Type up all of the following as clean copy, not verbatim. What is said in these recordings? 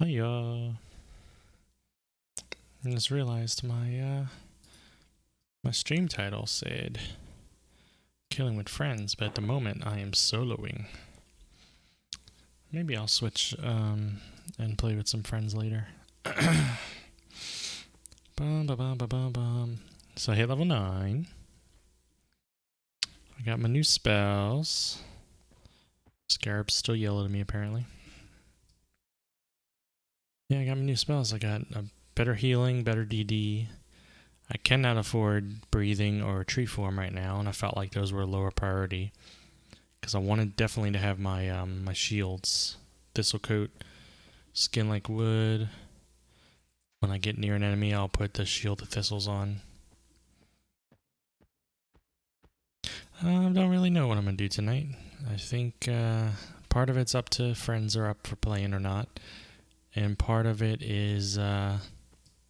Hiya. I just realized my stream title said killing with friends, but at the moment I am soloing. Maybe I'll switch and play with some friends later. Bum, ba, bum, ba, bum, bum. So I hit level 9. I got my new spells. Scarab's still yellow to me apparently. Yeah, I got my new spells. I got a better healing, better DD. I cannot afford breathing or tree form right now, and I felt like those were lower priority because I wanted definitely to have my my shields, thistle coat, skin like wood. When I get near an enemy, I'll put the shield of thistles on. I don't really know what I'm gonna do tonight. I think part of it's up to friends are up for playing or not, and part of it is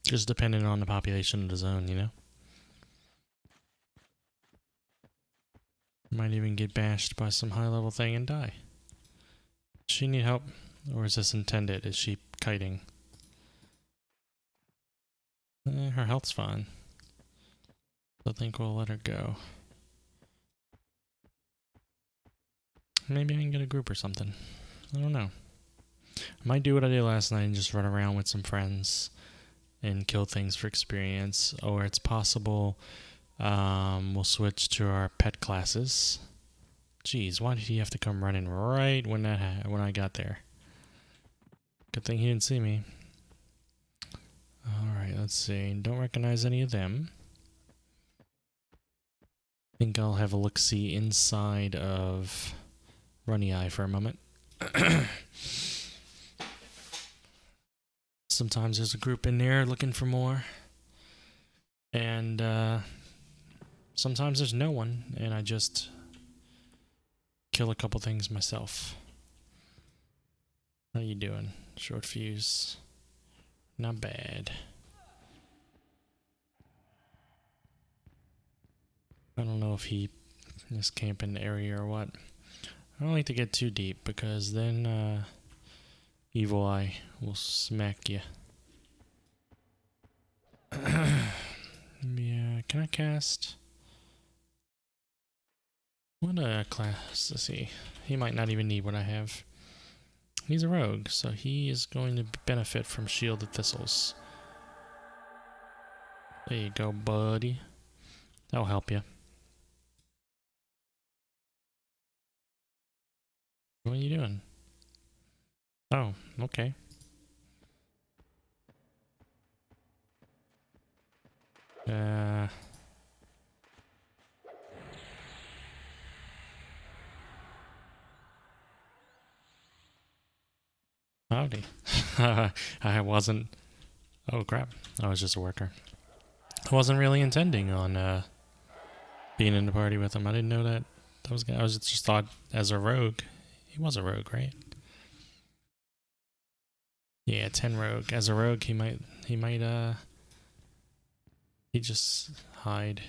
just dependent on the population of the zone, you know. Might even get bashed by some high level thing and die. Does she need help? Or is this intended? Is she kiting? Her health's fine. I think we'll let her go. Maybe I can get a group or something. I don't know. I might do what I did last night and just run around with some friends and kill things for experience. Or it's possible we'll switch to our pet classes. Jeez, why did he have to come running right when when I got there? Good thing he didn't see me. Alright, let's see. Don't recognize any of them. I think I'll have a look-see inside of Runny Eye for a moment. Sometimes there's a group in there looking for more. And sometimes there's no one, and I just kill a couple things myself. How you doing? Short fuse. Not bad. I don't know if he is camping the area or what. I don't like to get too deep because then Evil Eye will smack you. Yeah, can I cast? What class? Let's see. He might not even need what I have. He's a rogue, so he is going to benefit from Shielded Thistles. There you go, buddy. That'll help you. What are you doing? Oh, okay. Howdy. I wasn't... Oh, crap. I was just a worker. I wasn't really intending on being in the party with him. I didn't know that was I was just thought as a rogue. He was a rogue, right? Yeah, 10 rogue. As a rogue, he might he just hide.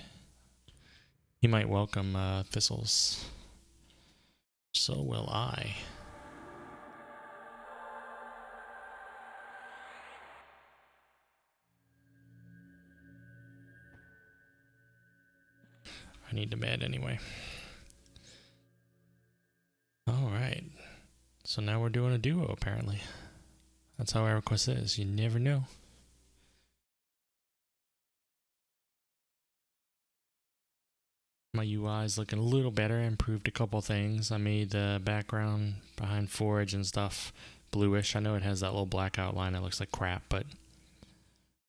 He might welcome thistles. So will I. I need the med anyway. Alright. So now we're doing a duo, apparently. That's how EverQuest is. You never know. My UI is looking a little better. I improved a couple things. I made the background behind forage and stuff bluish. I know it has that little black outline that looks like crap, but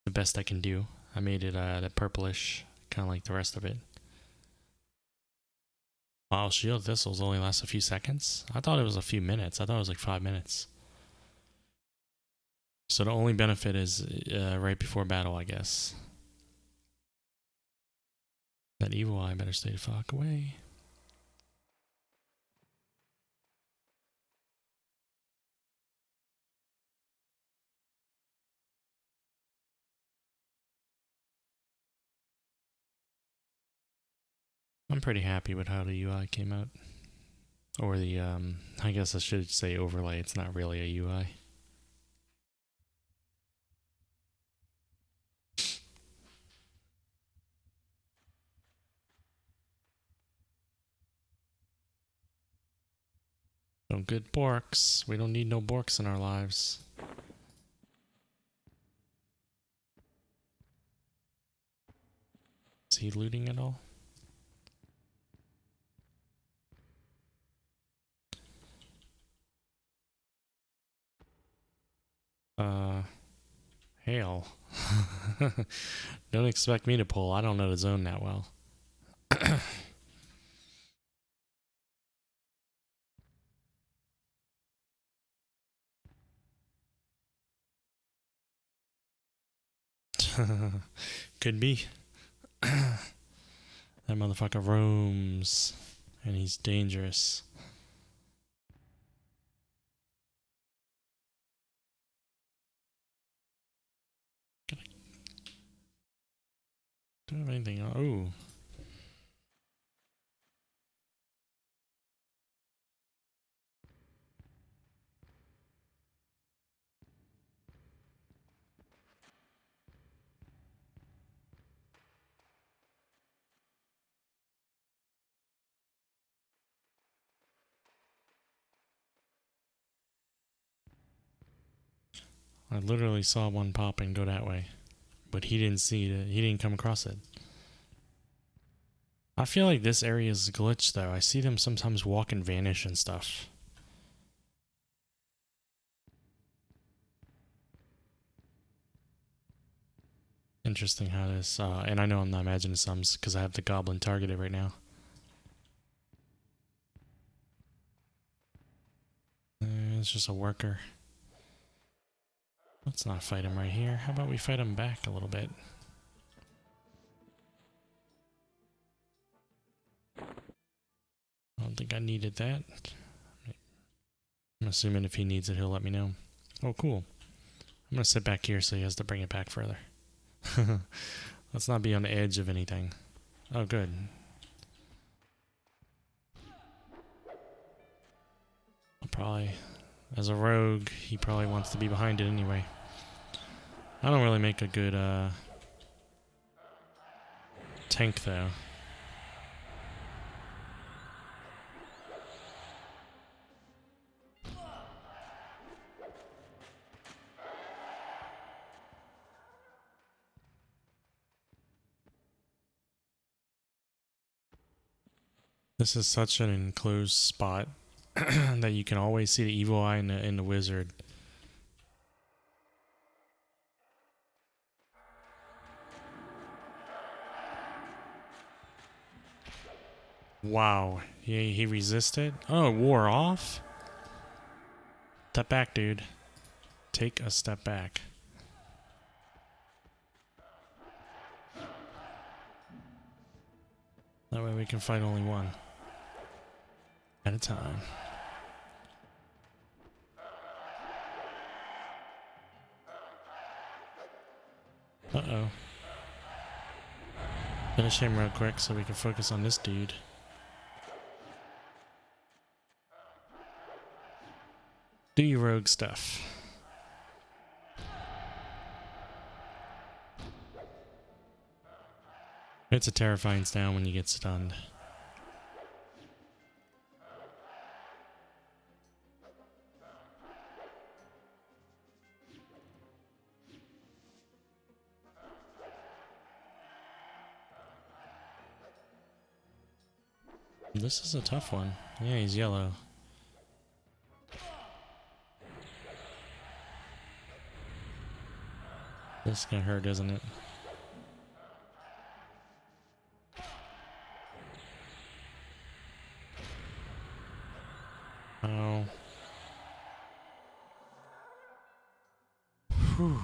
the best I can do. I made it that purplish, kind of like the rest of it. Wow, Shield Thistles only lasts a few seconds? I thought it was a few minutes. I thought it was like 5 minutes. So the only benefit is right before battle, I guess. That Evil Eye better stay the fuck away. I'm pretty happy with how the UI came out. Or the, I guess I should say overlay. It's not really a UI. No good borks. We don't need no borks in our lives. Is he looting at all? Hail. Don't expect me to pull. I don't know the zone that well. Could be. That motherfucker roams. And he's dangerous. Don't have anything. Oh. I literally saw one pop and go that way. But he didn't see it. He didn't come across it. I feel like this area is glitched though. I see them sometimes walk and vanish and stuff. Interesting how this, and I know I'm not imagining some because I have the goblin targeted right now. It's just a worker. Let's not fight him right here. How about we fight him back a little bit? I don't think I needed that. I'm assuming if he needs it, he'll let me know. Oh, cool. I'm going to sit back here so he has to bring it back further. Let's not be on the edge of anything. Oh, good. I'll probably, as a rogue, he probably wants to be behind it anyway. I don't really make a good tank though. This is such an enclosed spot that you can always see the evil eye in the wizard. Wow, he resisted? Oh, it wore off? Step back, dude. Take a step back. That way we can fight only one at a time. Uh-oh. Finish him real quick so we can focus on this dude. Do your rogue stuff. It's a terrifying sound when you get stunned. This is a tough one. Yeah, he's yellow. This is gonna hurt, isn't it? Oh. Whew.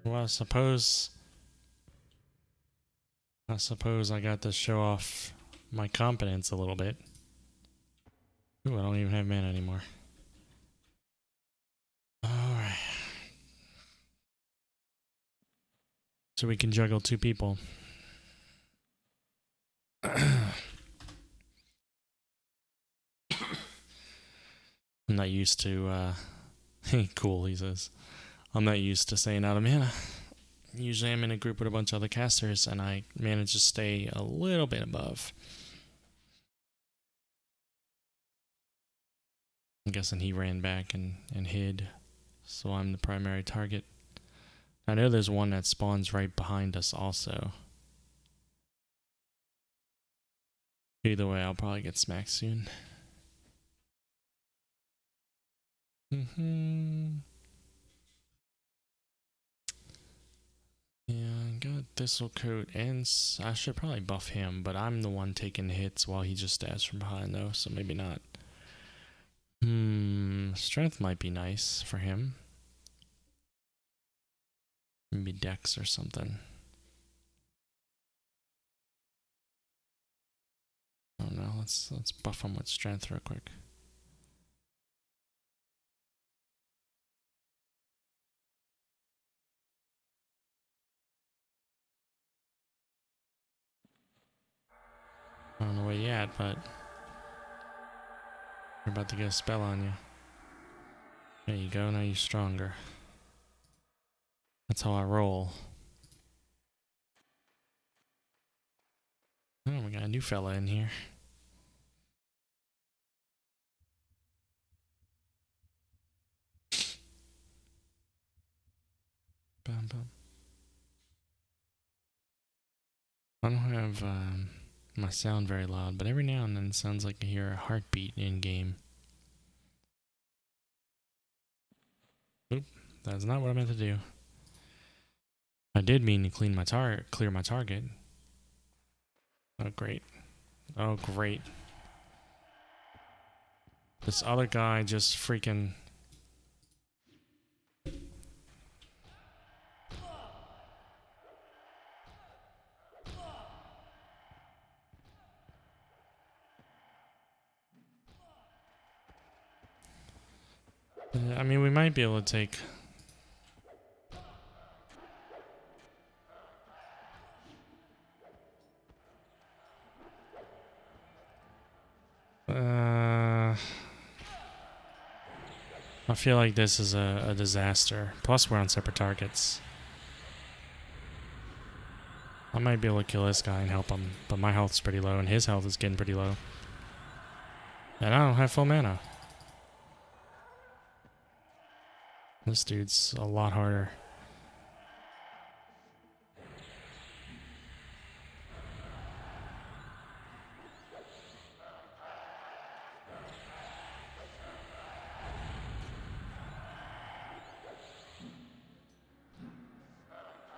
Well, I suppose I got to show off my competence a little bit. Ooh, I don't even have mana anymore. Alright. So we can juggle two people. I'm not used to, cool, he says. I'm not used to saying out of mana. usually I'm in a group with a bunch of other casters, and I manage to stay a little bit above. I'm guessing he ran back and hid, so I'm the primary target. I know there's one that spawns right behind us also. Either way, I'll probably get smacked soon. Yeah, I got Thistle Coat, and I should probably buff him, but I'm the one taking hits while he just stabs from behind, though, so maybe not. Strength might be nice for him. Maybe Dex or something. I don't know. Let's buff him with strength real quick. I don't know where you at, but we're about to get a spell on you. There you go. Now you're stronger. That's how I roll. Oh, we got a new fella in here. Bum, bum. I don't have my sound very loud, but every now and then it sounds like I hear a heartbeat in game. Oop, that's not what I meant to do. I did mean to clear my target. Oh great. Oh great. This other guy just freaking... I mean, we might be able to take... I feel like this is a disaster. Plus, we're on separate targets. I might be able to kill this guy and help him, but my health's pretty low, and his health is getting pretty low. And I don't have full mana. This dude's a lot harder.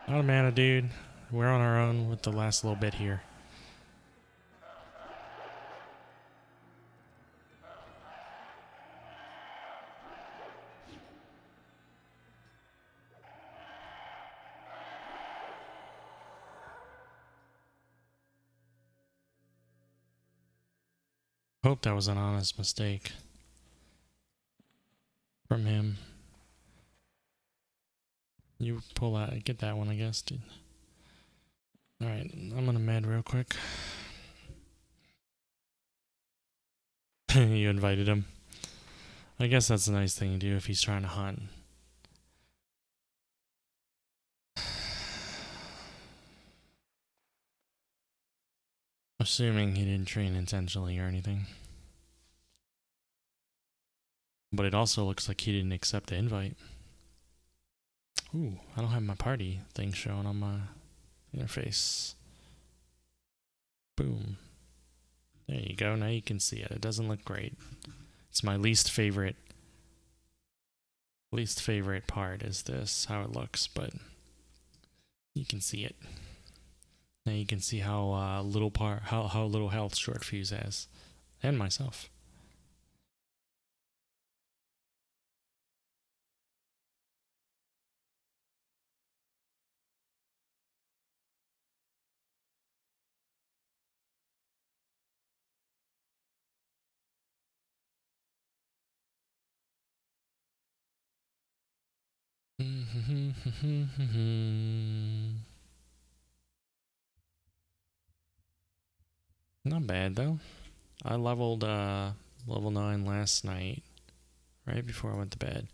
Out of mana, dude. We're on our own with the last little bit here. Hope that was an honest mistake from him. You pull out, get that one, I guess, dude. Alright, I'm gonna med real quick. You invited him. I guess that's a nice thing to do if he's trying to hunt. Assuming he didn't train intentionally or anything. But it also looks like he didn't accept the invite. Ooh, I don't have my party thing showing on my interface. Boom. There you go, now you can see it. It doesn't look great. It's my least favorite part is this, how it looks, but you can see it. Now you can see how little health Short Fuse has. And myself. Not bad though. I leveled level 9 last night, right before I went to bed.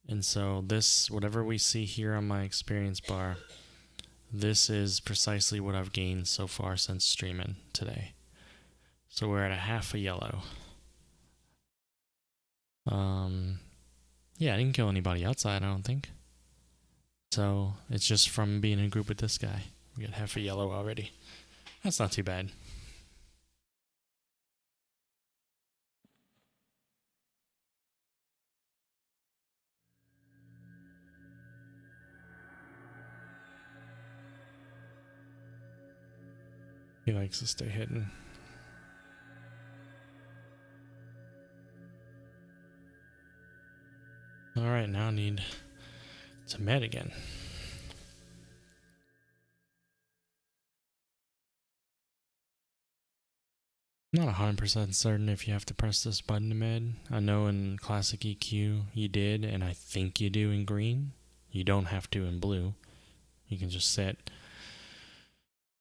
And so this, whatever we see here on my experience bar, this is precisely what I've gained so far since streaming today. So we're at a half a yellow. Yeah, I didn't kill anybody outside, I don't think. So it's just from being in a group with this guy. We got half a yellow already. That's not too bad. He likes to stay hidden. Alright, now I need to med again. Not 100% certain if you have to press this button to med. I know in Classic EQ you did, and I think you do in green. You don't have to in blue. You can just sit.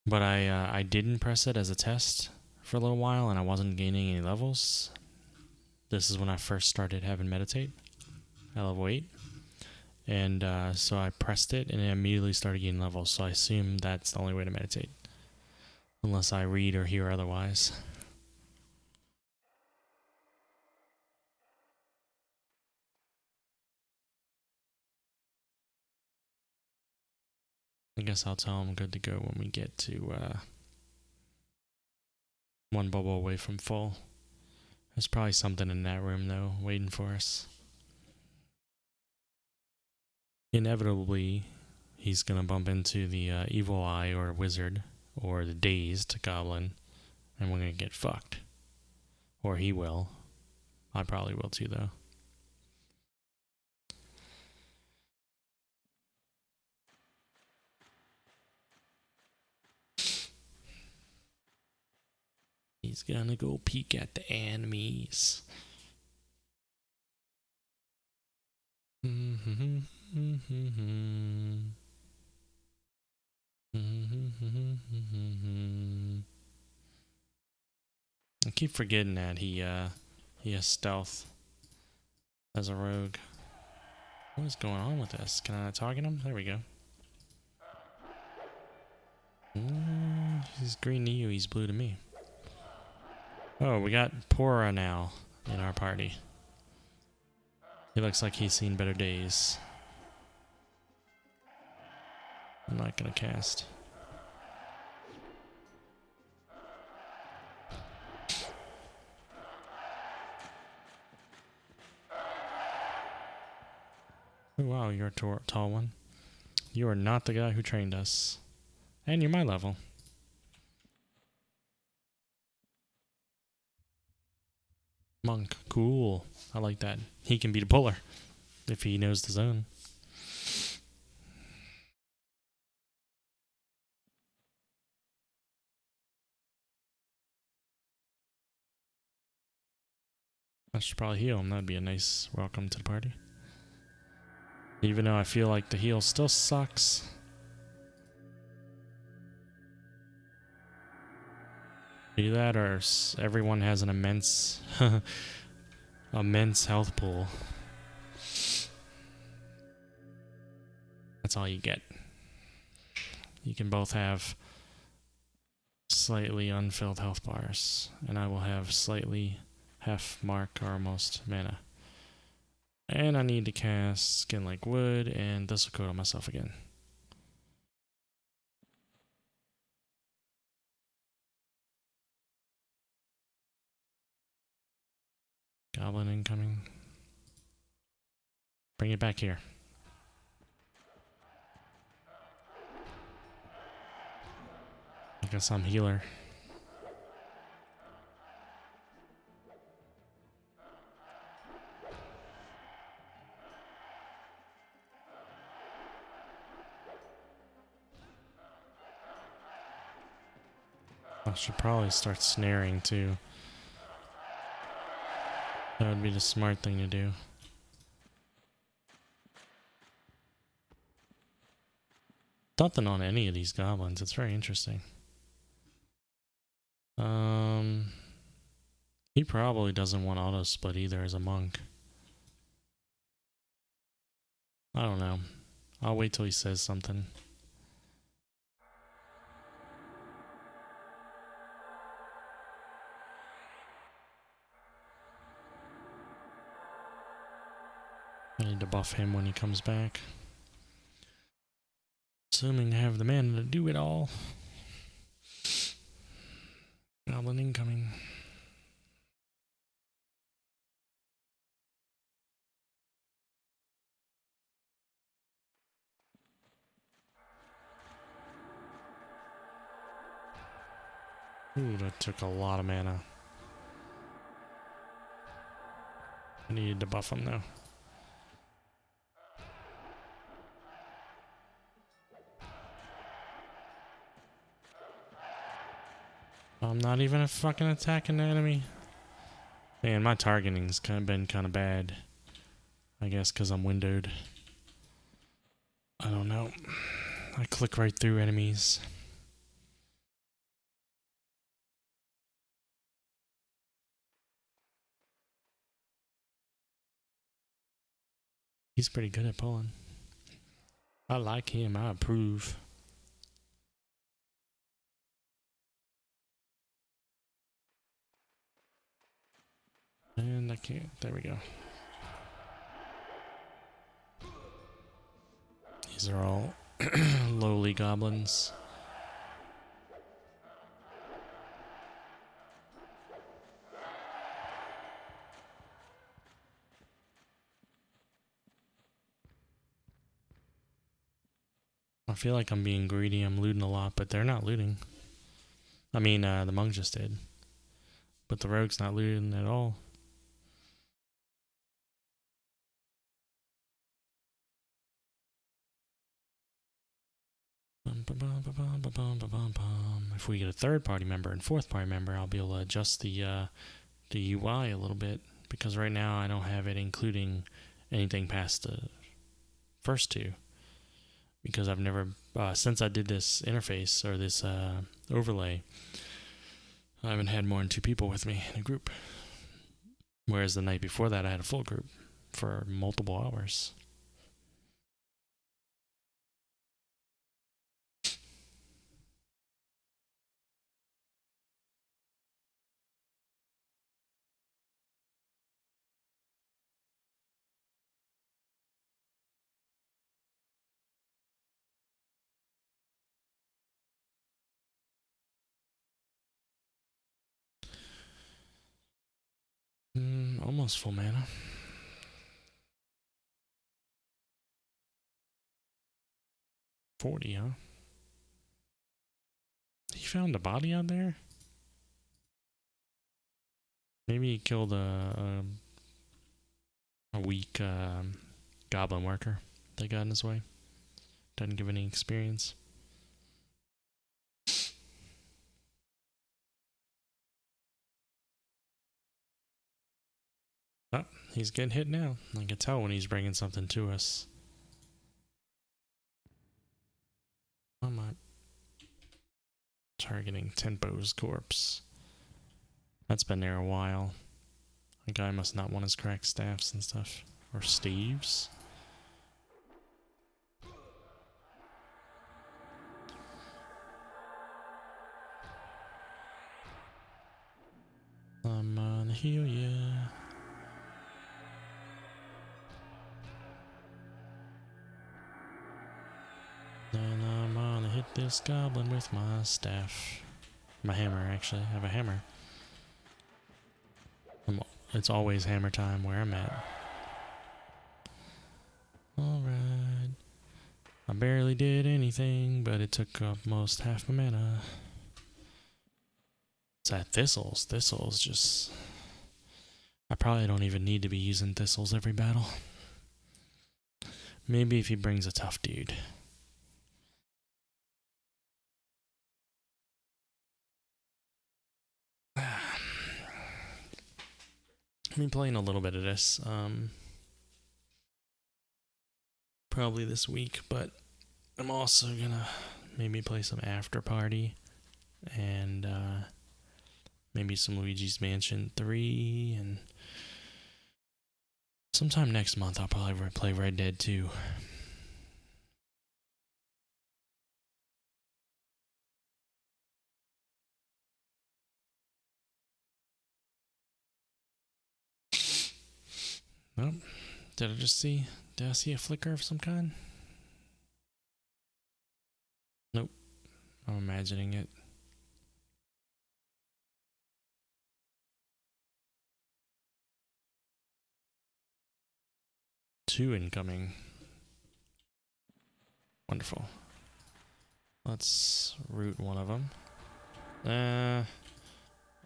But I didn't press it as a test for a little while, and I wasn't gaining any levels. This is when I first started having meditate at level 8. And so I pressed it, and it immediately started gaining levels. So I assume that's the only way to meditate. Unless I read or hear otherwise. I guess I'll tell him good to go when we get to one bubble away from full. There's probably something in that room, though, waiting for us. Inevitably, he's going to bump into the evil eye or wizard or the dazed goblin, and we're going to get fucked. Or he will. I probably will too, though. He's gonna go peek at the enemies. I keep forgetting that he has stealth as a rogue. What is going on with this? Can I target him? There we go. He's green to you, he's blue to me. Oh, we got Pora now in our party. He looks like he's seen better days. I'm not gonna cast. Oh, wow, you're a tall one. You are not the guy who trained us. And you're my level. Monk. Cool. I like that. He can beat a puller if he knows the zone. I should probably heal him. That'd be a nice welcome to the party. Even though I feel like the heal still sucks. Do that, or everyone has an immense health pool. That's all you get. You can both have slightly unfilled health bars, and I will have slightly half mark or almost mana. And I need to cast Skin Like Wood, and this will code on myself again. Goblin incoming. Bring it back here. I guess I'm healer. I should probably start snaring too. That would be the smart thing to do. Nothing on any of these goblins. It's very interesting. He probably doesn't want auto split either as a monk. I don't know. I'll wait till he says something. I need to buff him when he comes back. Assuming I have the mana to do it all. Goblin incoming. Ooh, that took a lot of mana. I needed to buff him though. I'm not even a fucking attacking the enemy. Man, my targeting's been kind of bad. I guess because I'm windowed. I don't know. I click right through enemies. He's pretty good at pulling. I like him. I approve. And I can't. There we go. These are all lowly goblins. I feel like I'm being greedy. I'm looting a lot, but they're not looting. I mean, the monk just did. But the rogue's not looting at all. If we get a third party member and fourth party member, I'll be able to adjust the UI a little bit. Because right now I don't have it including anything past the first two. Because I've never, since I did this interface or this overlay, I haven't had more than 2 people with me in a group. Whereas the night before that, I had a full group for multiple hours. Almost full mana. $40, huh? He found a body out there? Maybe he killed a weak goblin worker that got in his way. Doesn't give any experience. Oh, he's getting hit now. I can tell when he's bringing something to us. I'm not targeting Tempo's corpse. That's been there a while. The guy must not want his cracked staffs and stuff. Or Steve's. I'm gonna heal ya. Then I'm gonna hit this goblin with my staff. My hammer, actually. I have a hammer. It's always hammer time where I'm at. Alright. I barely did anything, but it took up most half my mana. It's that thistles. Thistles just... I probably don't even need to be using thistles every battle. Maybe if he brings a tough dude. I've been playing a little bit of this. Probably this week, but I'm also gonna maybe play some After Party and maybe some Luigi's Mansion 3 and Sometime next month, I'll probably play Red Dead 2. Nope. Did I see a flicker of some kind? Nope. I'm imagining it. Two incoming. Wonderful. Let's root one of them.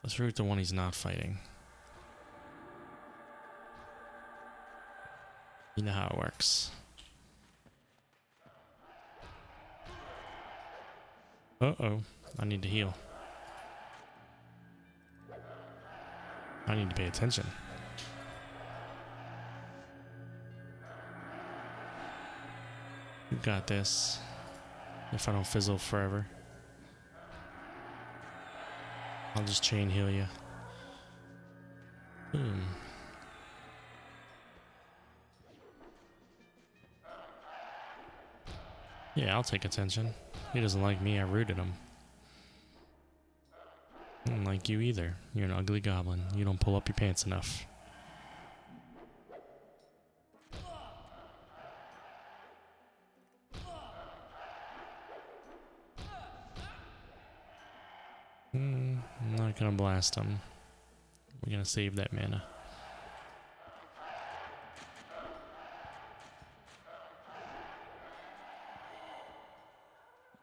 Let's root the one he's not fighting. You know how it works. Uh-oh. I need to heal. I need to pay attention. You got this. If I don't fizzle forever. I'll just chain heal you. Boom. Yeah, I'll take attention. He doesn't like me, I rooted him. I don't like you either. You're an ugly goblin. You don't pull up your pants enough. I'm not gonna blast him. We're gonna save that mana.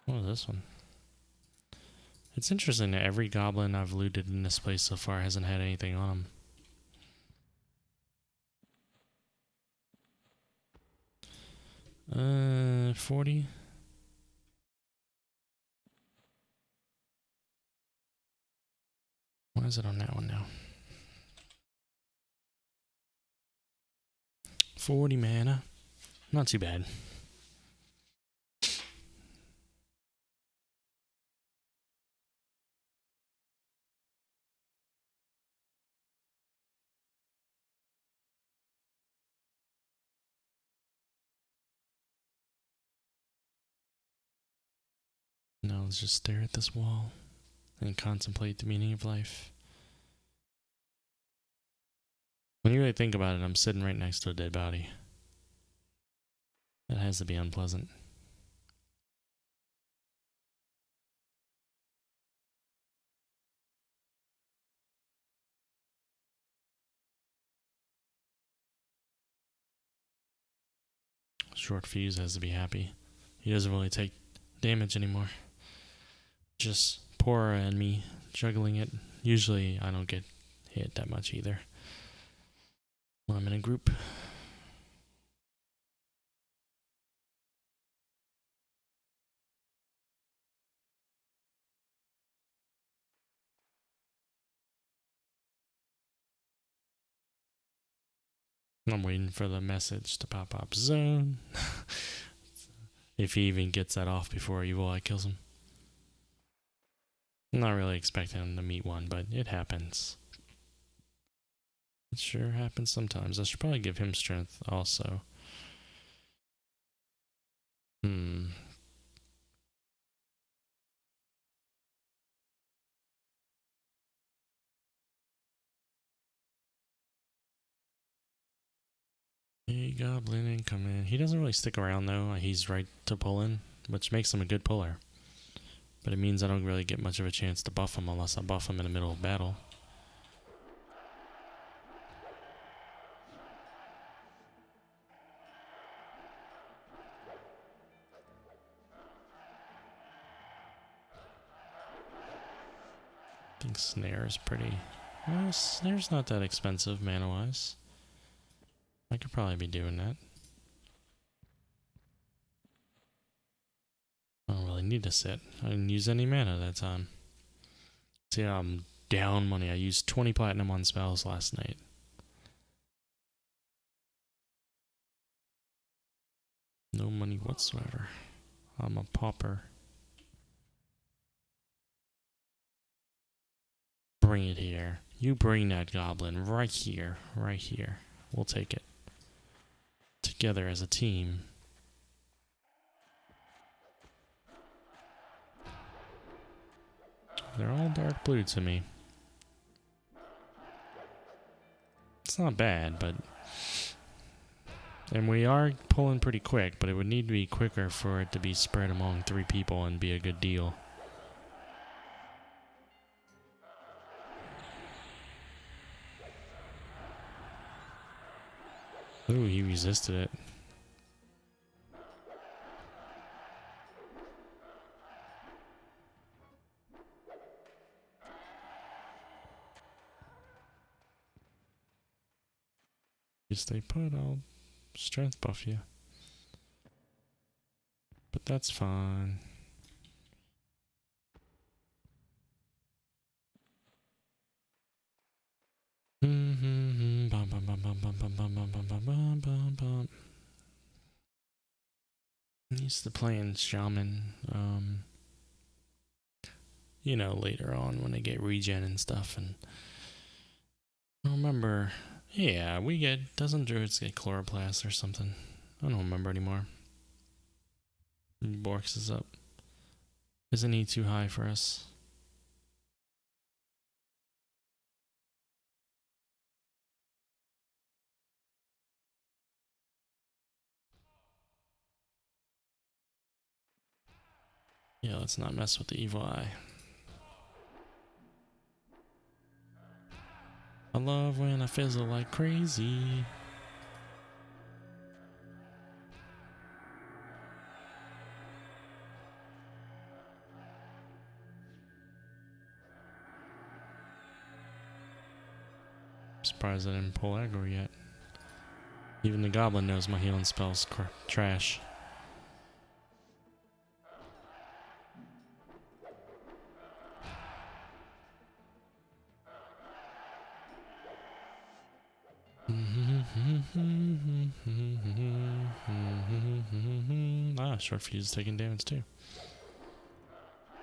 What is this one? It's interesting that every goblin I've looted in this place so far hasn't had anything on them. 40? Why is it on that one now? 40 mana. Not too bad. Now let's just stare at this wall and contemplate the meaning of life. When you really think about it, I'm sitting right next to a dead body. That has to be unpleasant. Short Fuse has to be happy. He doesn't really take damage anymore. Just Pora and me juggling it. Usually I don't get hit that much either when I'm in a group. I'm waiting for the message to pop up. Zone. If he even gets that off before Evil Eye kills him. I'm not really expecting him to meet one, but it happens. It sure happens sometimes. I should probably give him strength also. Hey, Goblin incoming. He doesn't really stick around though. He's right to pull in, which makes him a good puller. But it means I don't really get much of a chance to buff him unless I buff him in the middle of battle. I think Snare is pretty... Well, Snare's not that expensive mana-wise. I could probably be doing that. I don't really need to sit. I didn't use any mana that time. See, I'm down money. I used 20 platinum on spells last night. No money whatsoever. I'm a pauper. Bring it here. You bring that goblin right here. Right here. We'll take it. together as a team. They're all dark blue to me. It's not bad, but... And we are pulling pretty quick, but it would need to be quicker for it to be spread among 3 people and be a good deal. Ooh, he resisted it. You stay put, I'll strength buff you. But that's fine. I'm used to playing shaman, you know, later on when I get regen and stuff. And I don't remember. Yeah, doesn't druids get chloroplast or something? I don't remember anymore. Borks is up. Isn't he too high for us? Yeah, let's not mess with the evil eye. I love when I fizzle like crazy. Surprised I didn't pull aggro yet. Even the goblin knows my healing spell's trash. Ah, short fuse is taking damage too.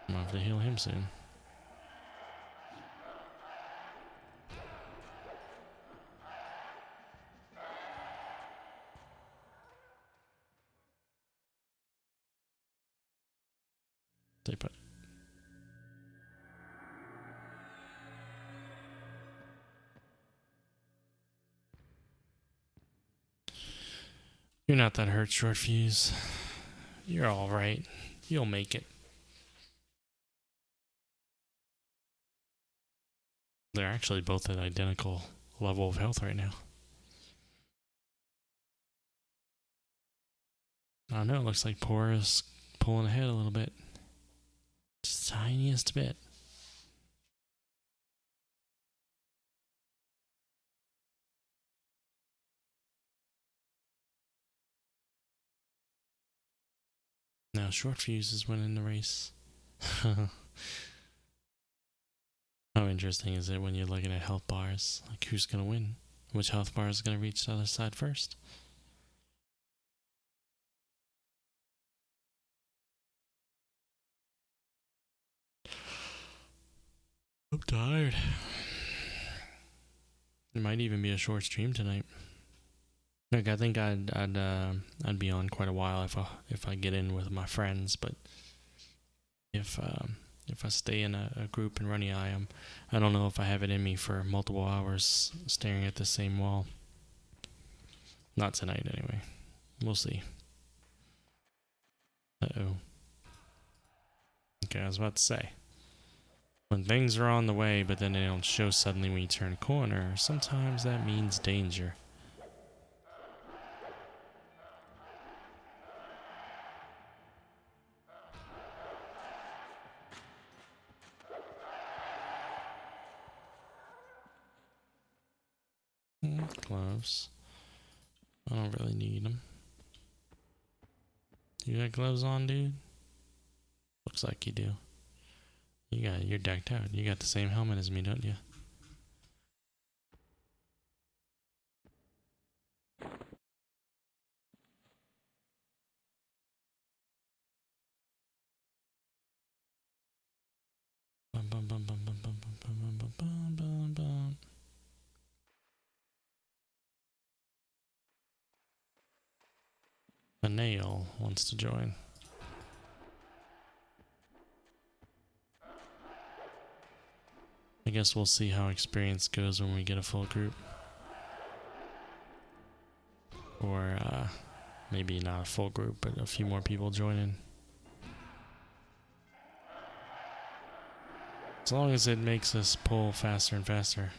I'm gonna have to heal him soon. Stay put. You're not that hurt, short fuse. You're alright. You'll make it. They're actually both at identical level of health right now. I don't know, it looks like Poor is pulling ahead a little bit. Just the tiniest bit. Now short fuse is winning the race. How interesting is it when you're looking at health bars? Like, who's gonna win? Which health bar is gonna reach the other side first? I'm tired. It might even be a short stream tonight. Like, I think I'd be on quite a while if I get in with my friends, but if I stay in a group and run EI, I don't know if I have it in me for multiple hours staring at the same wall. Not tonight, anyway. We'll see. Uh-oh. Okay, I was about to say. When things are on the way, but then they don't show suddenly when you turn a corner, sometimes that means danger. Gloves. I don't really need them. You got gloves on, dude? Looks like you do. You're decked out. You got the same helmet as me, don't you? Bum, bum, bum, bum, bum, bum, bum, bum, bum, bum, bum, bum. The nail wants to join. I guess we'll see how experience goes when we get a full group. Or maybe not a full group, but a few more people joining. As long as it makes us pull faster and faster.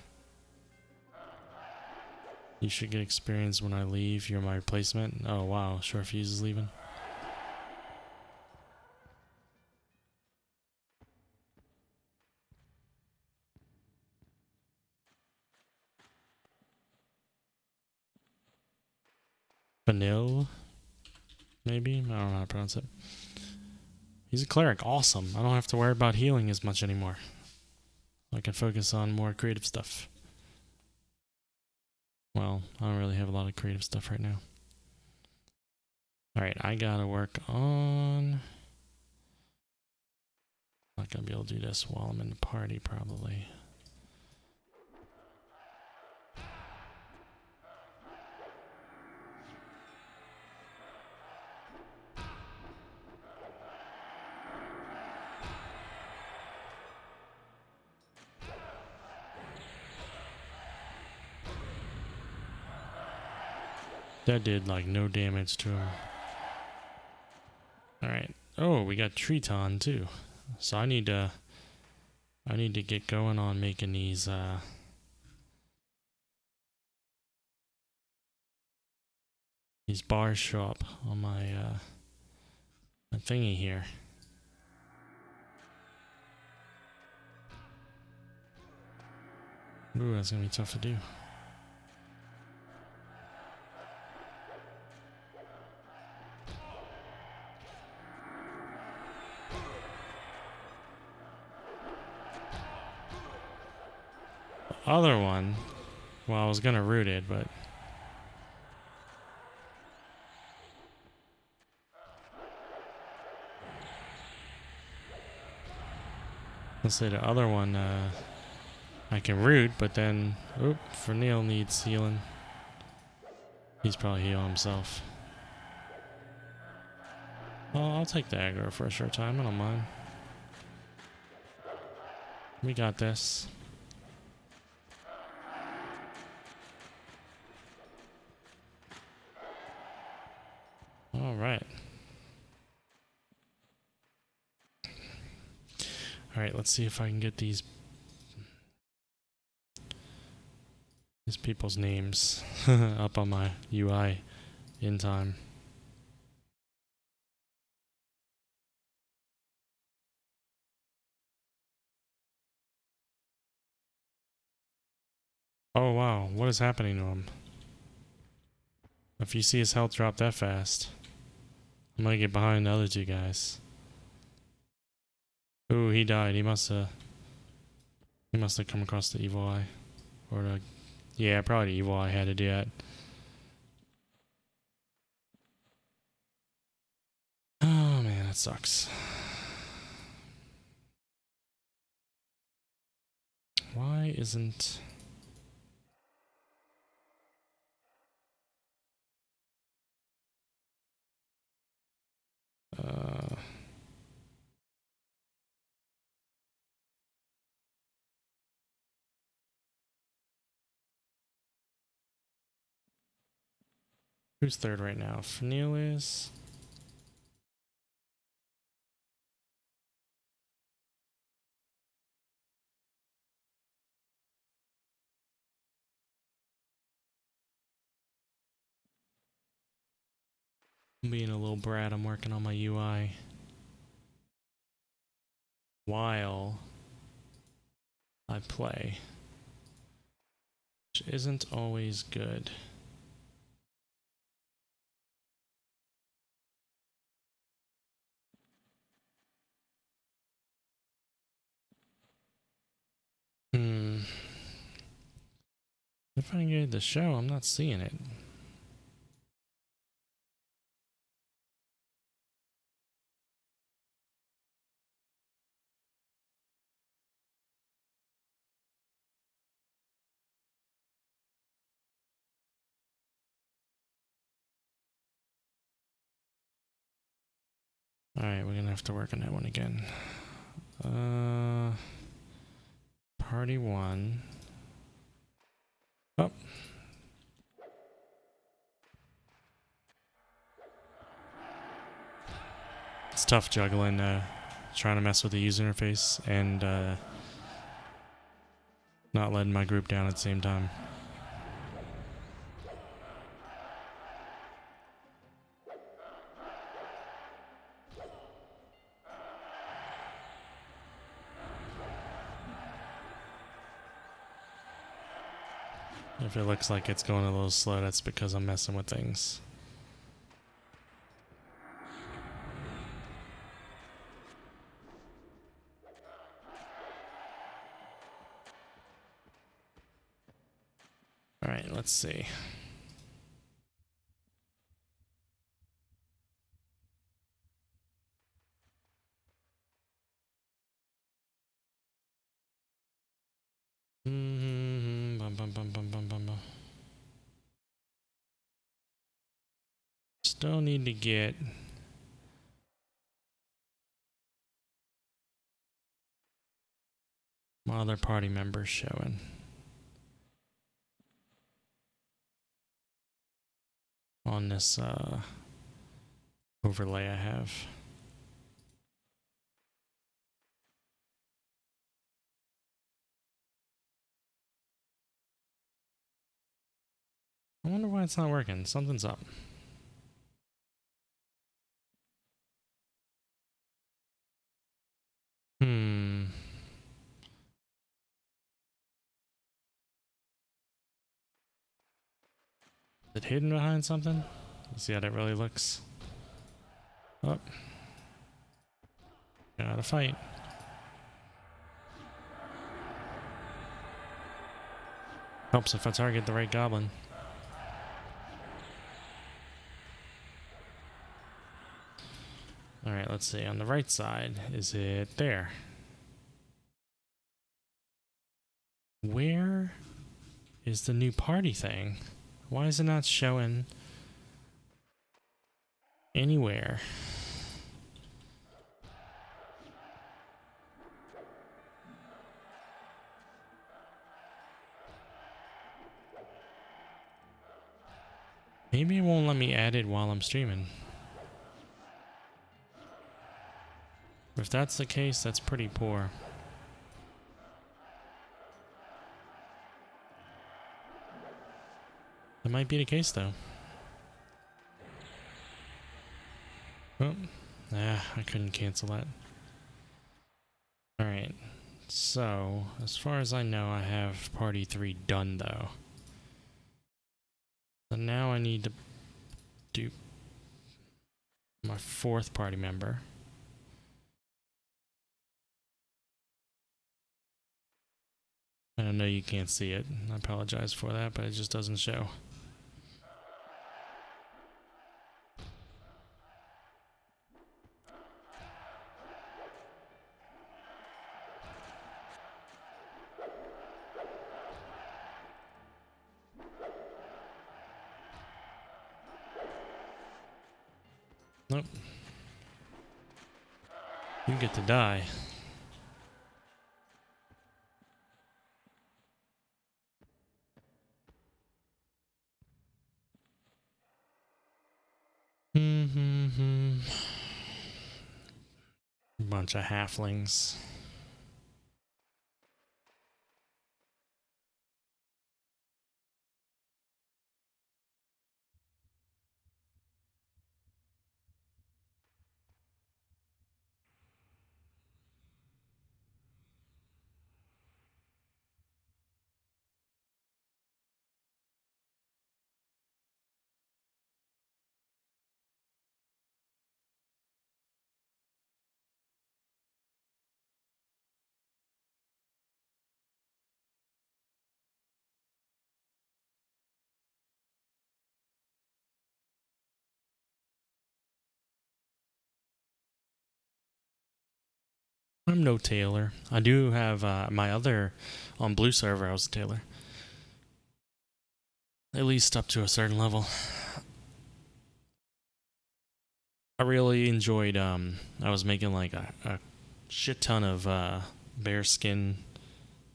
You should get experience when I leave. You're my replacement. Oh wow, Short Fuse is leaving. Vanille? Maybe? I don't know how to pronounce it. He's a cleric. Awesome. I don't have to worry about healing as much anymore. I can focus on more creative stuff. Well, I don't really have a lot of creative stuff right now. Alright, I gotta work on... Not gonna be able to do this while I'm in the party, probably. That did like no damage to him. Alright. Oh, we got Triton too. So I need to get going on making these bars show up on my my thingy here. Ooh, that's gonna be tough to do. Other one, well, I was gonna root it, but let's say the other one I can root, but then Fernil needs healing. He's probably healing himself. Well, I'll take the aggro for a short time. I don't mind. We got this. All right. All right, let's see if I can get these people's names up on my UI in time. Oh wow, what is happening to him? If you see his health drop that fast, I'm gonna get behind the other two guys. Ooh, he died. He must have come across the evil eye. Or the... Yeah, probably the evil eye had to do that. Oh man, that sucks. Why isn't... Who's third right now? Fernil is... I'm being a little brat. I'm working on my UI. While I play. Which isn't always good. If I can get the show, I'm not seeing it. Alright, we're gonna have to work on that one again. Party 1. Oh. It's tough juggling, trying to mess with the user interface and not letting my group down at the same time. If it looks like it's going a little slow, that's because I'm messing with things. Alright, let's see. Still need to get my other party members showing on this overlay I have. I wonder why it's not working. Something's up. Is it hidden behind something? See how that really looks? Oh. Gotta fight. Helps if I target the right goblin. Alright, let's see. On the right side, is it there? Where is the new party thing? Why is it not showing anywhere? Maybe it won't let me add it while I'm streaming. If that's the case, that's pretty poor. That might be the case, though. Oh, I couldn't cancel that. Alright, so, as far as I know, I have Party 3 done, though. So now I need to do my 4th party member. I know you can't see it. I apologize for that, but it just doesn't show. Nope. You get to die. Bunch of halflings. I'm no tailor. I do have my other, on Blue server, I was a tailor. At least up to a certain level. I really enjoyed. I was making like a shit ton of bearskin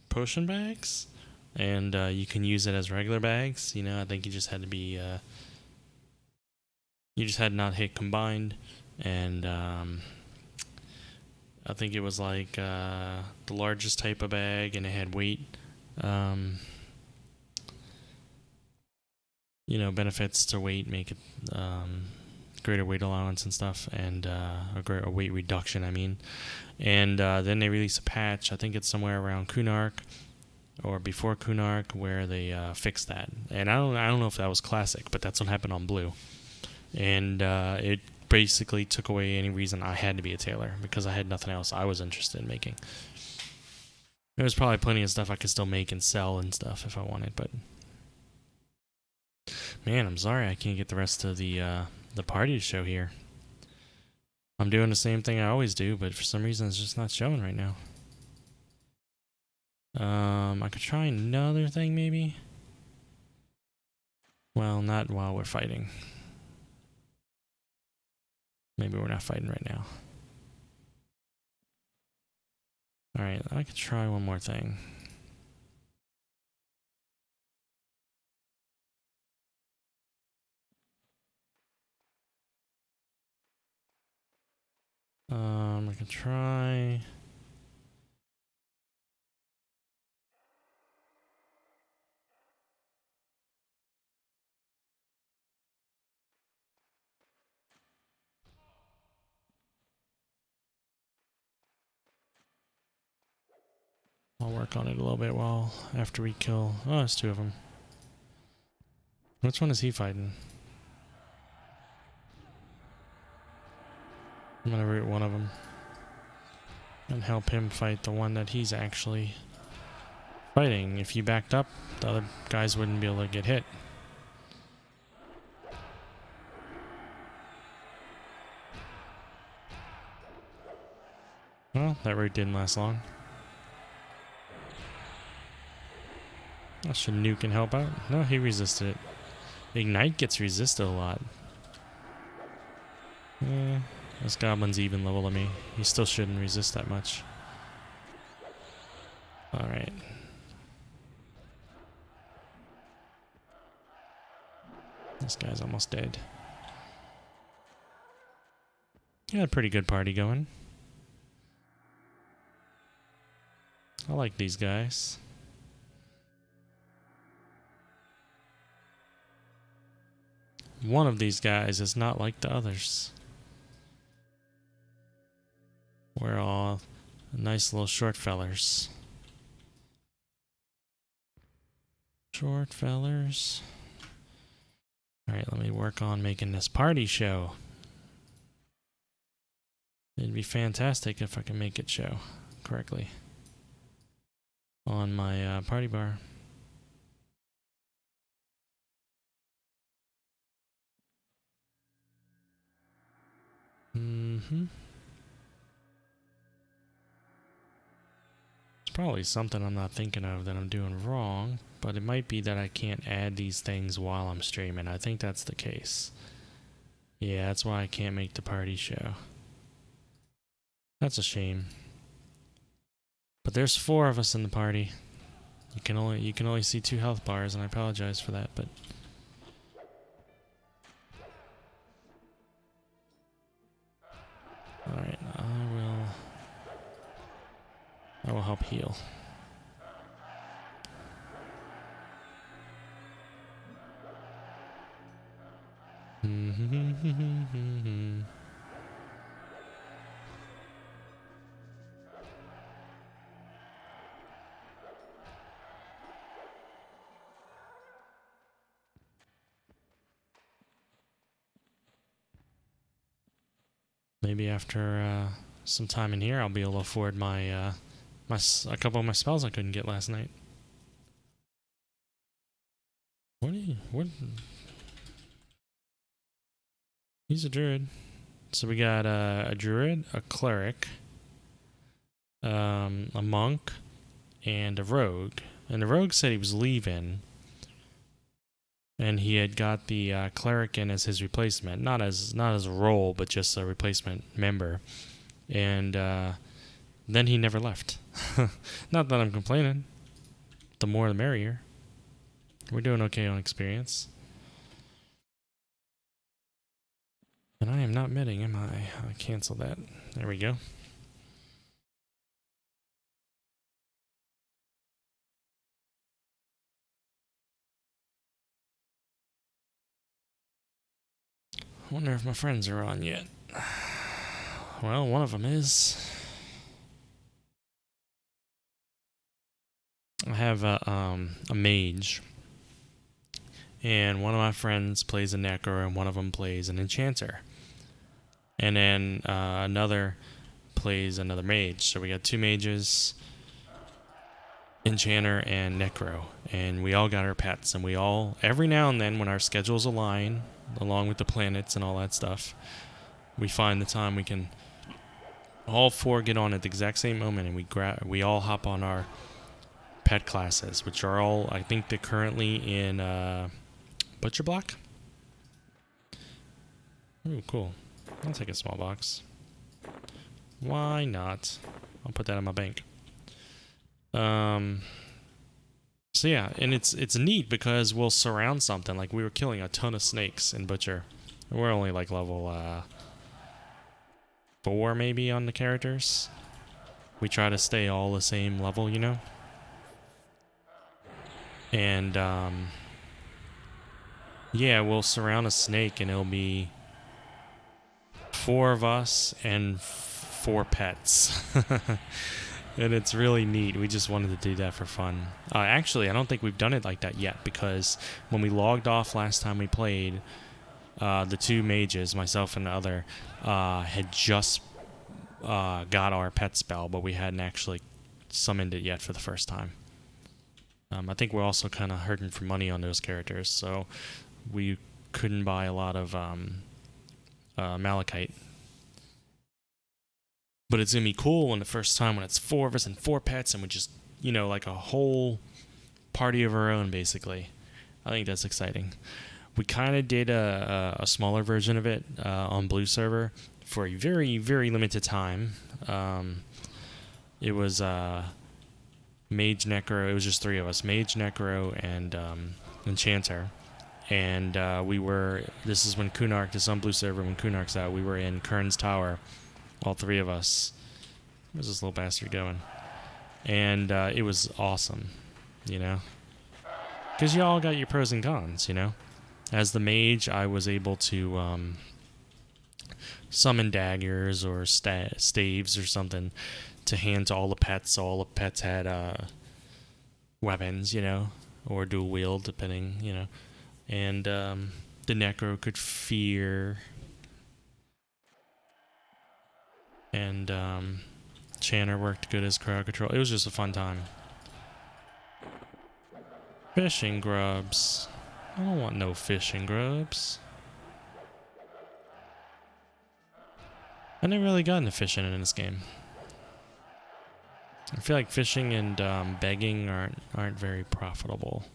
potion bags, and you can use it as regular bags. You know, I think you just had to be. You just had not hit combined, and I think it was like the largest type of bag, and it had weight. Um, benefits to weight, make it greater weight allowance and stuff, and a weight reduction. I mean, and then they released a patch. I think it's somewhere around Kunark or before Kunark where they fixed that. And I don't know if that was classic, but that's what happened on Blue. And it basically took away any reason I had to be a tailor because I had nothing else I was interested in making. There was probably plenty of stuff I could still make and sell and stuff if I wanted, but man, I'm sorry I can't get the rest of the party to show here. I'm doing the same thing I always do, but for some reason it's just not showing right now. I could try another thing maybe. Well, not while we're fighting. Maybe we're not fighting right now. Alright, I could try one more thing. I can try. I'll work on it a little bit while after we kill. Oh, there's two of them. Which one is he fighting? I'm gonna root one of them and help him fight the one that he's actually fighting. If you backed up, the other guys wouldn't be able to get hit. Well, that route didn't last long. Should nuke and help out? No, he resisted it. Ignite gets resisted a lot. This goblin's even level to me. He still shouldn't resist that much. Alright. This guy's almost dead. Got a pretty good party going. I like these guys. One of these guys is not like the others. We're all nice little short fellers. Short fellers. Alright, let me work on making this party show. It'd be fantastic if I can make it show correctly on my party bar. It's probably something I'm not thinking of that I'm doing wrong, but it might be that I can't add these things while I'm streaming. I think that's the case. Yeah, that's why I can't make the party show. That's a shame. But there's 4 of us in the party. You can only see 2 health bars, and I apologize for that, but alright, I will help heal. Maybe after some time in here, I'll be able to afford my a couple of my spells I couldn't get last night. What? He's a druid. So we got a druid, a cleric, a monk, and a rogue. And the rogue said he was leaving. and he had got the cleric in as his replacement, not as a role, but just a replacement member. And then he never left. Not that I'm complaining. The more the merrier. We're doing okay on experience. And I am not medding, am I? I'll cancel that. There we go. I wonder if my friends are on yet. Well, one of them is. I have a mage. And one of my friends plays a necro, and one of them plays an enchanter. And then another plays another mage. So we got two mages, enchanter, and necro. And we all got our pets. And we all, every now and then when our schedules align, along with the planets and all that stuff, we find the time we can all four get on at the exact same moment, and we all hop on our pet classes, which are all, I think they're currently in Butcher Block. Ooh, cool. I'll take a small box. Why not? I'll put that in my bank. So yeah, and it's neat because we'll surround something. Like we were killing a ton of snakes in Butcher. We're only like level 4 maybe on the characters. We try to stay all the same level, you know? And yeah, we'll surround a snake and it'll be 4 of us and 4 pets. And it's really neat. We just wanted to do that for fun. Actually, I don't think we've done it like that yet, because when we logged off last time we played, the 2 mages, myself and the other, had just got our pet spell, but we hadn't actually summoned it yet for the first time. I think we're also kind of hurting for money on those characters, so we couldn't buy a lot of Malachite. But it's going to be cool when the first time when it's 4 of us and 4 pets, and we just, you know, like a whole party of our own, basically. I think that's exciting. We kind of did a smaller version of it on Blue server for a very, very limited time. It was Mage Necro. It was just 3 of us. Mage, Necro, and Enchanter. And this is when Kunark, this is on Blue server, when Kunark's out, we were in Kern's Tower. All 3 of us. Where's this little bastard going? And it was awesome, you know? Because you all got your pros and cons, you know? As the mage, I was able to summon daggers or staves or something to hand to all the pets, so all the pets had weapons, you know? Or dual wield, depending, you know? And the Necro could fear... And Channer worked good as crowd control. It was just a fun time. Fishing grubs. I don't want no fishing grubs. I never really got into fishing in this game. I feel like fishing and begging aren't very profitable.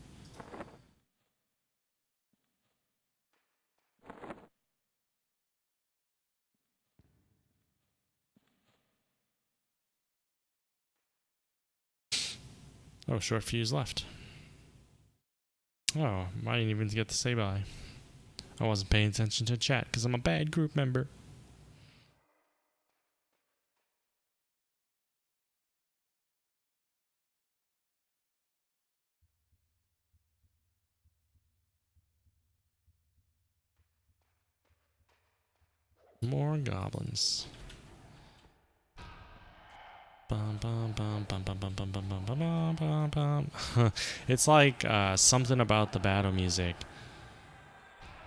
Oh, short fuse left. Oh, I didn't even get to say bye. I wasn't paying attention to chat because I'm a bad group member. More goblins. It's like something about the battle music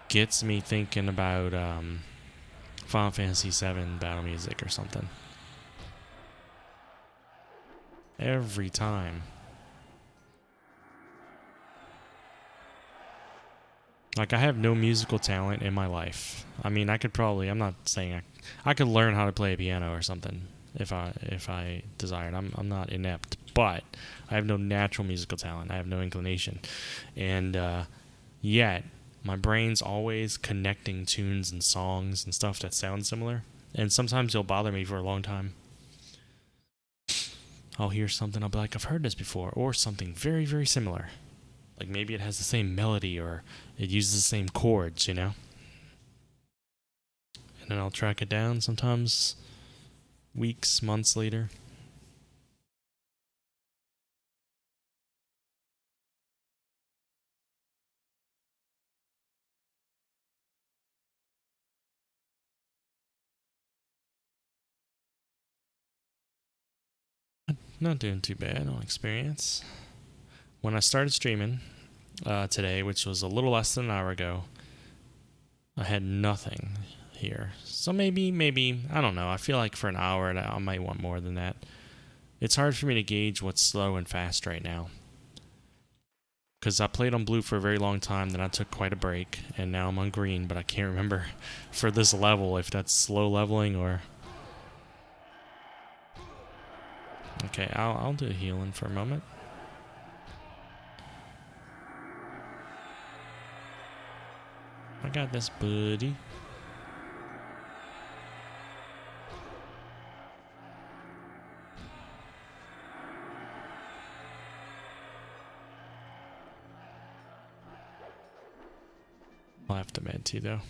gets me thinking about Final Fantasy VII battle music or something. Every time. Like, I have no musical talent in my life. I mean, I could probably, I'm not saying I could learn how to play a piano or something if I desired. I'm not inept, but I have no natural musical talent. I have no inclination. And Yet, my brain's always connecting tunes and songs and stuff that sound similar. And sometimes it'll bother me for a long time. I'll hear something, I'll be like, I've heard this before. Or something very, very similar. Like maybe it has the same melody or it uses the same chords, you know? And then I'll track it down sometimes weeks, months later. Not doing too bad on experience. When I started streaming today, which was a little less than an hour ago, I had nothing here. So maybe, I don't know. I feel like for an hour, I might want more than that. It's hard for me to gauge what's slow and fast right now. Because I played on blue for a very long time, then I took quite a break, and now I'm on green, but I can't remember for this level if that's slow leveling or... Okay, I'll do healing for a moment. I got this, buddy. I'll have to med too, though.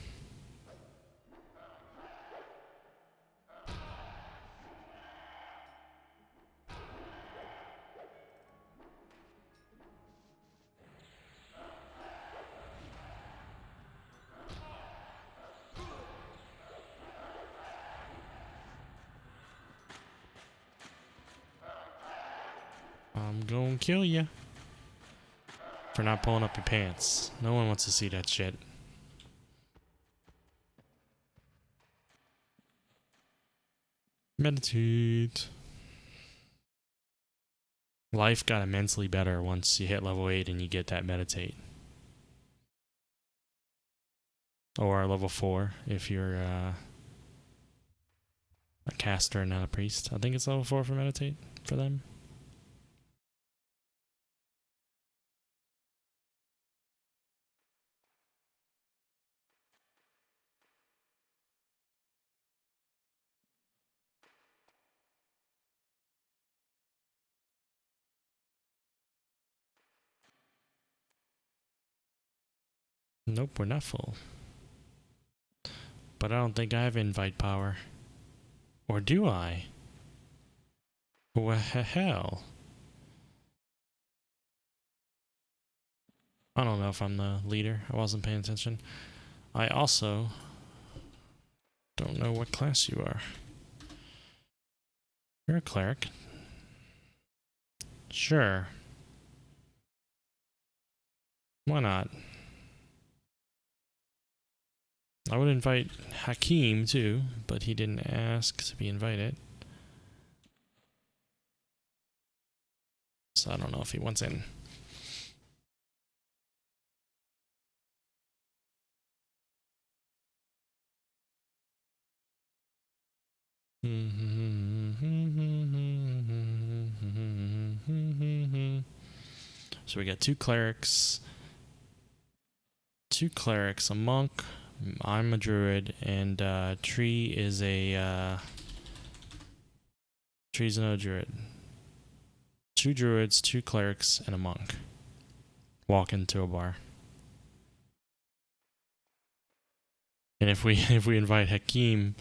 I'm gonna kill you for not pulling up your pants. No one wants to see that shit. Meditate. Life got immensely better once you hit level 8 and you get that meditate. Or level 4 if you're a caster and not a priest. I think it's level 4 for meditate for them. Nope, we're not full. But I don't think I have invite power. Or do I? What the hell? I don't know if I'm the leader. I wasn't paying attention. I also don't know what class you are. You're a cleric. Sure. Why not? I would invite Hakeem too, but he didn't ask to be invited. So I don't know if he wants in. So we got two clerics, a monk. I'm a druid, and Tree is a Tree's no druid. Two druids, two clerics, and a monk walk into a bar. And if we invite Hakeem,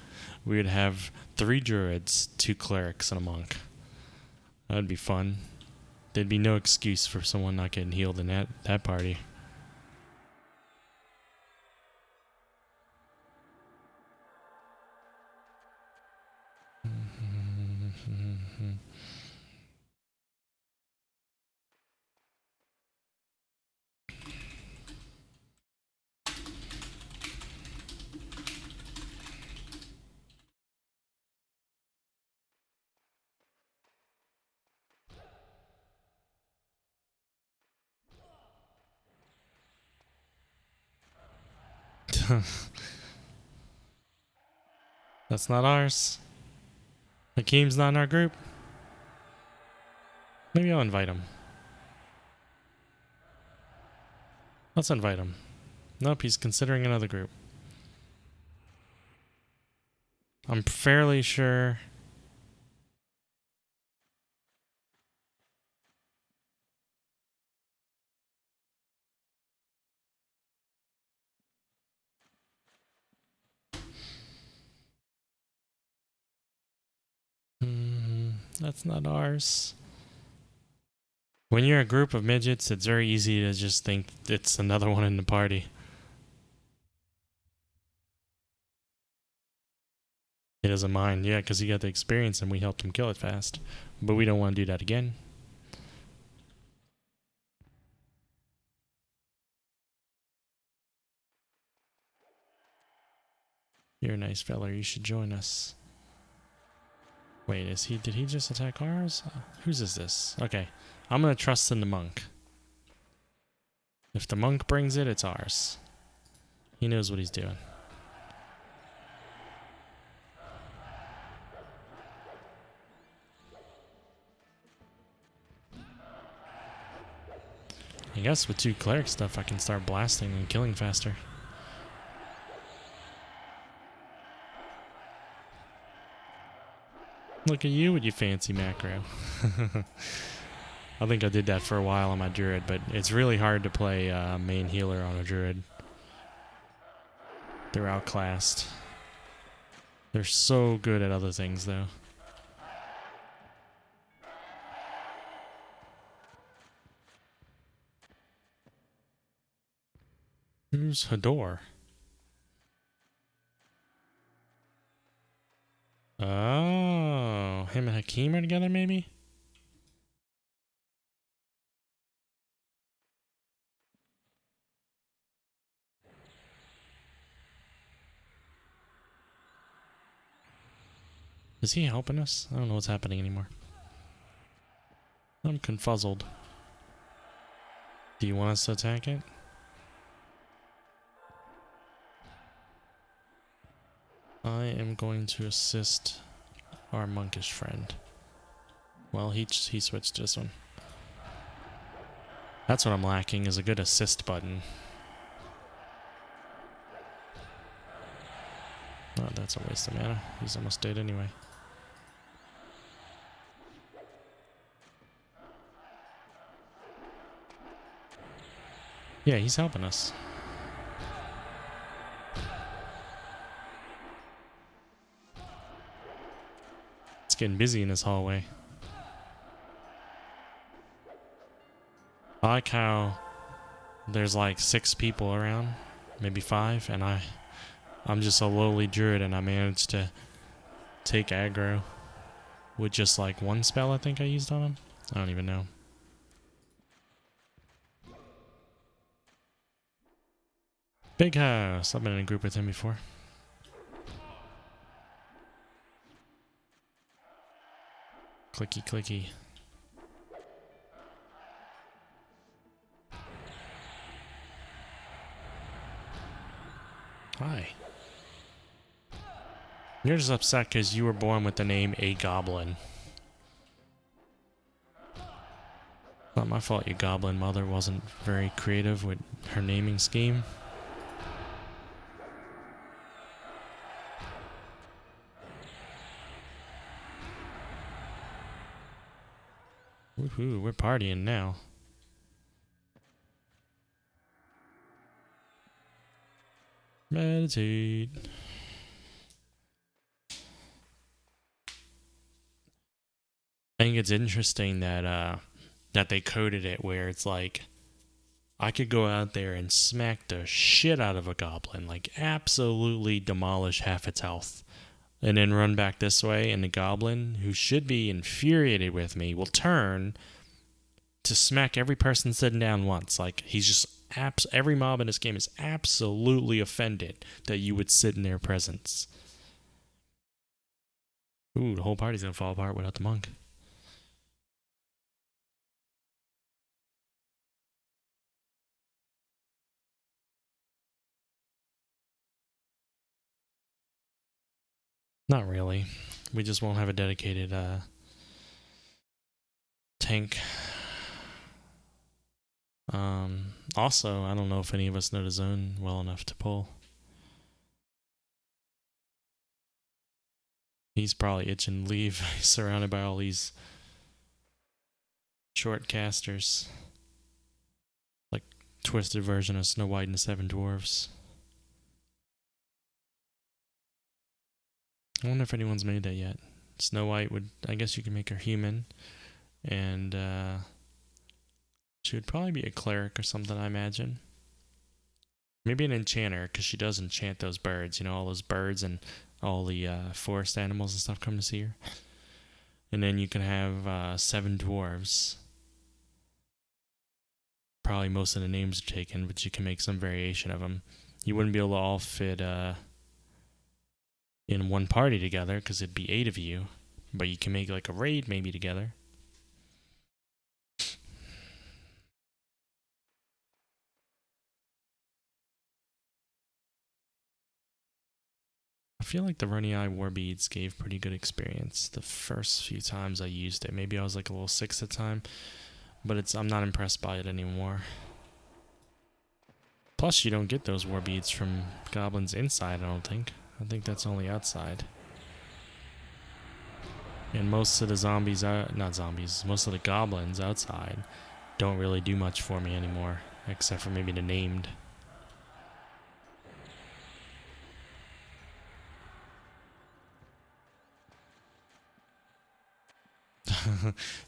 we would have 3 druids, 2 clerics, and a monk. That would be fun. There'd be no excuse for someone not getting healed in that party. That's not ours. Hakeem's not in our group. Maybe I'll invite him. Let's invite him. Nope, he's considering another group. I'm fairly sure. That's not ours. When you're a group of midgets, it's very easy to just think it's another one in the party. He doesn't mind, yeah, because he got the experience and we helped him kill it fast. But we don't want to do that again. You're a nice fella, you should join us. Wait, did he just attack ours? Whose is this? Okay, I'm gonna trust in the monk. If the monk brings it, it's ours. He knows what he's doing. I guess with 2 cleric stuff, I can start blasting and killing faster. Look at you with your fancy macro. I think I did that for a while on my druid, but it's really hard to play main healer on a druid. They're outclassed. They're so good at other things, though. Who's Hador? Oh, him and Hakeem are together, maybe? Is he helping us? I don't know what's happening anymore. I'm confuzzled. Do you want us to attack it? I am going to assist our monkish friend. Well, he switched to this one. That's what I'm lacking, is a good assist button. Oh, that's a waste of mana. He's almost dead anyway. Yeah, he's helping us. It's getting busy in this hallway. I like how there's like 6 people around, maybe 5, and I'm just a lowly druid and I managed to take aggro with just like 1 spell I think I used on him. I don't even know. Big House. I've been in a group with him before. Clicky clicky. Hi. You're just upset because you were born with the name A Goblin. Not my fault your goblin mother wasn't very creative with her naming scheme. Woohoo, we're partying now. Meditate. I think it's interesting that that they coded it where it's like I could go out there and smack the shit out of a goblin, like absolutely demolish half its health, and then run back this way, and the goblin, who should be infuriated with me, will turn to smack every person sitting down once. Like, he's just every mob in this game is absolutely offended that you would sit in their presence. Ooh, the whole party's gonna fall apart without the monk. Not really. We just won't have a dedicated tank Also, I don't know if any of us know the zone well enough to pull. He's probably itching to leave. He's surrounded by all these short casters. Like twisted version of Snow White and the Seven Dwarfs. I wonder if anyone's made that yet. Snow White would, I guess you could make her human. And she would probably be a cleric or something, I imagine. Maybe an enchanter, because she does enchant those birds. You know, all those birds and all the forest animals and stuff come to see her. And then you can have 7 dwarves. Probably most of the names are taken, but you can make some variation of them. You wouldn't be able to all fit in one party together, because it'd be 8 of you. But you can make like a raid maybe together. I feel like the Runny Eye War Beads gave pretty good experience the first few times I used it. Maybe I was like a little 6 at the time, but I'm not impressed by it anymore. Plus, you don't get those war beads from goblins inside, I don't think. I think that's only outside. And most of the zombies, not zombies, most of the goblins outside don't really do much for me anymore, except for maybe the named.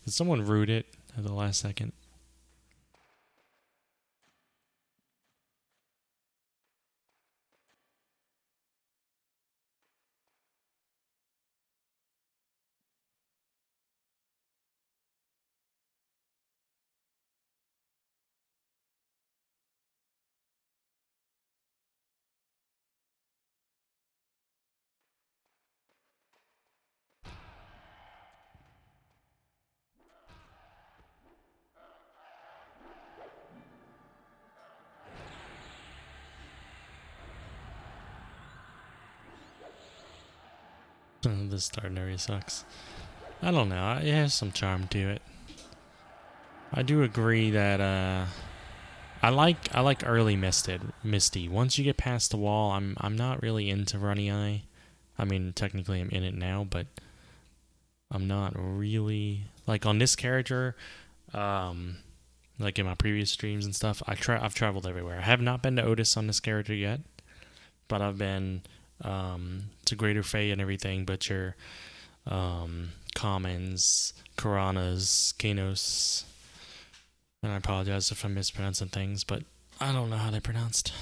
Did someone root it at the last second? This starting area sucks. I don't know. It has some charm to it. I do agree that I like early Misty. Once you get past the wall, I'm not really into Runny Eye. I mean, technically I'm in it now, but I'm not really like on this character. Like in my previous streams and stuff, I've traveled everywhere. I have not been to Otis on this character yet, but I've been to Greater Fae and everything. But your Commons, Karanas, Kanos, and I apologize if I'm mispronouncing things, but I don't know how they're pronounced.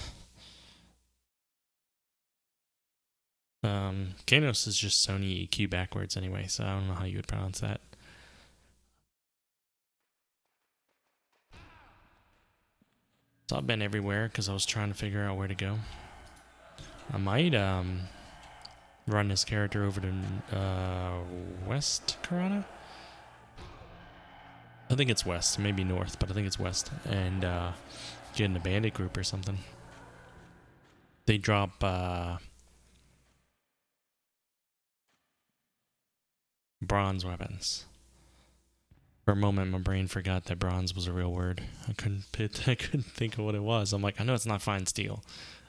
Kanos is just Sony EQ backwards anyway, so I don't know how you would pronounce that. So I've been everywhere because I was trying to figure out where to go. I might run this character over to West Karana. I think it's west, maybe north, but I think it's west. And get in a bandit group or something. They drop bronze weapons. For a moment, my brain forgot that bronze was a real word. I couldn't think of what it was. I'm like, I know it's not fine steel,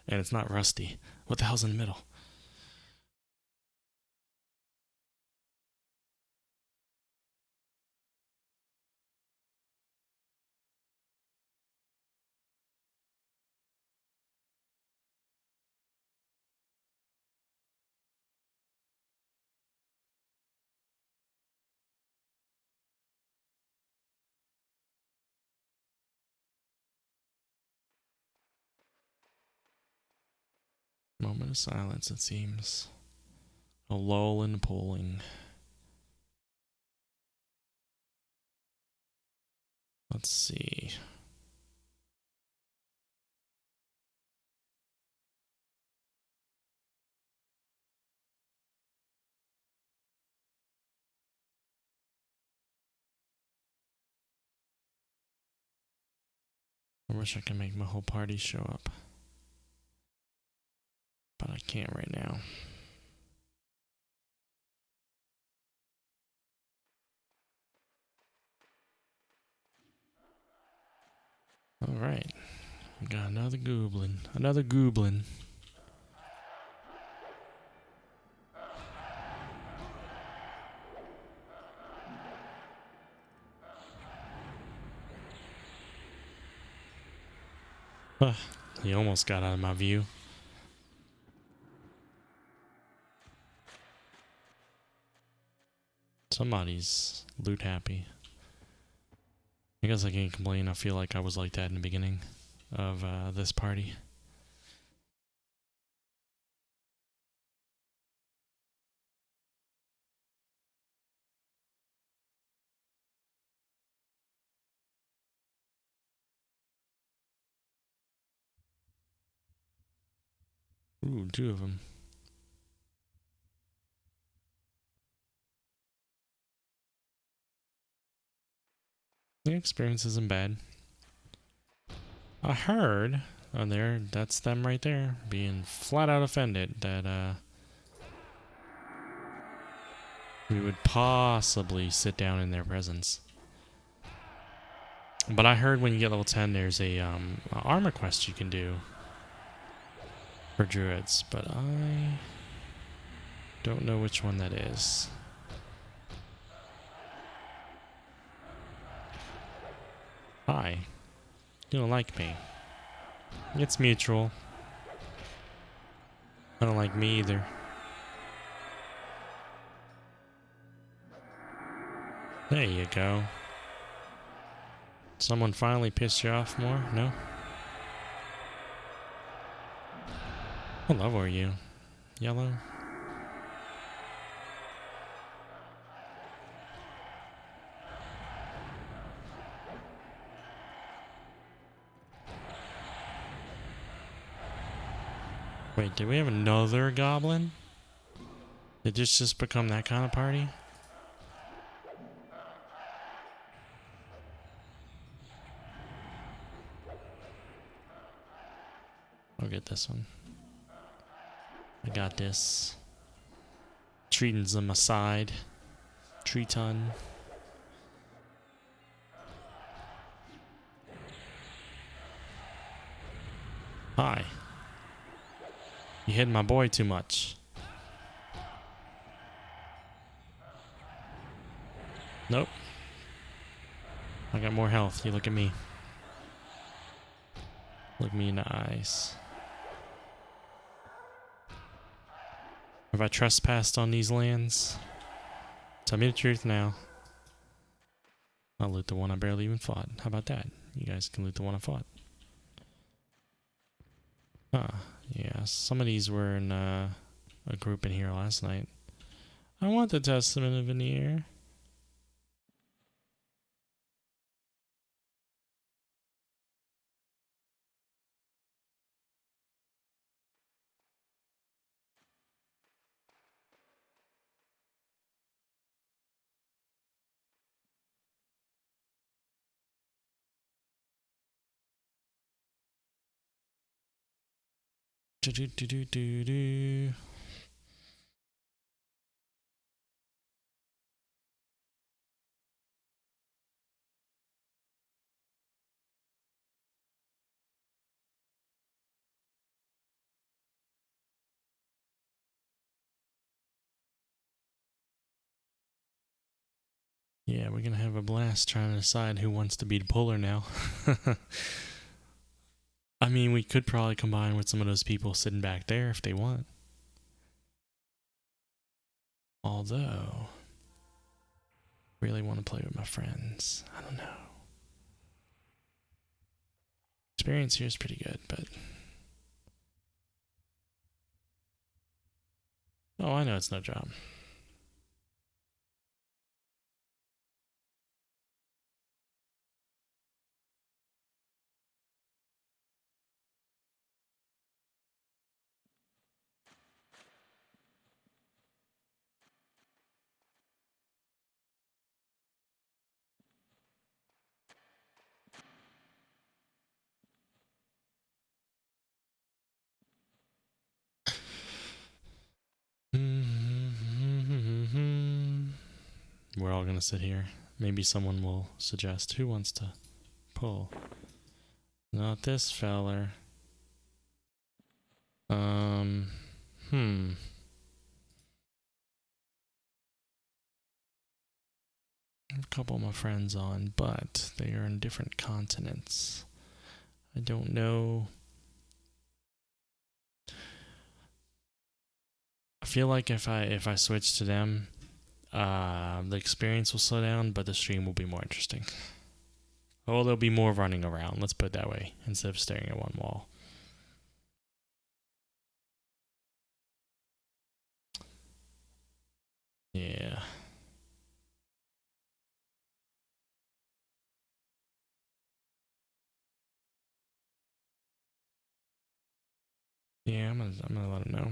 and it's not rusty. What the hell's in the middle? Moment of silence, it seems. A lull in the polling. Let's see. I wish I could make my whole party show up. But I can't right now. Alright. We got another goblin. Another goblin. He almost got out of my view. Somebody's loot happy. I guess I can't complain. I feel like I was like that in the beginning of this party. Ooh, 2 of them. The experience isn't bad. I heard on there, that's them right there, being flat out offended that we would possibly sit down in their presence. But I heard when you get level 10, there's a armor quest you can do for druids, but I don't know which one that is. Hi. You don't like me. It's mutual. I don't like me either. There you go. Someone finally pissed you off more? No? What level are you? Yellow? Wait, did we have another goblin? Did this just become that kind of party? I'll get this one. I got this. Treating them aside. Treaton. Hi. You hit my boy too much. Nope. I got more health. You look at me. Look me in the eyes. Have I trespassed on these lands? Tell me the truth now. I'll loot the one I barely even fought. How about that? You guys can loot the one I fought. Huh. Yeah, some of these were in a group in here last night. I want the Testament of Veneer. Do do do do do do. Yeah, we're gonna have a blast trying to decide who wants to be the puller now. I mean, we could probably combine with some of those people sitting back there if they want. Although, really want to play with my friends. I don't know. Experience here is pretty good, but... Oh, I know it's no job. We're all gonna sit here. Maybe someone will suggest who wants to pull. Not this feller. I have a couple of my friends on, but they are in different continents. I don't know. I feel like if I switch to them, the experience will slow down, but the stream will be more interesting. Oh, there'll be more running around, let's put it that way, instead of staring at one wall. Yeah. Yeah, I'm gonna let him know.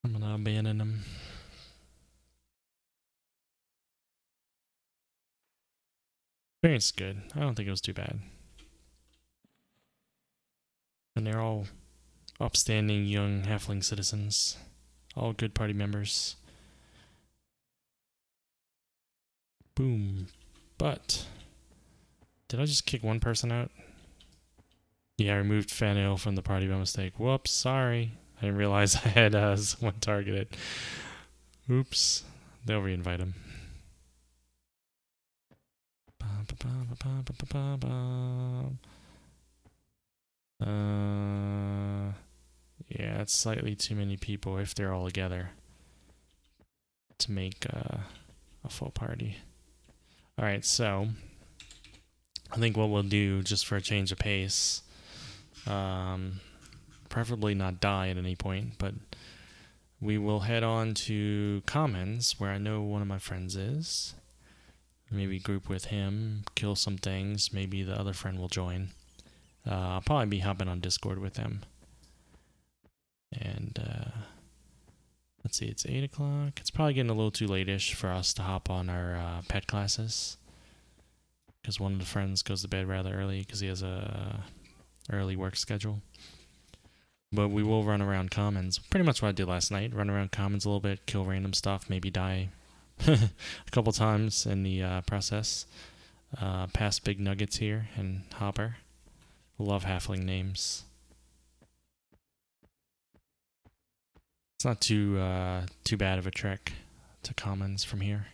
I'm gonna abandon him. Experience is good. I don't think it was too bad. And they're all upstanding young halfling citizens. All good party members. Boom. But did I just kick one person out? Yeah, I removed Fanil from the party by mistake. Whoops, sorry. I didn't realize I had someone targeted. Oops. They'll reinvite him. Yeah, it's slightly too many people if they're all together to make a full party. Alright, so I think what we'll do, just for a change of pace, preferably not die at any point, but we will head on to Commons, where I know one of my friends is. Maybe group with him, kill some things, maybe the other friend will join. I'll probably be hopping on Discord with them. And let's see, it's 8 o'clock. It's probably getting a little too late-ish for us to hop on our pet classes, because one of the friends goes to bed rather early because he has a early work schedule. But we will run around Commons. Pretty much what I did last night. Run around Commons a little bit, kill random stuff, maybe die a couple times in the process. Pass Big Nuggets here and Hopper. Love halfling names. It's not too bad of a trek to Commons from here.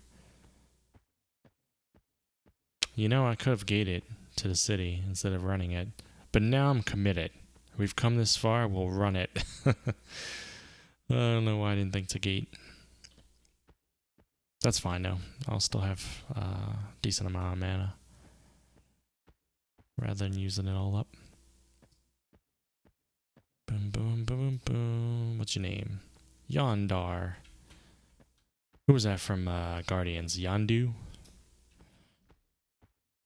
You know, I could have gated to the city instead of running it, but now I'm committed. We've come this far, we'll run it. I don't know why I didn't think to gate. That's fine though. I'll still have a decent amount of mana, rather than using it all up. Boom, boom, boom, boom. What's your name? Yondar. Who was that from Guardians? Yondu?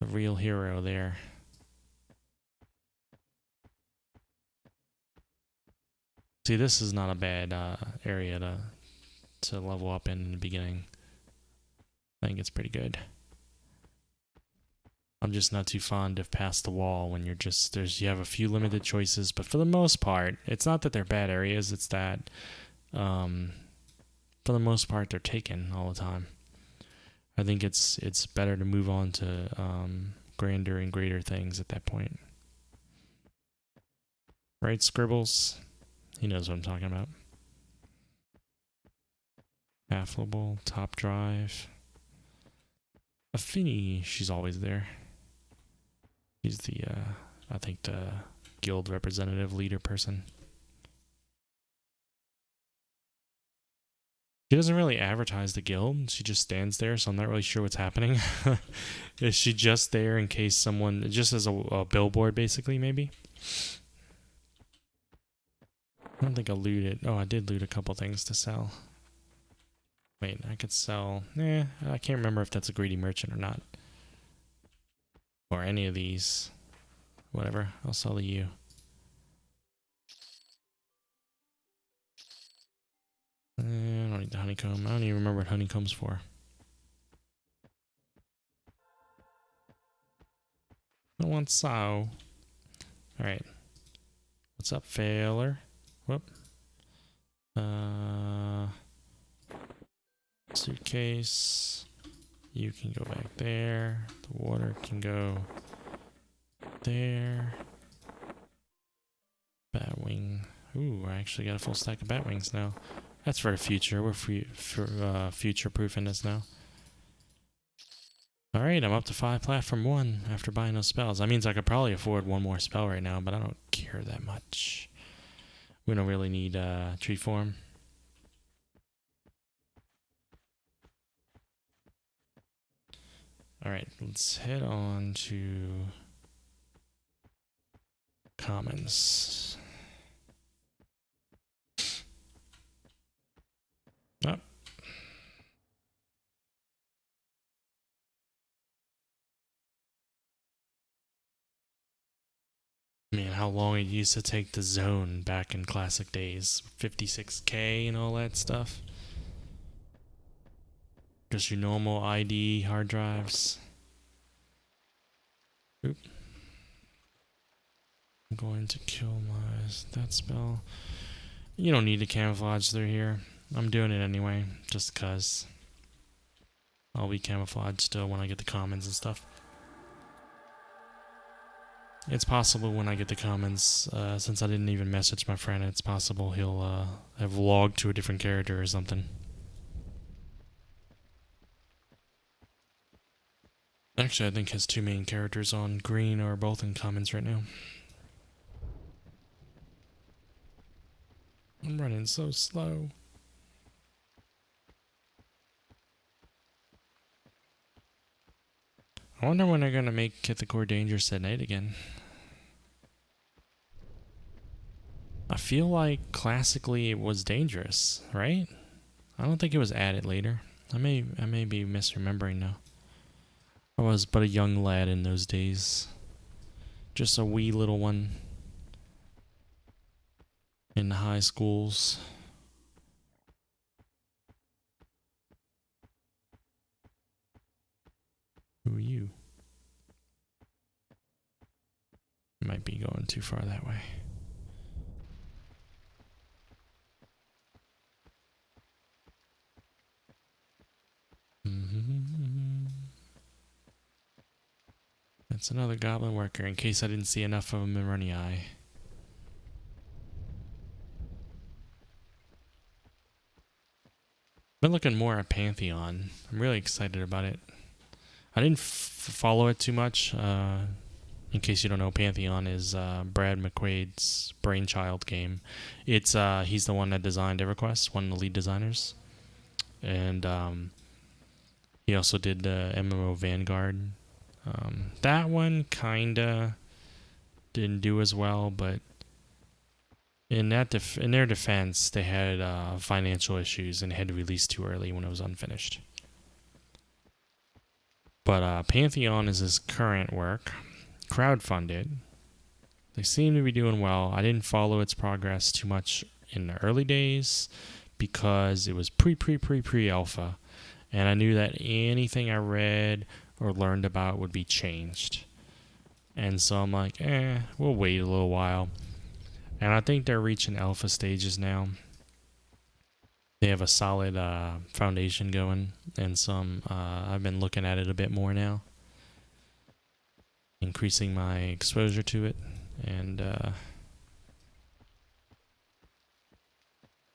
The real hero there. See, this is not a bad area to level up in the beginning. I think it's pretty good. I'm just not too fond of past the wall when you have a few limited choices, but for the most part, it's not that they're bad areas, it's that for the most part they're taken all the time. I think it's better to move on to grander and greater things at that point. Right, Scribbles? He knows what I'm talking about. Affable, top drive. Affinity, she's always there. She's the, I think the guild representative leader person. She doesn't really advertise the guild. She just stands there, so I'm not really sure what's happening. Is she just there in case someone, just as a billboard basically, maybe? I don't think I looted. Oh, I did loot a couple things to sell. Wait, I could sell... I can't remember if that's a greedy merchant or not. Or any of these. Whatever, I'll sell to you. I don't need the honeycomb. I don't even remember what honeycomb's for. Oh want so. Alright. What's up, Failer? Whoop. Suitcase. You can go back there. The water can go there. Batwing. Ooh, I actually got a full stack of Batwings now. That's for the future. We're future-proofing this now. Alright, I'm up to 5 platform 1 after buying those spells. That means I could probably afford one more spell right now, but I don't care that much. We don't really need tree form. Alright, let's head on to commons. Oh. Man, how long it used to take the zone back in classic days. 56K and all that stuff. Just your normal ID hard drives. Oop. I'm going to kill that spell. You don't need to camouflage through here. I'm doing it anyway, just cause I'll be camouflaged still when I get the commons and stuff. It's possible when I get the commons, since I didn't even message my friend, it's possible he'll have logged to a different character or something. Actually, I think his 2 main characters on green are both in commons right now. I'm running so slow. I wonder when they're gonna make Kithicore dangerous at night again. I feel like classically it was dangerous, right? I don't think it was added later. I may be misremembering now. I was but a young lad in those days. Just a wee little one in the high schools. Who are you? Might be going too far that way. That's another goblin worker, in case I didn't see enough of them in Runny Eye. Been looking more at Pantheon. I'm really excited about it. I didn't follow it too much. In case you don't know, Pantheon is Brad McQuaid's brainchild game. It's he's the one that designed EverQuest, one of the lead designers, and he also did MMO Vanguard. That one kinda didn't do as well, but in their defense, they had financial issues and had to release too early when it was unfinished. But Pantheon is his current work, crowdfunded. They seem to be doing well. I didn't follow its progress too much in the early days because it was pre-alpha, and I knew that anything I read or learned about would be changed. And so I'm like, we'll wait a little while. And I think they're reaching alpha stages now. They have a solid foundation going, and some I've been looking at it a bit more now, increasing my exposure to it, and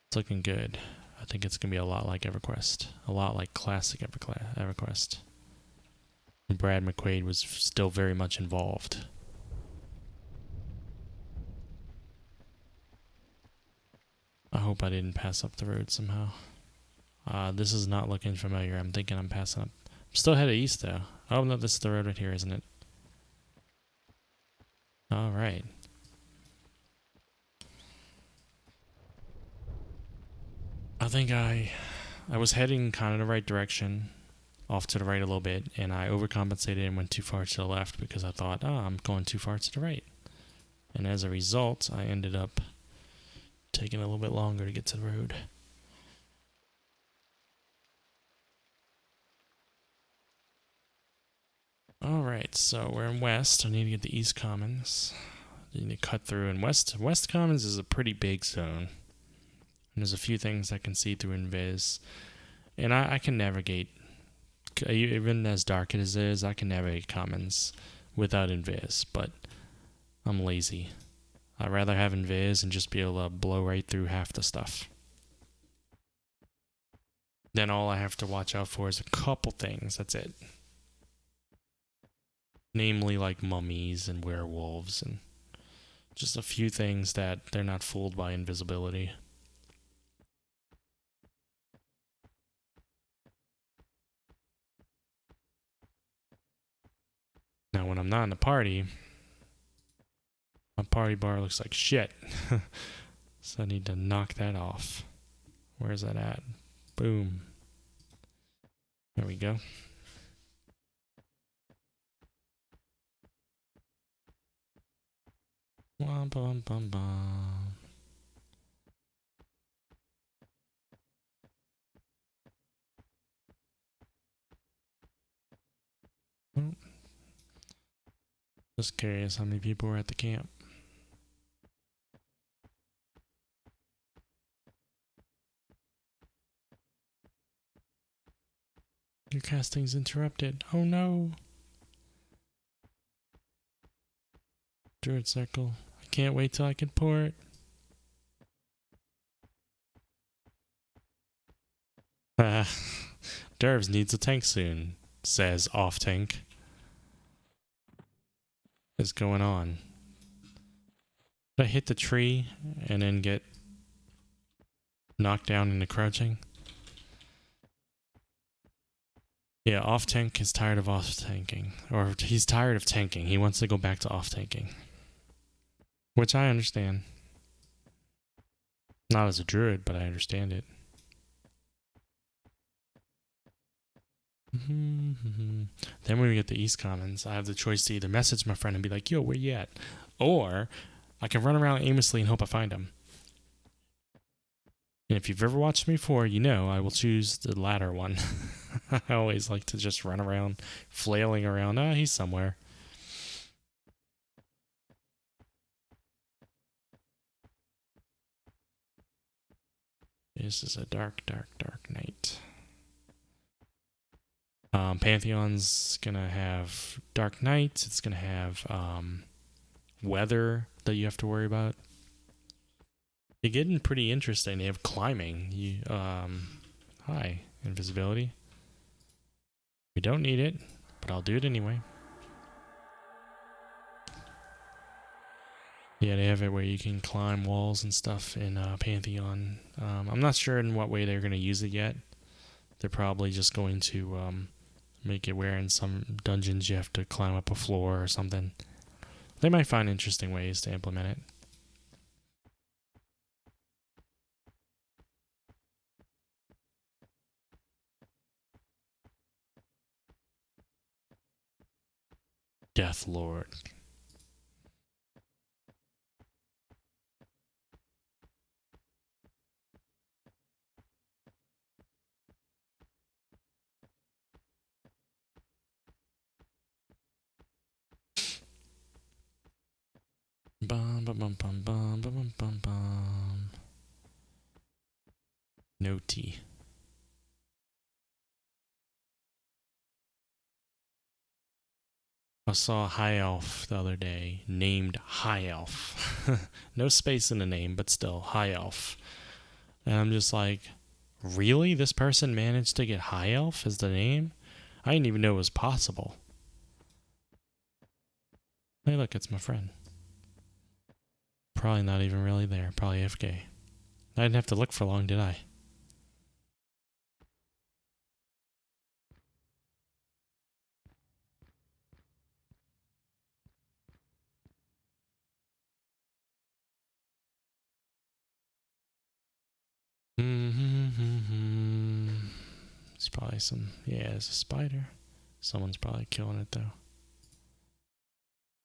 it's looking good. I think it's gonna be a lot like EverQuest, a lot like classic EverQuest. And Brad McQuaid was still very much involved. I hope I didn't pass up the road somehow. This is not looking familiar. I'm thinking I'm passing up. I'm still headed east though. Oh no, this is the road right here, isn't it? Alright. I think I was heading kind of the right direction, off to the right a little bit, and I overcompensated and went too far to the left because I thought, I'm going too far to the right. And as a result, I ended up taking a little bit longer to get to the road. Alright. Alright, so we're in West. I need to get the East Commons. I need to cut through. And West Commons is a pretty big zone. And there's a few things I can see through Invis. And I can navigate, even as dark as it is, I can navigate Commons without Invis. But I'm lazy. I'd rather have Invis and just be able to blow right through half the stuff. Then all I have to watch out for is a couple things. That's it. Namely, like mummies and werewolves and just a few things that they're not fooled by invisibility. Now, when I'm not in a party, my party bar looks like shit. So I need to knock that off. Where's that at? Boom. There we go. Wah, bum, bum, bum. Oh. Just curious how many people were at the camp. Your casting's interrupted. Oh no. Druid Circle. I can't wait till I can port. Dervs needs a tank soon, says Off Tank. What's going on? Did I hit the tree and then get knocked down into crouching? Yeah, Off Tank is tired of off tanking. Or he's tired of tanking. He wants to go back to off tanking. Which I understand. Not as a druid, but I understand it. Then when we get the East Commons, I have the choice to either message my friend and be like, yo, where you at? Or I can run around aimlessly and hope I find him. And if you've ever watched me before, you know I will choose the latter one. I always like to just run around, flailing around. Ah, he's somewhere. This is a dark, dark, dark night. Pantheon's gonna have Dark Knight. It's gonna have weather that you have to worry about. You're getting pretty interesting. They have climbing. Hi, invisibility. We don't need it, but I'll do it anyway. Yeah, they have it where you can climb walls and stuff in Pantheon. I'm not sure in what way they're going to use it yet. They're probably just going to make it where in some dungeons you have to climb up a floor or something. They might find interesting ways to implement it. Death Lord. Bum bum bum bum bum bum bum bum. No tea. I saw a high elf the other day named High Elf. No space in the name, but still High Elf. And I'm just like, really? This person managed to get High Elf as the name? I didn't even know it was possible. Hey, look, it's my friend. Probably not even really there. Probably AFK. I didn't have to look for long, did I? It's probably some... Yeah, it's a spider. Someone's probably killing it, though.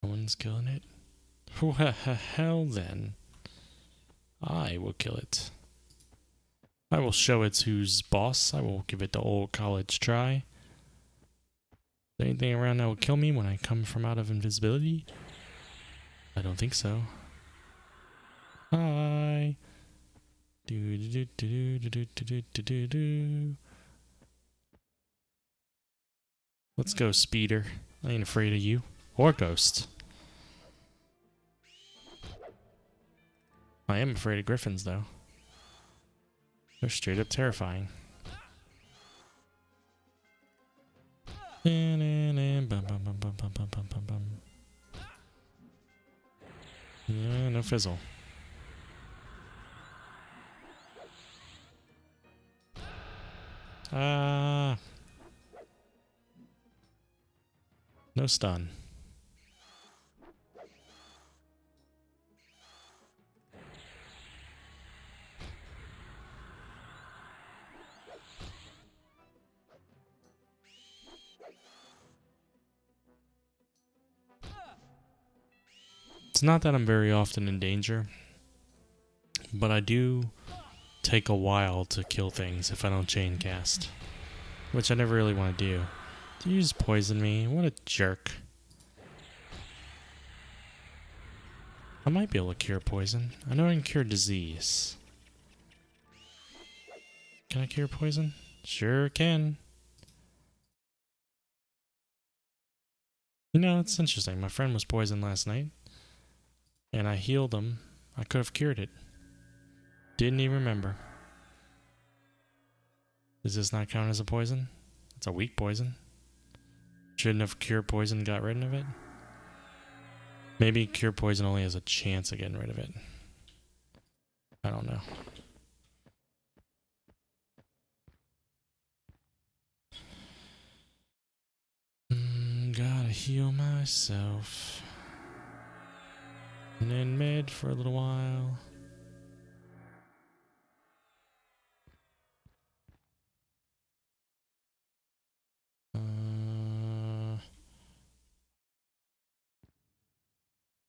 Someone's killing it? Well, then. I will kill it. I will show it who's boss. I will give it the old college try. there anything around that will kill me when I come from out of invisibility? I don't think so. Hi. Do do do do do do do do do. Let's go, Speeder. I ain't afraid of you or Ghost. I am afraid of griffins, though. They're straight up terrifying. Yeah, no fizzle. Ah. No stun. It's not that I'm very often in danger, but I do take a while to kill things if I don't chain cast, which I never really want to do. Did you just poison me? What a jerk. I might be able to cure poison. I know I can cure disease. Can I cure poison? Sure can. You know, it's interesting. My friend was poisoned last night, and I healed him. I could have cured it. Didn't even remember. Does this not count as a poison? It's a weak poison. Shouldn't have cure poison got rid of it? Maybe cure poison only has a chance of getting rid of it. I don't know. Gotta heal myself. And then med for a little while.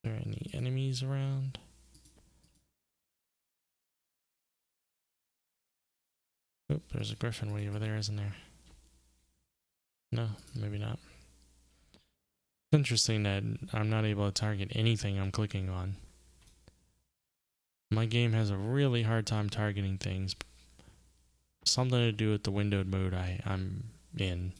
Are there any enemies around? Oop, there's a griffin way over there, isn't there? No, maybe not. It's interesting that I'm not able to target anything I'm clicking on. My game has a really hard time targeting things. Something to do with the windowed mode I'm in.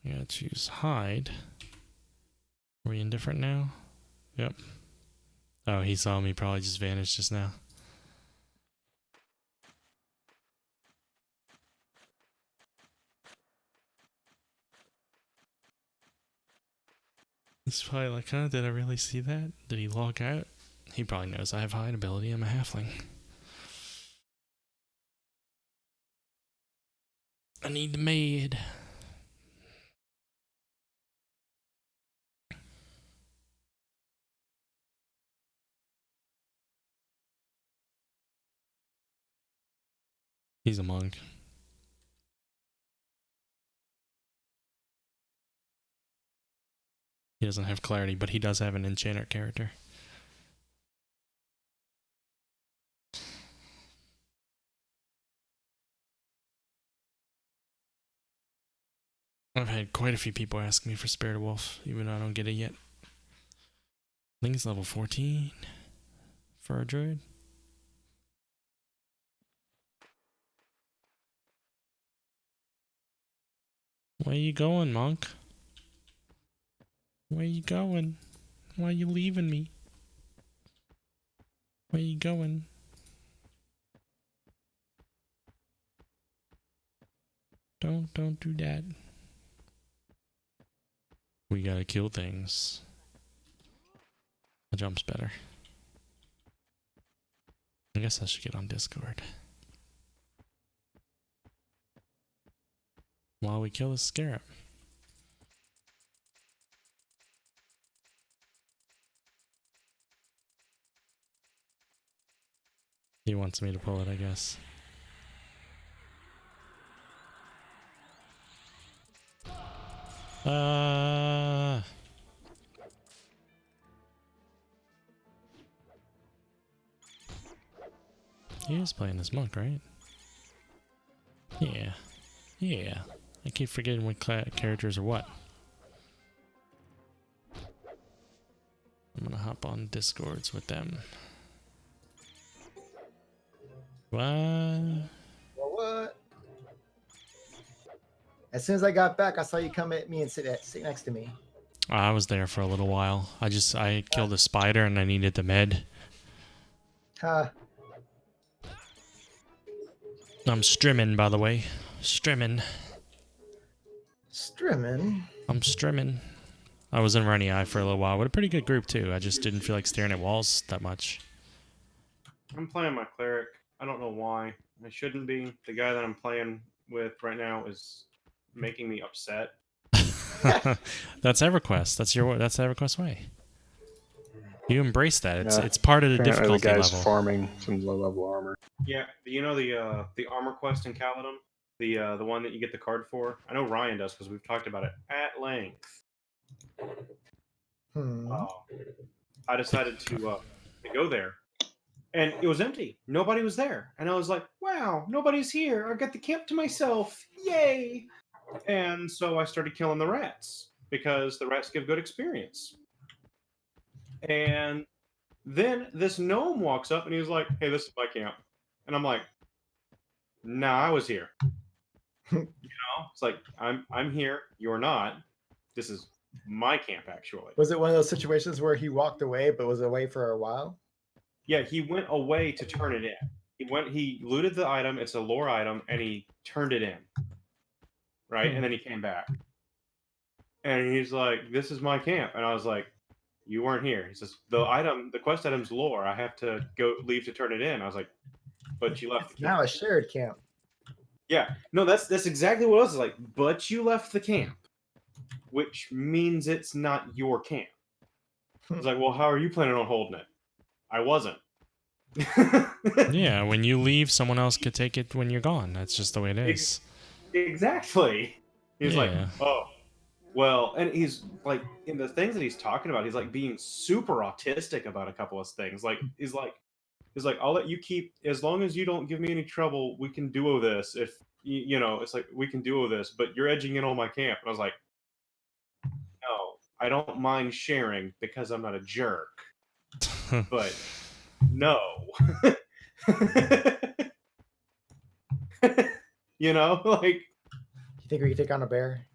I gotta choose hide. Are we indifferent now? Yep. Oh, he saw me, probably just vanished just now. He's probably like, huh, did I really see that? Did he log out? He probably knows I have hide ability. I'm a halfling. I need the maid. He's a monk. He doesn't have clarity, but he does have an enchanter character. I've had quite a few people ask me for Spirit Wolf, even though I don't get it yet. I think it's level 14 for a druid. Where you going, monk? Where you going? Why are you leaving me? Where you going? Don't do that. We gotta kill things. The jump's better. I guess I should get on Discord. While we kill this scarab. He wants me to pull it, I guess. He is playing this monk, right? Yeah. Yeah. I keep forgetting what characters are what. I'm gonna hop on Discords with them. What? What? As soon as I got back, I saw you come at me and sit next to me. I was there for a little while. I killed a spider and I needed the med. Huh. I'm strimming, by the way. Strimming. Strimming? I'm strimming. I was in Runny Eye for a little while with a pretty good group, too. I just didn't feel like staring at walls that much. I'm playing my cleric. I don't know why. I shouldn't be. The guy that I'm playing with right now is making me upset. That's EverQuest. That's the EverQuest way. You embrace that. It's part of the Apparently difficulty the guy's level. farming some low-level armor. Yeah, you know the armor quest in Caledon, the one that you get the card for. I know Ryan does because we've talked about it at length. I decided to go there, and it was empty. Nobody was there, and I was like, "Wow, nobody's here! I've got the camp to myself! Yay!" And so I started killing the rats because the rats give good experience. And then this gnome walks up and he's like, "Hey, this is my camp," and I'm like, "Nah, I was here." It's like I'm here. You're not. This is my camp, actually. Was it one of those situations where he walked away but was away for a while? Yeah, he went away to turn it in. He looted the item. It's a lore item, and he turned it in. Right, and then he came back, and he's like, "This is my camp," and I was like, "You weren't here." He says, the quest item's lore. I have to leave to turn it in." I was like, "But you left." It's now a shared camp. Yeah, no, that's exactly what I was like. But you left the camp, which means it's not your camp. I was like, "Well, how are you planning on holding it?" I wasn't. Yeah, when you leave, someone else could take it when you're gone. That's just the way it is. Exactly. He's like, Yeah. "Oh, well," and he's like, in the things that he's talking about, he's like being super autistic about a couple of things. Like, he's like, "I'll let you keep, as long as you don't give me any trouble, we can duo this. If you know, it's like we can duo this, but you're edging in on my camp." And I was like, "No, I don't mind sharing because I'm not a jerk, but no." You know, like. You think we could take on a bear?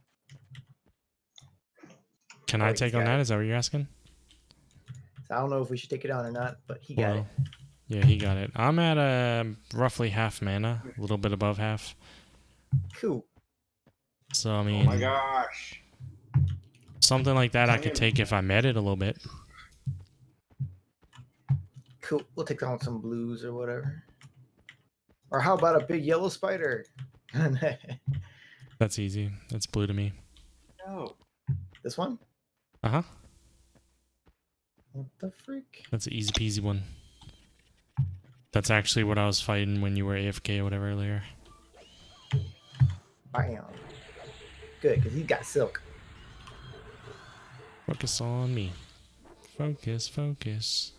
Can I take on that? Is that what you're asking? I don't know if we should take it on or not, but he got it. Yeah, he got it. I'm at roughly half mana, a little bit above half. Cool. So, I mean... Oh my gosh. Something like that I could take if I met it a little bit. Cool. We'll take on some blues or whatever. Or how about a big yellow spider? That's easy. That's blue to me. No. This one? Uh-huh. What the freak? That's an easy peasy one. That's actually what I was fighting when you were AFK or whatever earlier. Bam. Good, because he's got silk. Focus on me. Focus, focus.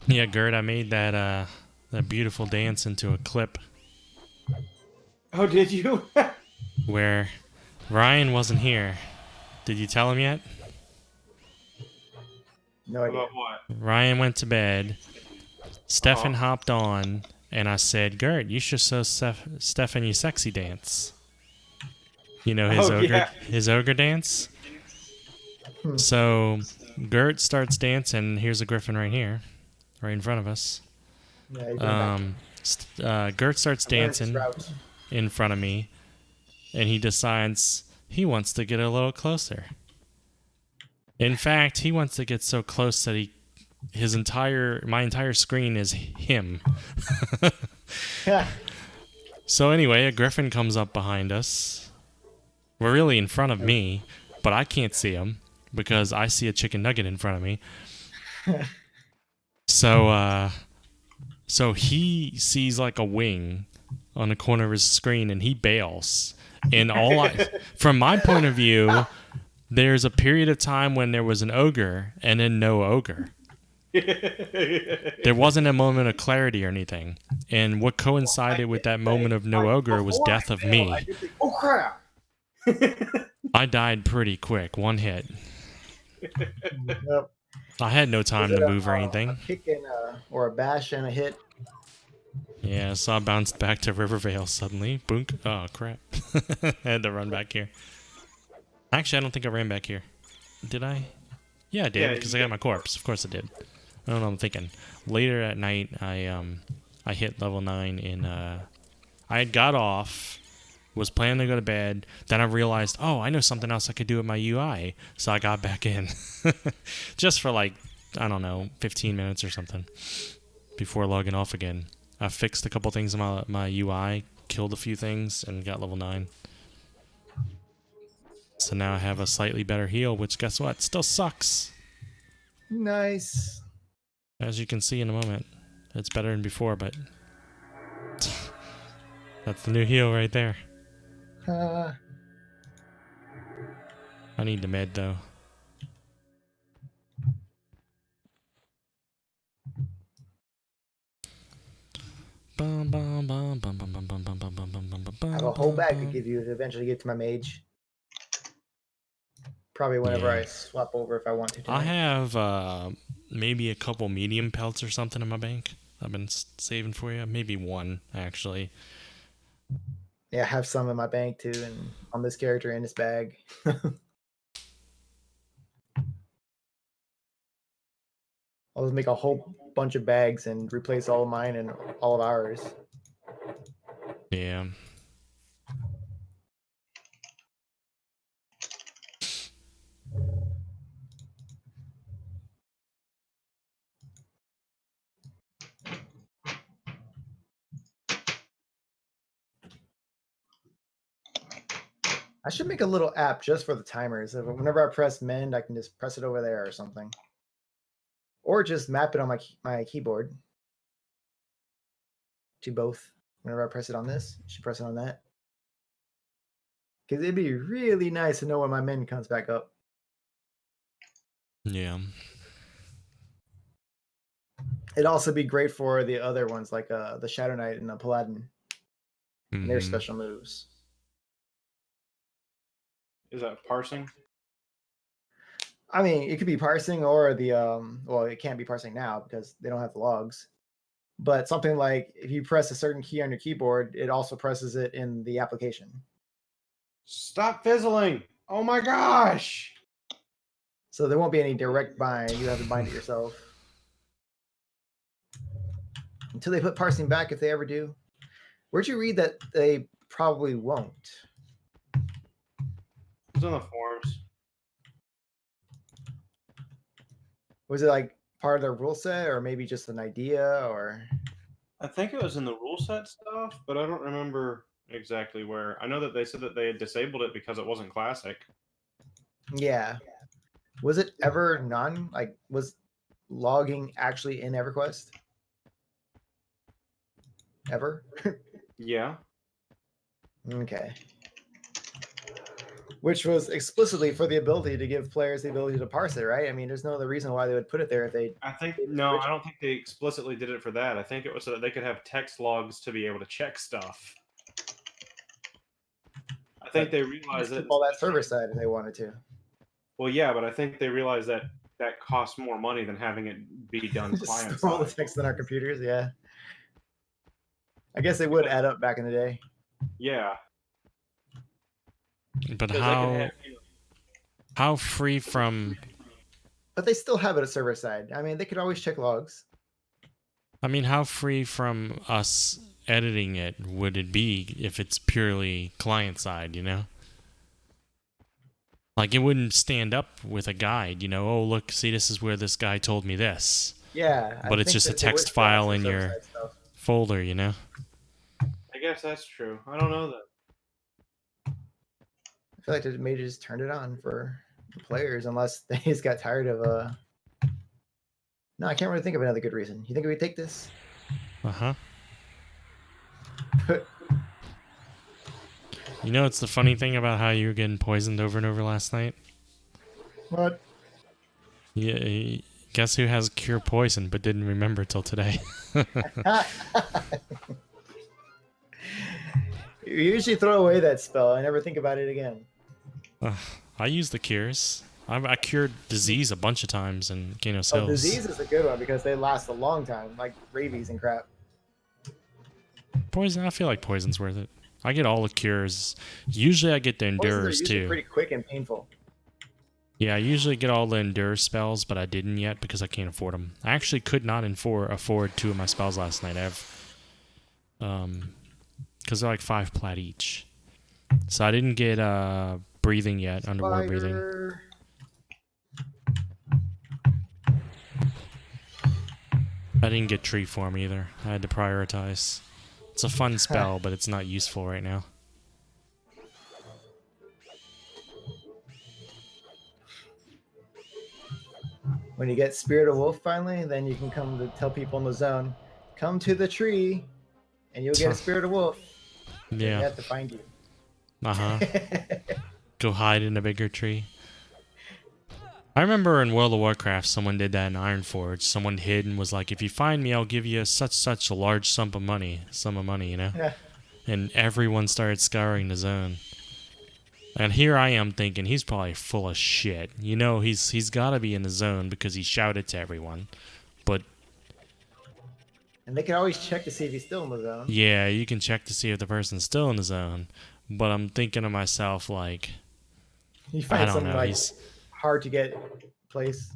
Yeah, Gert, I made that beautiful dance into a clip. Oh, did you? Where Ryan wasn't here. Did you tell him yet? No idea. About what? Ryan went to bed. Stefan hopped on, and I said, Gert, you should show Stefan your sexy dance. You know, his ogre dance? So Gert starts dancing. Here's a griffin right here, right in front of us. Gert starts dancing in front of me, and he decides he wants to get a little closer. In fact, he wants to get so close that my entire screen is him. So anyway, a griffin comes up behind us. We're really in front of me, but I can't see him because I see a chicken nugget in front of me. So he sees like a wing on the corner of his screen, and he bails. And from my point of view, there's a period of time when there was an ogre and then no ogre. There wasn't a moment of clarity or anything. And what coincided with that moment of no ogre was death of me. Oh crap! I died pretty quick, one hit. Yep. I had no time to move or anything. A kick and or a bash and a hit. Yeah, so I bounced back to Rivervale suddenly. Boonk. Oh, crap. I had to run back here. Actually, I don't think I ran back here. Did I? Yeah, I did, because I got my corpse. Of course I did. I don't know what I'm thinking. Later at night, I hit level 9 in... I got off, was planning to go to bed, then I realized, oh, I know something else I could do with my UI. So I got back in. Just for like, I don't know, 15 minutes or something before logging off again. I fixed a couple things in my UI, killed a few things, and got level 9. So now I have a slightly better heal, which guess what? Still sucks. Nice. As you can see in a moment. It's better than before, but... That's the new heal right there. I need the med, though. I have a whole bag to give you to eventually get to my mage. Probably whenever I swap over if I want to. I have maybe a couple medium pelts or something in my bank. I've been saving for you. Maybe one, actually. Yeah, I have some in my bank too, and on this character in this bag. I'll just make a whole bunch of bags and replace all of mine and all of ours. Yeah. I should make a little app just for the timers. Whenever I press mend, I can just press it over there or something. Or just map it on my keyboard to both. Whenever I press it on this, I should press it on that. Because it'd be really nice to know when my mend comes back up. Yeah. It'd also be great for the other ones, like the Shadow Knight and the Paladin. And their special moves. Is that parsing? I mean, it could be parsing or the well, it can't be parsing now because they don't have the logs. But something like if you press a certain key on your keyboard, it also presses it in the application. Stop fizzling! Oh my gosh! So there won't be any direct bind. You have to bind it yourself. Until they put parsing back, if they ever do. Where'd you read that they probably won't? It's on the forums. Was it like part of their rule set or maybe just an idea or... I think it was in the rule set stuff, but I don't remember exactly where. I know that they said that they had disabled it because it wasn't classic. Yeah. Was it ever was logging actually in EverQuest? Ever? Yeah. Okay. Which was explicitly for the ability to give players the ability to parse it, right? I mean, there's no other reason why they would put it there if they... I don't think they explicitly did it for that. I think it was so that they could have text logs to be able to check stuff. I think they realized that... all that server side if they wanted to. Well, yeah, but I think they realized that that costs more money than having it be done client all the side. text on our computers, yeah. I guess it would add up back in the day. Yeah. But how free from... But they still have it at server side. I mean, they could always check logs. I mean, how free from us editing it would it be if it's purely client side, you know? Like, it wouldn't stand up with a guide, you know? Oh, look, see, this is where this guy told me this. Yeah. But it's just a text file in your folder, you know? I guess that's true. I don't know that. I feel like they maybe just turned it on for the players unless they just got tired of... No, I can't really think of another good reason. You think we take this? Uh-huh. You know, it's the funny thing about how you were getting poisoned over and over last night? What? Yeah, guess who has cure poison but didn't remember till today? You usually throw away that spell. I never think about it again. I use the cures. I cured disease a bunch of times in Ganos Oh, Hills. disease is a good one because they last a long time, like rabies and crap. Poison, I feel like poison's worth it. I get all the cures. Usually I get the Poisons are endurers usually too. pretty quick and painful. Yeah, I usually get all the endure spells, but I didn't yet because I can't afford them. I actually could not afford 2 of my spells last night. I have, because they're like 5 plat each. So I didn't get breathing yet, underwater breathing. Spider. I didn't get tree form either. I had to prioritize. It's a fun spell, but it's not useful right now. When you get Spirit of Wolf finally, then you can come to tell people in the zone, come to the tree, and you'll get a Spirit of Wolf. Then Yeah. they have to find you. Uh-huh. Go hide in a bigger tree. I remember in World of Warcraft, someone did that in Ironforge. Someone hid and was like, if you find me, I'll give you such a large sum of money, you know? Yeah. And everyone started scouring the zone. And here I am thinking, he's probably full of shit. You know, he's got to be in the zone because he shouted to everyone. But And they can always check to see if he's still in the zone. yeah, you can check to see if the person's still in the zone. But I'm thinking to myself, like, You I find don't something know. like hard to get place.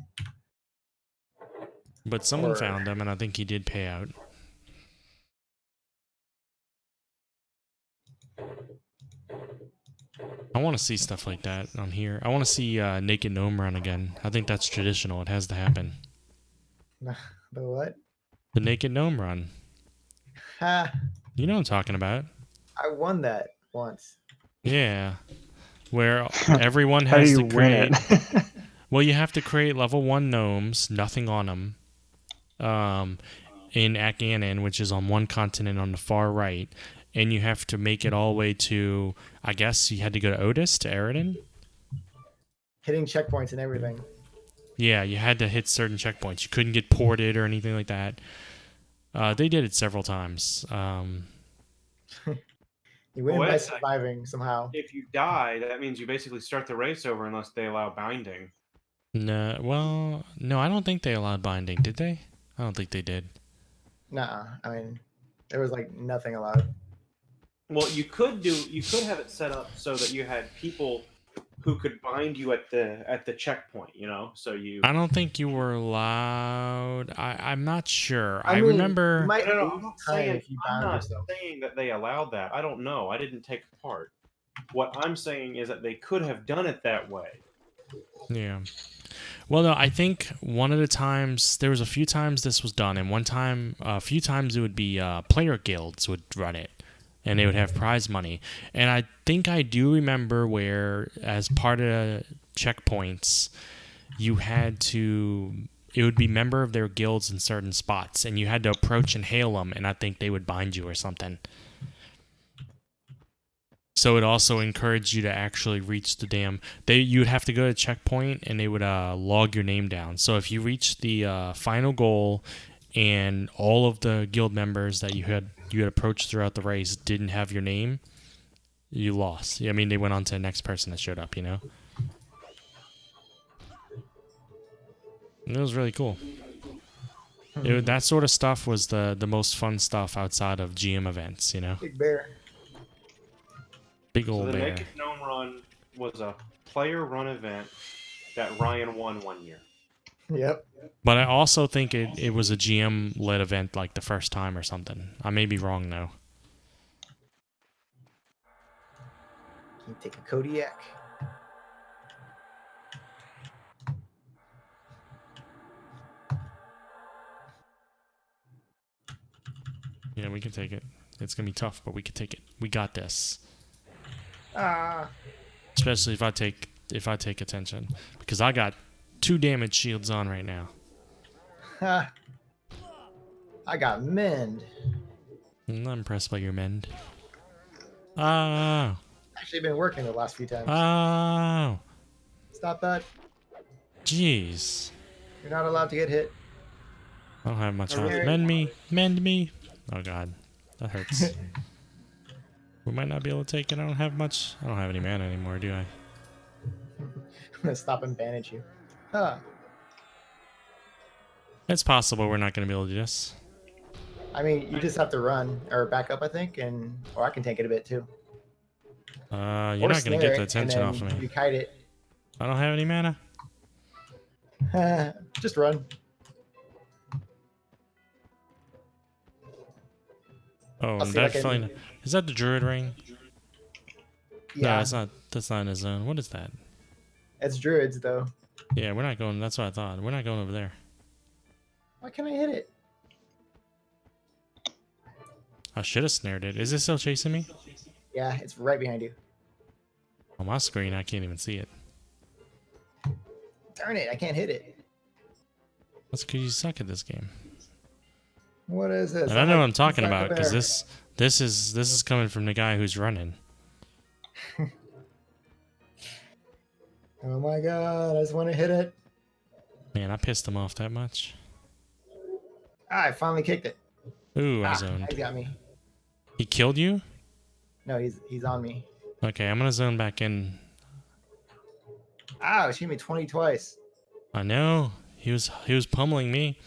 But someone Or- found him, and I think he did pay out. I want to see stuff like that on here. I want to see Naked Gnome run again. I think that's traditional. It has to happen. The what? The Naked Gnome run. Ha! You know what I'm talking about. I won that once. Yeah. Where everyone How do has you to win create... it? Well, you have to create level 1 gnomes, nothing on them, in Akanan, which is on one continent on the far right, and you have to make it all the way to, I guess you had to go to Otis, to Eridan? Hitting checkpoints and everything. Yeah, you had to hit certain checkpoints. You couldn't get ported or anything like that. They did it several times. You win Well, by wait a second. surviving somehow. If you die, that means you basically start the race over unless they allow binding. No, well, no, I don't think they allowed binding, did they? I don't think they did. Nuh-uh. I mean, there was like nothing allowed. Well, you could have it set up so that you had people who could bind you at the checkpoint, you know? So you I don't think you were allowed. I'm not sure. I mean, remember. You might No, lose I'm not time saying if you bound yourself. that they allowed that. I don't know. I didn't take part. What I'm saying is that they could have done it that way. Yeah. Well, no, I think one of the times, there was a few times this was done, and a few times it would be player guilds would run it, and they would have prize money. And I think I do remember where, as part of the checkpoints, you had to, it would be member of their guilds in certain spots, and you had to approach and hail them, and I think they would bind you or something. So it also encouraged you to actually reach the damn... You'd have to go to a checkpoint, and they would log your name down. So if you reached the final goal, and all of the guild members that you had approached throughout the race didn't have your name, you lost. I mean, they went on to the next person that showed up, you know? And it was really cool. That sort of stuff was the most fun stuff outside of GM events, you know? Big Bear. Big So old the bear. Naked Gnome Run was a player-run event that Ryan won one year. Yep. But I also think it was a GM-led event like the first time or something. I may be wrong, though. Can you take a Kodiak? Yeah, we can take it. It's going to be tough, but we can take it. We got this. Ah. Especially if I take attention. Because I got 2 damage shields on right now. Ha. I got mend. I'm not impressed by your mend. Ah. Actually been working the last few times. Oh, Stop that. jeez. You're not allowed to get hit. I don't have much I health. really- Mend me. Mend me. Oh, God. That hurts. We might not be able to take it. I don't have much. I don't have any mana anymore, do I? I'm gonna stop and bandage you. Huh. It's possible we're not going to be able to do this. I mean, you just have to run or back up, I think, or I can tank it a bit too. You're Or not going to snare get the it, and attention off then of me. you kite it. I don't have any mana. Just run. Oh, I'll I'm see if I can- definitely. Is that the druid ring? No, Yeah, that's not. That's not in his zone. What is that? it's druids though. Yeah, we're not going. That's what I thought. We're not going over there. Why can't I hit it? I should have snared it. Is it still chasing me? Yeah, it's right behind you. On my screen, I can't even see it. Darn it, I can't hit it. That's because you suck at this game. What is this? And I know what I'm talking inside the about because bear. this is coming from the guy who's running. Oh my god, I just want to hit it. Man, I pissed him off that much. Ah, I finally kicked it. Ooh, I Ah, zoned. he got me. He killed you? No, he's on me. Okay, I'm gonna zone back in. Ow, she hit me 20 twice. I know. He was pummeling me.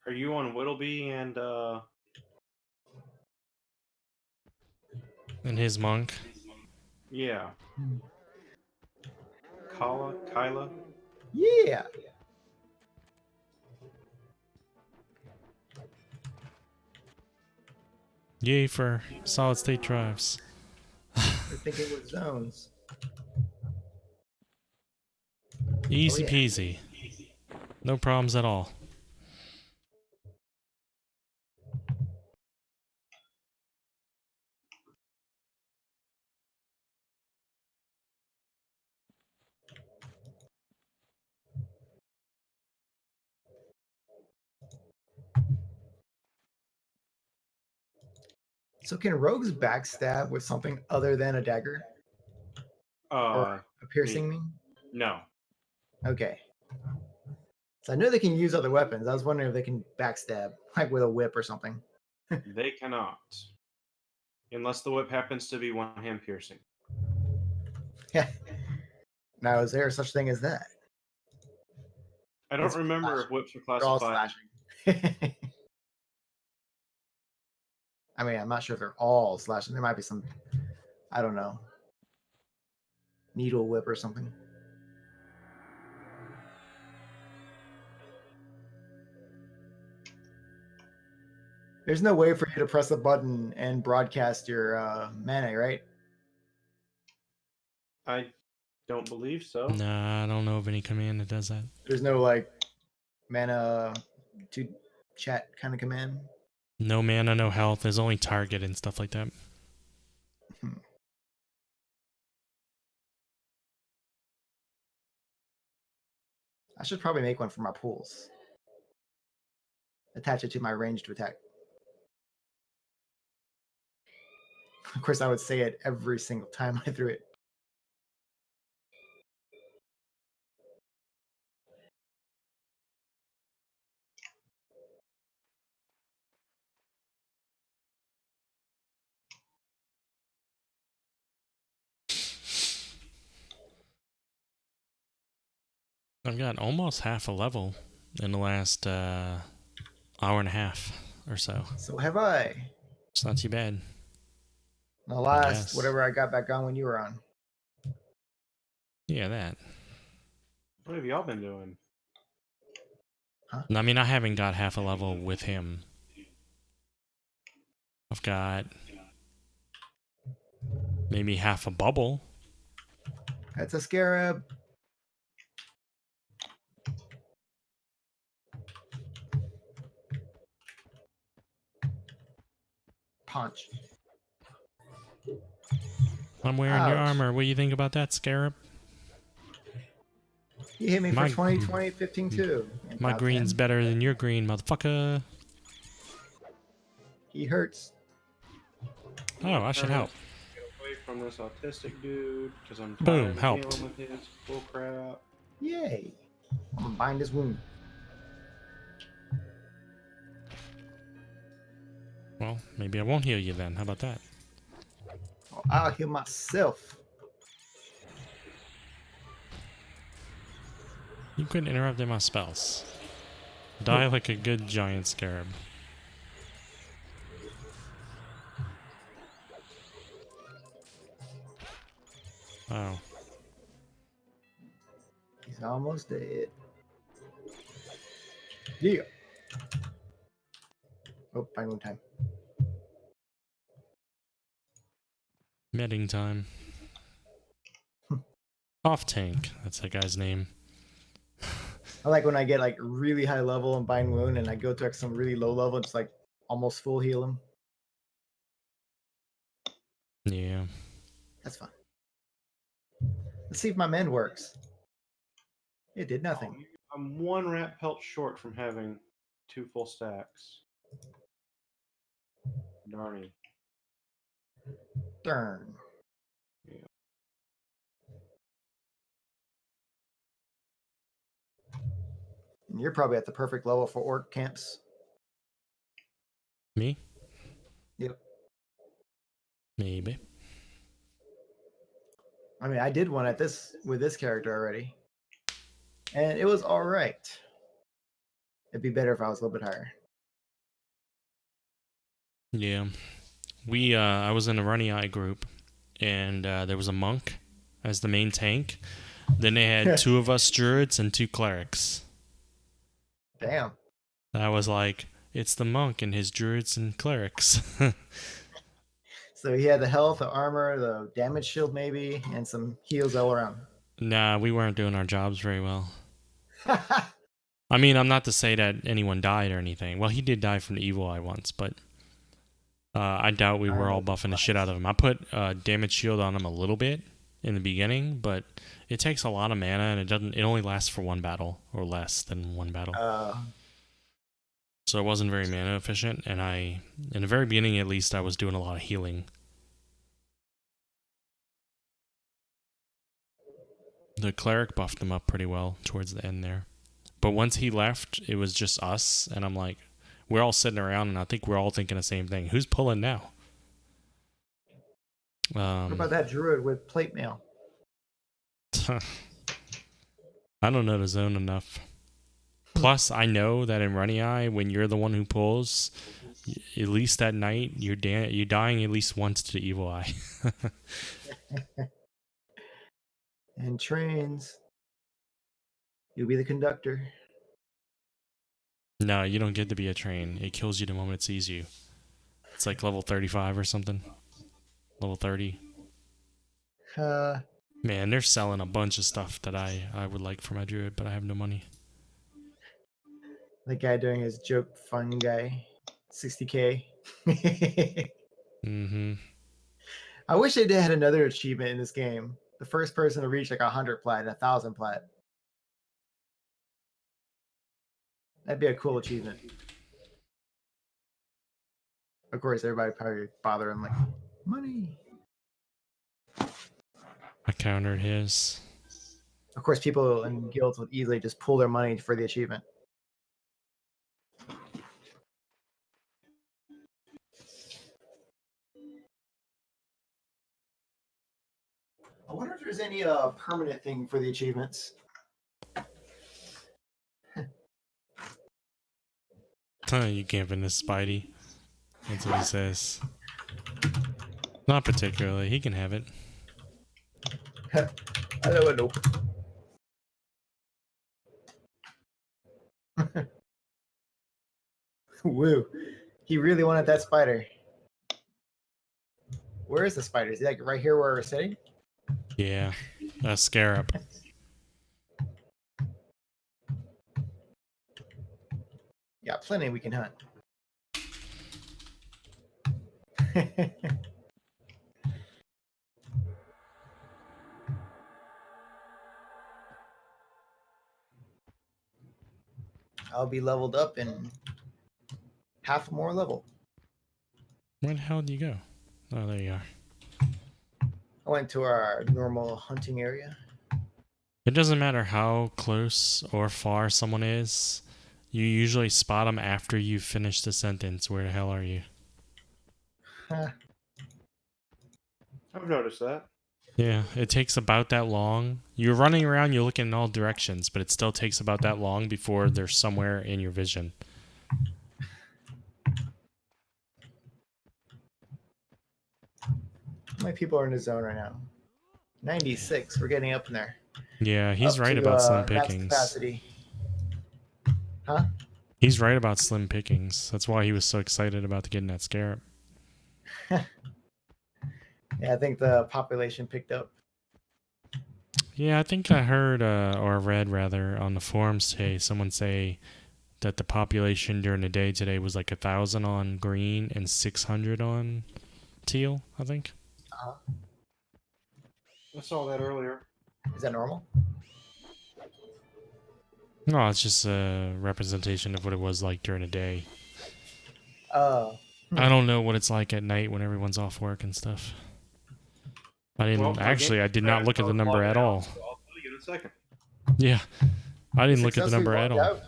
Are you on Whittleby And his monk. yeah. Kyla? Yeah. Yay for solid state drives. We're thinking with zones. Easy yeah. peasy. No problems at all. So can rogues backstab with something other than a dagger or a piercing me? No. Okay. So I know they can use other weapons. I was wondering if they can backstab, like with a whip or something. They cannot. Unless the whip happens to be one hand piercing. Yeah. Now, is there such thing as that? I don't It's remember if whips are They're all classified. slashing. I mean, I'm not sure if they're all slashing. There might be some, I don't know, needle whip or something. There's no way for you to press a button and broadcast your mana, right? I don't believe so. Nah, I don't know of any command that does that. There's no like mana to chat kind of command. No mana, no health. There's only target and stuff like that. I should probably make one for my pools. Attach it to my range to attack. Of course, I would say it every single time I threw it. I've got almost half a level in the last hour and a half or so. So have I. It's not too bad. The last, guess. whatever I got back on when you were on. Yeah, that. What have y'all been doing? I mean, I haven't got half a level with him. I've got maybe half a bubble. That's a scarab. Punch. I'm wearing your Ouch. armor. What do you think about that, Scarab? He hit me My- for 20, 20, 15, 2. My green's better than your green, motherfucker. He hurts. Oh, I should help. Get away from this autistic dude because I'm Boom, tired of helped. dealing with his bull crap. Yay! I'm gonna bind his wound. Well, maybe I won't heal you then. How about that? Oh, I'll heal myself. You quit interrupting my spells. Die like a good giant scarab. Oh. He's almost dead. Yeah. Oh, bind wound time. Medding time. Off tank. That's that guy's name. I like when I get like really high level and bind wound, and I go to like some really low level, and just like almost full heal him. Yeah. That's fun. Let's see if my mend works. It did nothing. I'm one rat pelt short from having 2 full stacks. Darny. Darn. Yeah. And you're probably at the perfect level for orc camps. Me? Yep. Maybe. I mean, I did one at this with this character already, and it was all right. It'd be better if I was a little bit higher. Yeah. I was in a Runny Eye group, and there was a monk as the main tank. Then they had 2 of us druids and 2 clerics. Damn. I was like, it's the monk and his druids and clerics. So he had the health, the armor, the damage shield, maybe, and some heals all around. Nah, we weren't doing our jobs very well. I mean, I'm not to say that anyone died or anything. Well, he did die from the evil eye once, but I doubt we were all buffing the shit out of him. I put damage shield on him a little bit in the beginning, but it takes a lot of mana, and it only lasts for 1 battle or less than 1 battle. So it wasn't very mana efficient, and in the very beginning at least, I was doing a lot of healing. The cleric buffed him up pretty well towards the end there. But once he left, it was just us, and I'm like, we're all sitting around, and I think we're all thinking the same thing. Who's pulling now? What about that druid with plate mail? I don't know the zone enough. Plus, I know that in Runny Eye, when you're the one who pulls, at least that night, you're dying at least once to the evil eye. And trains. You'll be the conductor. No, you don't get to be a train. It kills you the moment it sees you. It's like level 35 or something. Level 30. Man, they're selling a bunch of stuff that I would like for my druid, but I have no money. The guy doing his joke fun guy. 60K. Mm-hmm. I wish they had another achievement in this game. The first person to reach like 100 plat and 1,000 plat. That'd be a cool achievement. Of course, everybody probably bother him like, money. I countered his. Of course, people in guilds would easily just pull their money for the achievement. I wonder if there's any permanent thing for the achievements. You camping this Spidey. That's what he says. Not particularly. He can have it. I don't know. Woo. He really wanted that spider. Where is the spider? Is he like right here where we're sitting? Yeah. A scarab. Yeah, plenty we can hunt. I'll be leveled up in half more level. Where the hell do you go? Oh, there you are. I went to our normal hunting area. It doesn't matter how close or far someone is. You usually spot them after you finish the sentence. Where the hell are you? Huh. I've noticed that. Yeah, it takes about that long. You're running around, you're looking in all directions, but it still takes about that long before they're somewhere in your vision. How many people are in the zone right now? 96. We're getting up in there. Yeah, he's Up right to, about slim max pickings. capacity. Huh? He's right about slim pickings. That's why he was so excited about getting that scarab. Yeah, I think the population picked up. Yeah, I think I heard, or read rather, on the forums today, someone say that the population during the day today was like 1,000 on green and 600 on teal, I think. I saw that earlier. Is that normal? No, it's just a representation of what it was like during the day. Oh. I don't know what it's like at night when everyone's off work and stuff. I did not look at the number at all. So I'll tell you in a second. Yeah, I didn't look at the number at all.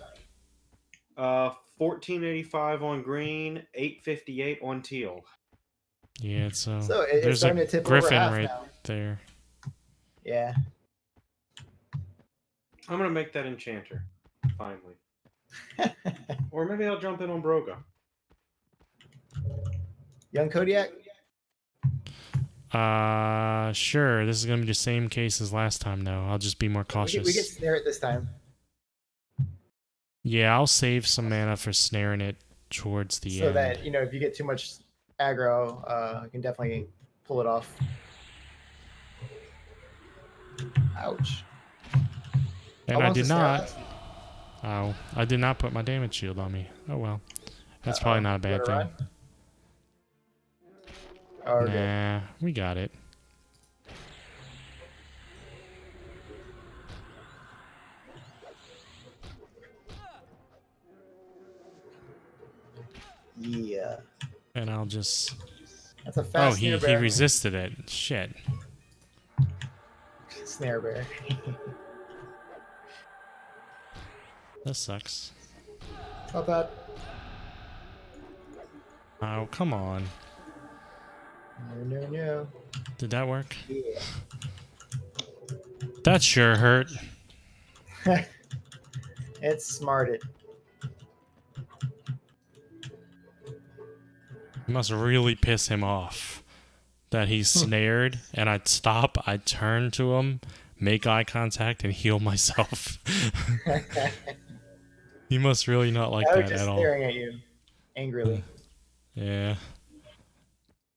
1485 on green, 858 on teal. Yeah, so it's there's a starting to tip griffin over half right now. there. Yeah. I'm gonna make that enchanter, finally. Or maybe I'll jump in on Broga. Young Kodiak? Sure. This is gonna be the same case as last time, though. I'll just be more cautious. We get snare it this time. Yeah, I'll save some mana for snaring it towards the So end. that, if you get too much aggro, you can definitely pull it off. Ouch. And How I long's did the snare not. last? Oh, I did not put my damage shield on me. Oh well. That's probably not a bad thing. Oh, we're good. Nah, we got it. Yeah. And I'll just... That's a fast he snare bear. resisted it. Shit. Snare bear. That sucks. Not bad. Oh, come on. No. Did that work? Yeah. That sure hurt. It's smarted. It must really piss him off that he's snared, and I'd stop, I'd turn to him, make eye contact, and heal myself. He must really not like that at all. Staring at you angrily. Yeah.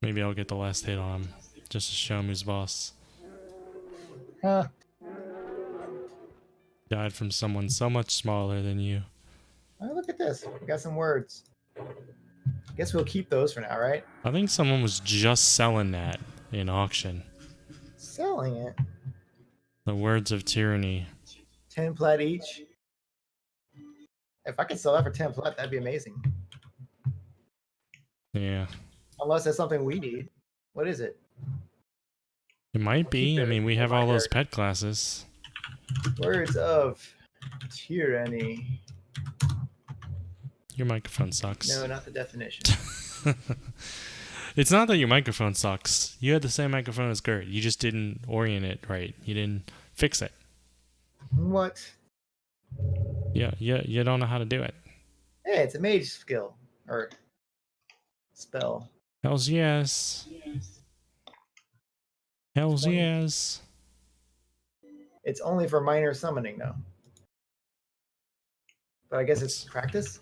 Maybe I'll get the last hit on him, just to show him who's boss. Huh. Died from someone so much smaller than you. Oh, look at this. We got some words. Guess we'll keep those for now, right? I think someone was just selling that in auction. Selling it. The words of tyranny. 10 plat each. If I could sell that for 10 plat, that'd be amazing. Yeah. Unless that's something we need. What is it? It might be. keep I it mean, we in have my all those head. pet classes. Words of tyranny. Your microphone sucks. No, not the definition. It's not that your microphone sucks. You had the same microphone as Gert. You just didn't orient it right. You didn't fix it. What? Yeah, you don't know how to do it. Hey, it's a mage skill. Or spell. Hells yes. Hells yes. It's only for minor summoning, though. But I guess it's practice?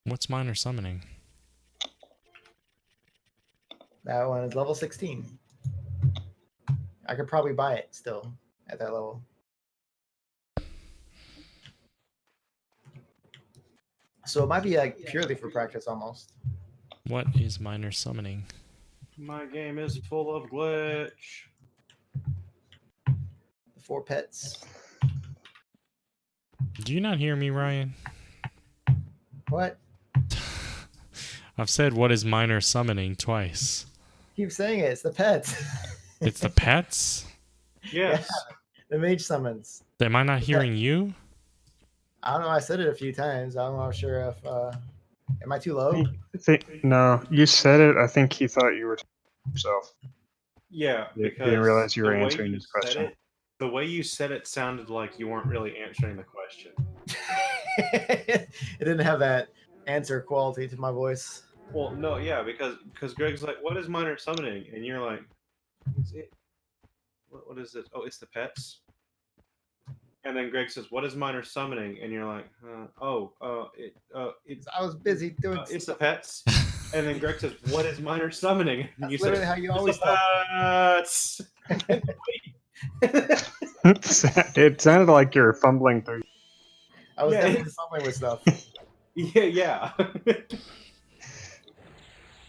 What's minor summoning? That one is level 16. I could probably buy it still at that level. So it might be like purely for practice almost. What is minor summoning? My game is full of glitch. The 4 pets. Do you not hear me, Ryan? What? I've said what is minor summoning twice. Keep saying it. It's the pets. It's the pets? Yes. The mage summons. Am I not hearing you? I don't know. I said it a few times. I'm not sure if. Am I too low? No, you said it. I think he thought you were talking to yourself. Yeah, You because didn't realize you were the way answering you his said question. the way you said it sounded like you weren't really answering the question. It didn't have that answer quality to my voice. Well, no, yeah, because Greg's like, "What is minor summoning?" And you're like, "Is it? What is it? Oh, it's the pets." And then Greg says, "What is minor summoning?" And you're like, it's I was busy doing. it's the pets." And then Greg says, "What is minor summoning?" And That's you literally said, how you "It's always the talk. pets." It sounded like you're fumbling through. I was Yeah. definitely fumbling with stuff. Yeah.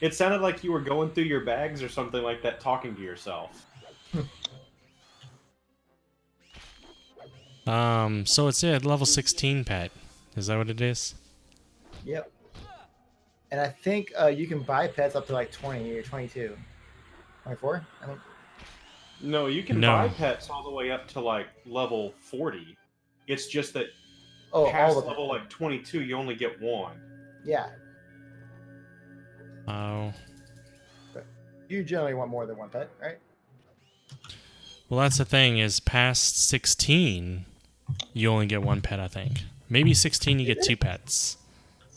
It sounded like you were going through your bags or something like that, talking to yourself. So it's level 16 pet. Is that what it is? Yep. And I think you can buy pets up to like 20 or 22. 24? I think. No, you can No. buy pets all the way up to like level 40. It's just that Oh, past all of level them. like 22, you only get one. Yeah. Oh. But you generally want more than one pet, right? Well, that's the thing is past 16, you only get one pet, I think. Maybe 16 you get two pets.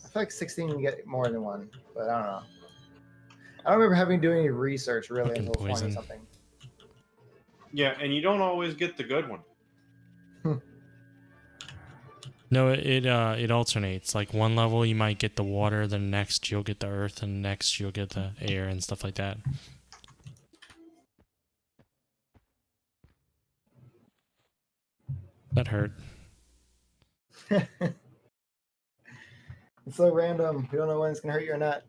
I feel like 16 you get more than one, but I don't know. I don't remember having to do any research really Fucking until 20 poison. something. Yeah, and you don't always get the good one. No, it alternates. Like one level you might get the water, the next you'll get the earth, and next you'll get the air and stuff like that. That hurt. It's so random. We don't know when it's gonna hurt you or not.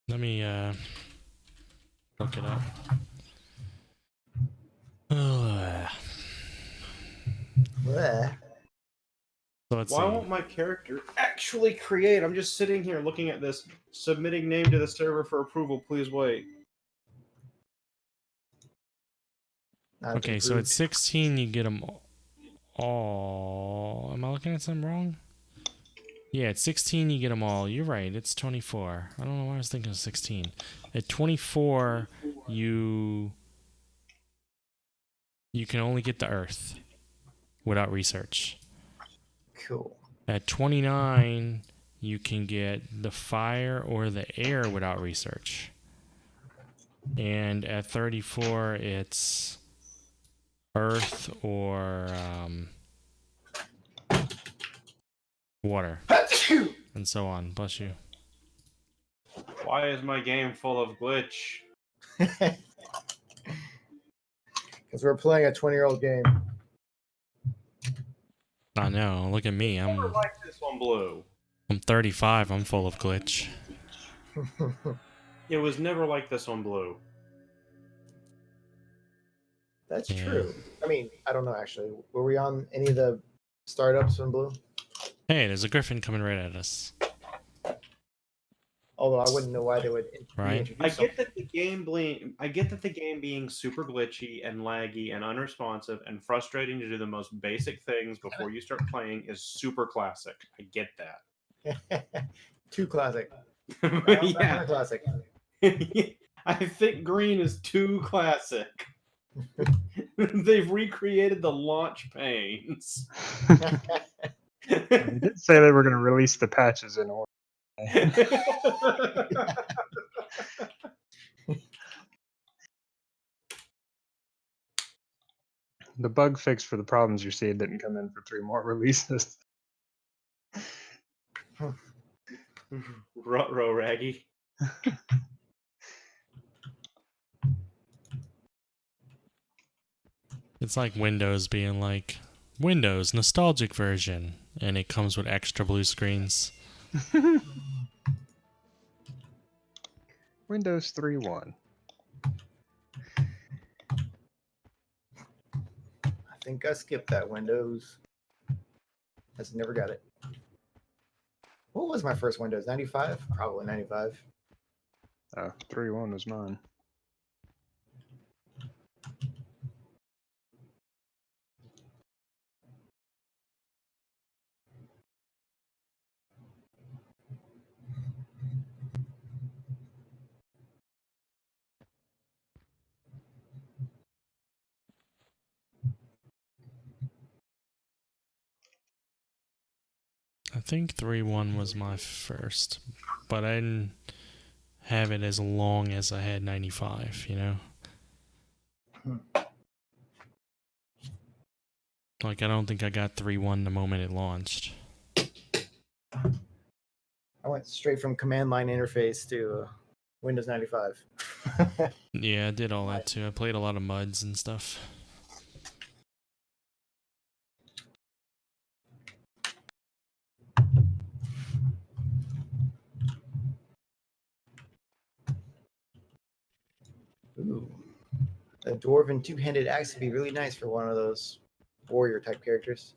Let me look it up. Ugh. Blech. So let's Why see. won't my character actually create? I'm just sitting here looking at this, submitting name to the server for approval. Please wait. Not Okay, so improved. at 16 you get them all. Am I looking at something wrong? Yeah, at 16 you get them all. You're right, it's 24. I don't know why I was thinking of 16. At 24, you can only get the earth without research. Cool. At 29, you can get the fire or the air without research. And at 34, it's earth or water. And so on. Bless you. Why is my game full of glitch? Because we're playing a 20-year-old game. I know. Look at me. I never liked this one blue. I'm 35. I'm full of glitch. It was never like this on blue. That's Yeah. true. I mean, I don't know actually. Were we on any of the startups in blue? Hey, there's a griffin coming right at us. Although I wouldn't know why they would Right. I get that the game being super glitchy and laggy and unresponsive and frustrating to do the most basic things before you start playing is super classic. I get that. Too classic. Yeah. Classic. I think green is too classic. They've recreated the launch panes. They did say they were going to release the patches in order. The bug fix for the problems you're seeing didn't come in for 3 more releases. Ruh-roh, Raggy. It's like Windows being like, Windows nostalgic version. And it comes with extra blue screens. Windows 3.1. I think I skipped that Windows. Has never got it. What was my first Windows? 95? Probably 95. 3.1 was mine. I think 3.1 was my first, but I didn't have it as long as I had 95, you know? Like, I don't think I got 3.1 the moment it launched. I went straight from command line interface to Windows 95. Yeah, I did all that too. I played a lot of MUDs and stuff. Ooh. A dwarven two-handed axe would be really nice for one of those warrior type characters.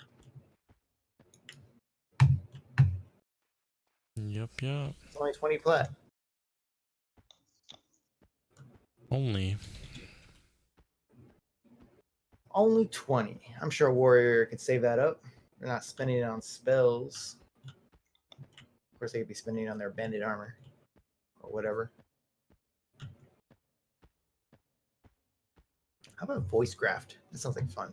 Yup. It's only 20 plat. Only. Only 20. I'm sure a warrior could save that up. They're not spending it on spells. Of course, they could be spending it on their banded armor or whatever. How about voice graft? That sounds like fun.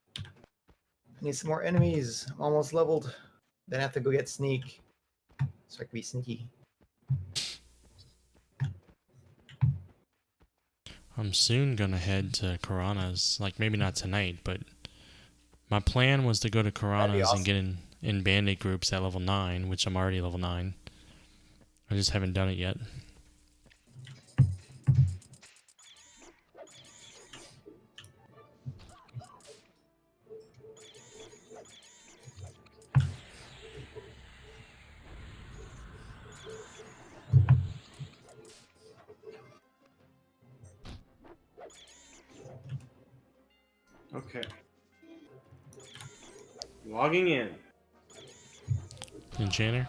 I need some more enemies. I'm almost leveled. Then I have to go get sneak so I can be sneaky. I'm soon gonna head to Karana's. Like, maybe not tonight, but my plan was to go to Karana's awesome. and get in bandit groups at level 9, which I'm already level 9. I just haven't done it yet. Okay. Logging in. Enchanter?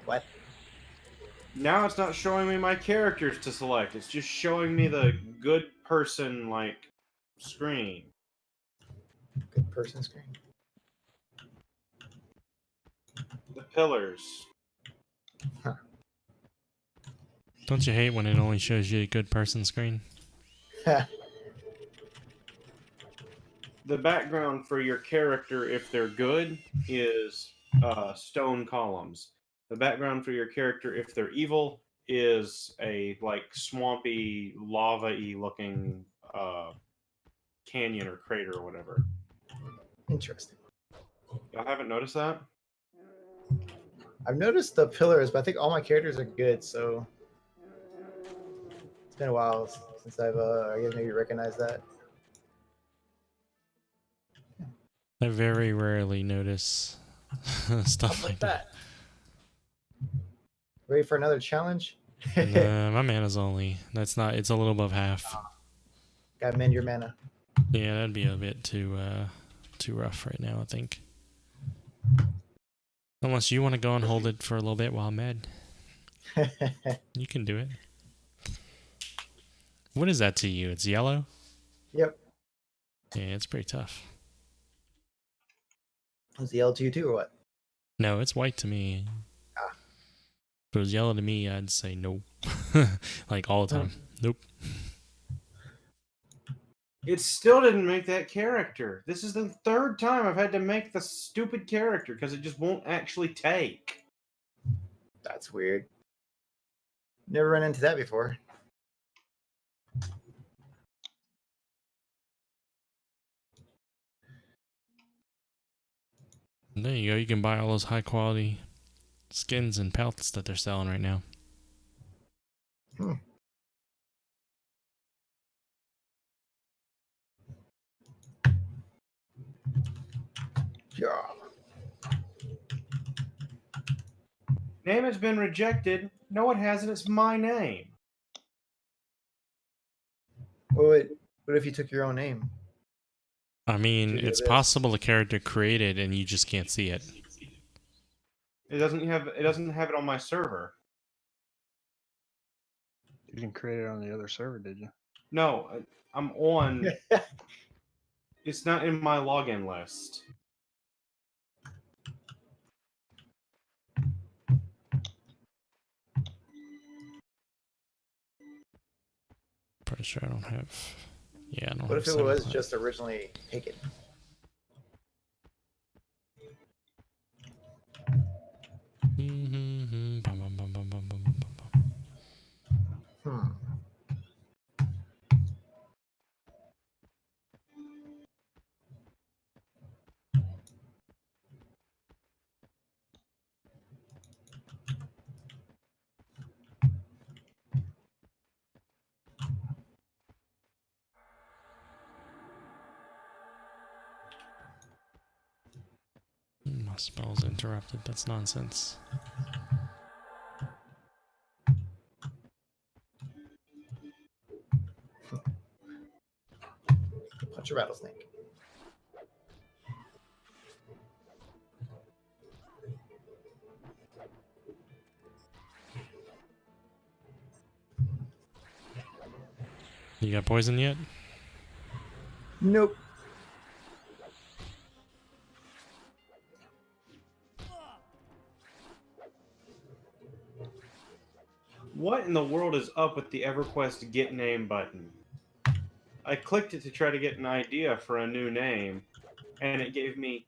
What? Now it's not showing me my characters to select. It's just showing me the good person, like, screen. Good person screen. The pillars. Don't you hate when it only shows you a good person screen? The background for your character, if they're good, is stone columns. The background for your character, if they're evil, is a like swampy, lava-y looking canyon or crater or whatever. Interesting. Y'all haven't noticed that? I've noticed the pillars, but I think all my characters are good, so it's been a while since I've, I guess, maybe recognized that. I very rarely notice stuff like that. Ready for another challenge? Nah, my mana's only. It's a little above half. Gotta mend your mana. Yeah, that'd be a bit too rough right now, I think. Unless you want to go and hold it for a little bit while I'm mad. You can do it. What is that to you? It's yellow? Yep. Yeah, it's pretty tough. Was the L2 too or what? No, it's white to me. Ah. If it was yellow to me, I'd say no. Like all the time. Nope. It still didn't make that character. This is the third time I've had to make the stupid character because it just won't actually take. That's weird. Never run into that before. And there you go. You can buy all those high quality skins and pelts that they're selling right now. Yeah. Name has been rejected. No, it hasn't. It's my name. What if you took your own name? I mean, To do it's this. possible a character created and you just can't see it. It doesn't have it on my server. You didn't create it on the other server, did you? No, I'm on. It's not in my login list. Pretty sure I don't have. Yeah, I don't What have if it was 7 just originally taken? Hmm. My spell's interrupted. That's nonsense. Punch a rattlesnake. You got poison yet? Nope. What in the world is up with the EverQuest Get Name button? I clicked it to try to get an idea for a new name, and it gave me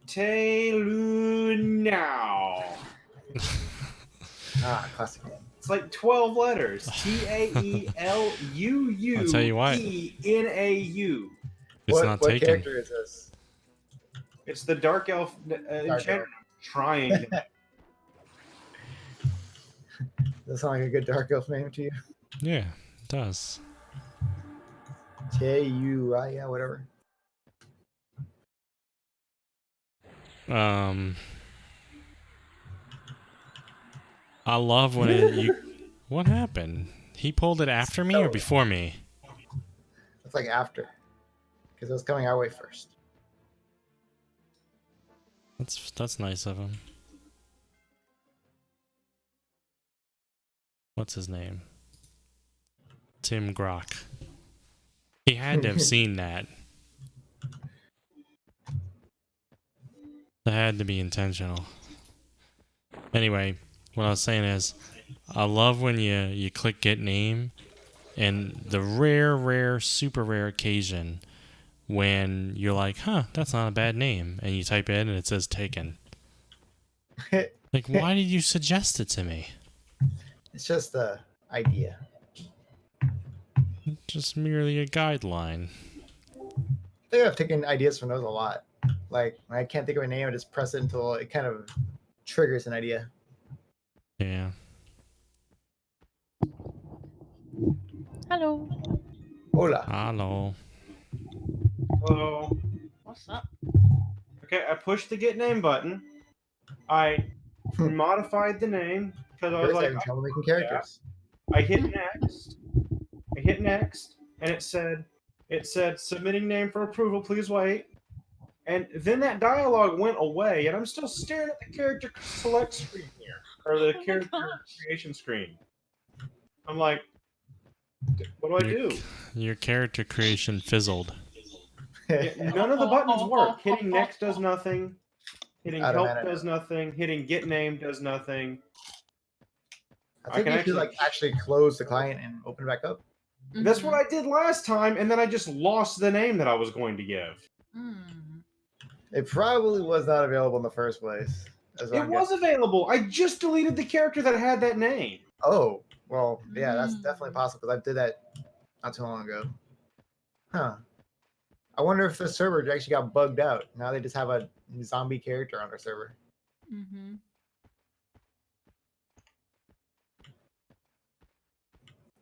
Taelunau. Classic name. It's like 12 letters. Taeluuenau. I'll tell you what. It's not What taken. character is this? It's the Dark Elf enchanter. Elf. I'm trying to. Does that sound like a good dark elf name to you? Yeah, it does. Yeah, whatever. I love when you. What happened? He pulled it after me or before me? It's like after, because it was coming our way first. That's nice of him. What's his name? Tim Grock. He had to have seen that. That had to be intentional. Anyway, what I was saying is, I love when you click get name, and the rare, super rare occasion when you're like, huh, that's not a bad name, and you type in and it says taken. Like, why did you suggest it to me? It's just the idea. Just merely a guideline. I think I've taken ideas from those a lot. Like when I can't think of a name, I just press it until it kind of triggers an idea. Yeah. Hello. Hola. Hello. Hello. What's up? Okay, I pushed the Get Name button. I modified the name because I was Chris like, having trouble making characters. I hit next. And it said submitting name for approval, please wait. And then that dialogue went away, and I'm still staring at the character select screen here, or the character creation screen. I'm like, what do I do? Your character creation fizzled. None of the buttons work. Hitting next does nothing. Hitting help Automatic. does nothing. Hitting get name does nothing. I think can you should actually close the client and open it back up. That's what I did last time, and then I just lost the name that I was going to give. It probably was not available in the first place. It was available. I just deleted the character that had that name. Oh, well, yeah, that's definitely possible because I did that not too long ago. Huh. I wonder if the server actually got bugged out. Now they just have a zombie character on their server.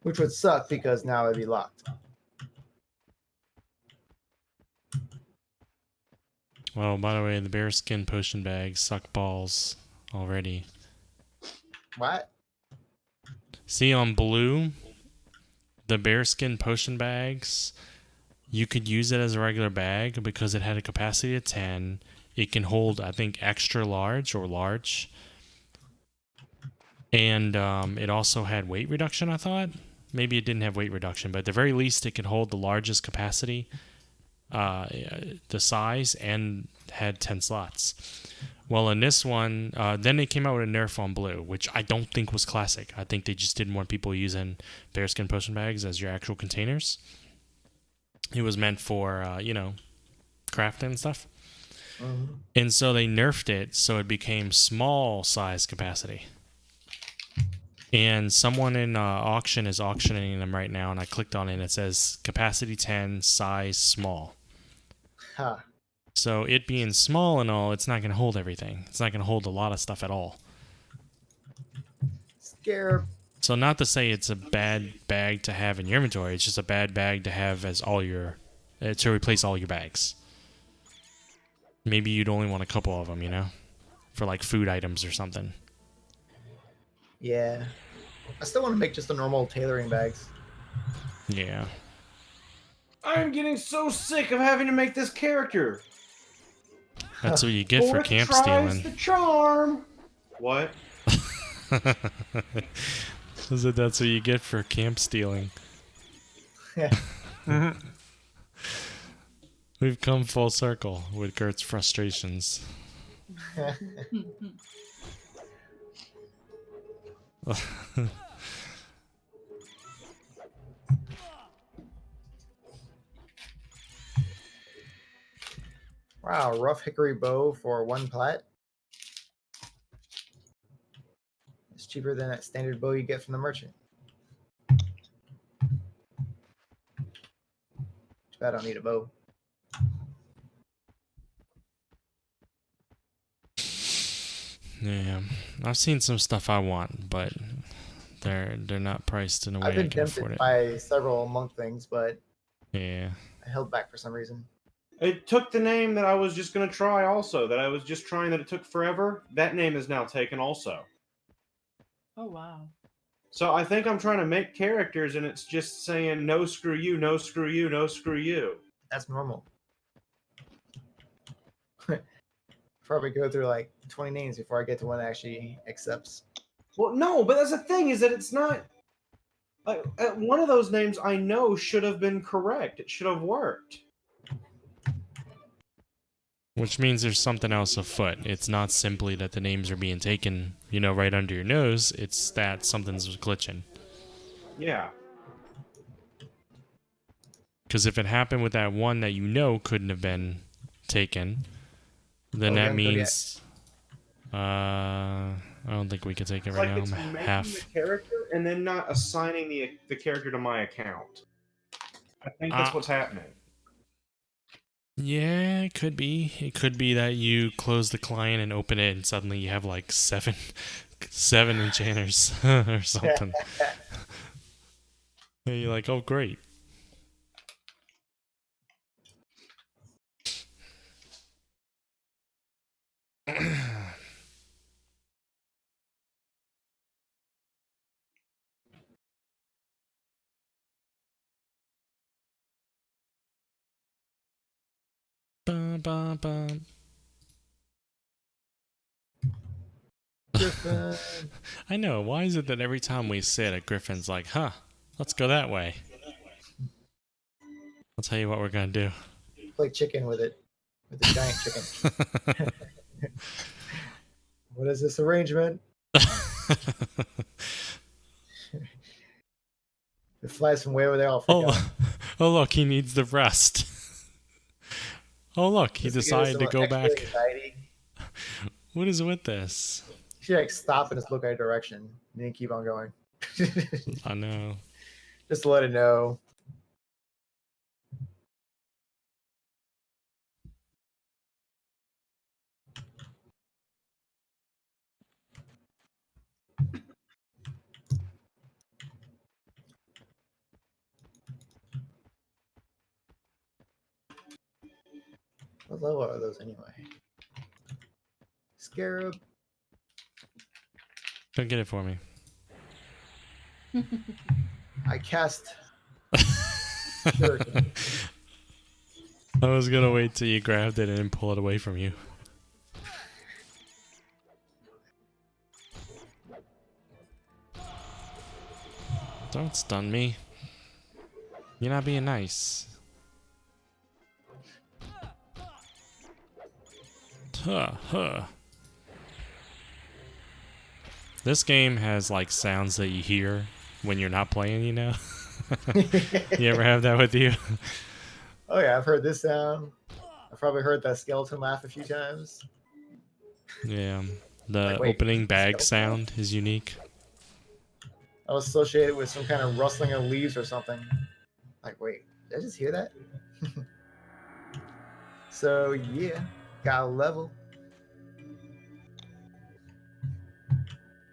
Which would suck because now it'd be locked. Well, by the way, the bearskin potion bags suck balls already. What? See, on blue, the bearskin potion bags, you could use it as a regular bag because it had a capacity of 10. It can hold, I think, extra large or large. And it also had weight reduction, I thought. Maybe it didn't have weight reduction, but at the very least, it could hold the largest capacity, the size, and had 10 slots. Well, in this one, then they came out with a nerf on blue, which I don't think was classic. I think they just didn't want people using bearskin potion bags as your actual containers. It was meant for, crafting and stuff. Mm-hmm. And so they nerfed it so it became small size capacity. And someone in auction is auctioning them right now, and I clicked on it, and it says capacity 10, size small. Huh. So it being small and all, it's not going to hold everything. It's not going to hold a lot of stuff at all. Scarab. So not to say it's a bad bag to have in your inventory, it's just a bad bag to have as all your... to replace all your bags. Maybe you'd only want a couple of them, for like food items or something. Yeah. I still want to make just the normal tailoring bags. Yeah. I'm getting so sick of having to make this character. That's what you get for Fourth camp try's stealing. the charm. What? That's what you get for camp stealing. We've come full circle with Gert's frustrations. Wow, rough hickory bow for 1 plat. It's cheaper than that standard bow you get from the merchant. Too bad I don't need a bow. Yeah, I've seen some stuff I want, but they're not priced in a way I've been I can afford tempted it. by several monk things, but Yeah. I held back for some reason. It took the name that I was just going to try also, that I was just trying that it took forever. That name is now taken also. Oh, wow. So I think I'm trying to make characters and it's just saying, no, screw you, no, screw you, no, screw you. That's normal. Probably go through like 20 names before I get to one that actually accepts. Well, no, but that's the thing is that it's not... Like, one of those names I know should have been correct. It should have worked. Which means there's something else afoot. It's not simply that the names are being taken, right under your nose. It's that something's glitching. Yeah. Because if it happened with that one that couldn't have been taken, then that means... I don't think we can take it It's right like now. it's I'm making half. the character and then not assigning the character to my account. I think that's what's happening. Yeah, it could be. It could be that you close the client and open it, and suddenly you have like seven enchanters or something. And you're like, oh, great. Bum, bum, bum. Griffin. I know. Why is it that every time we say it, a Griffin's like, huh, let's go that way? I'll tell you what we're going to do. Play chicken with it. With the giant chicken. What is this arrangement? It flies from way over there. I'll freak out. Oh, look, he needs the rest. Oh, look, he This guy has decided to some go back. extra anxiety. What is with this? You should like stop and just look at a direction and then keep on going. I know. Just to let it know. What level are those anyway? Scarab. Go get it for me. I cast. Shuriken. I was gonna wait till you grabbed it and pull it away from you. Don't stun me. You're not being nice. Huh. This game has like sounds that you hear when you're not playing, you know? You ever have that with you? Oh yeah, I've heard this sound. I've probably heard that skeleton laugh a few times. Yeah. The Like, wait, opening bag skeleton? sound is unique. I was associated with some kind of rustling of leaves or something. Like, wait, did I just hear that? So yeah, got a level.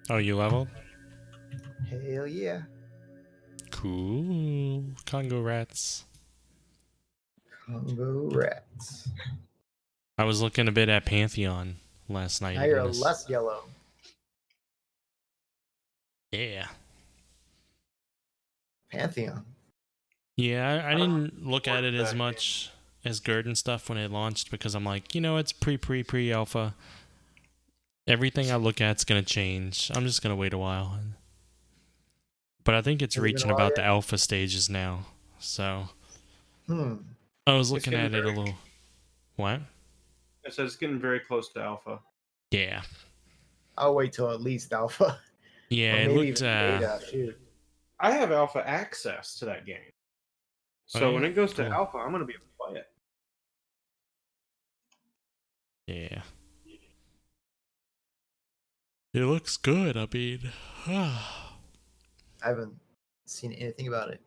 Oh, you leveled? Hell yeah. Cool. Congo rats. Congo rats. I was looking a bit at Pantheon last night. Now you're and this- less yellow. Yeah. Pantheon. Yeah, I don't didn't look at it as that much as Gerd and stuff when it launched because I'm like, you know, it's pre-alpha. Everything I look at's gonna change. I'm just gonna wait a while. But I think it's Has it been reaching a while about the yet? alpha stages now. So I was looking getting at it a very- little. What? It says it's getting very close to alpha. Yeah. I'll wait till at least alpha. Yeah, Or it maybe looked. even beta. Shoot. I have alpha access to that game. So Oh, when yeah? it goes to Cool. alpha, I'm going to be able to play it. Yeah. It looks good. I mean, I haven't seen anything about it.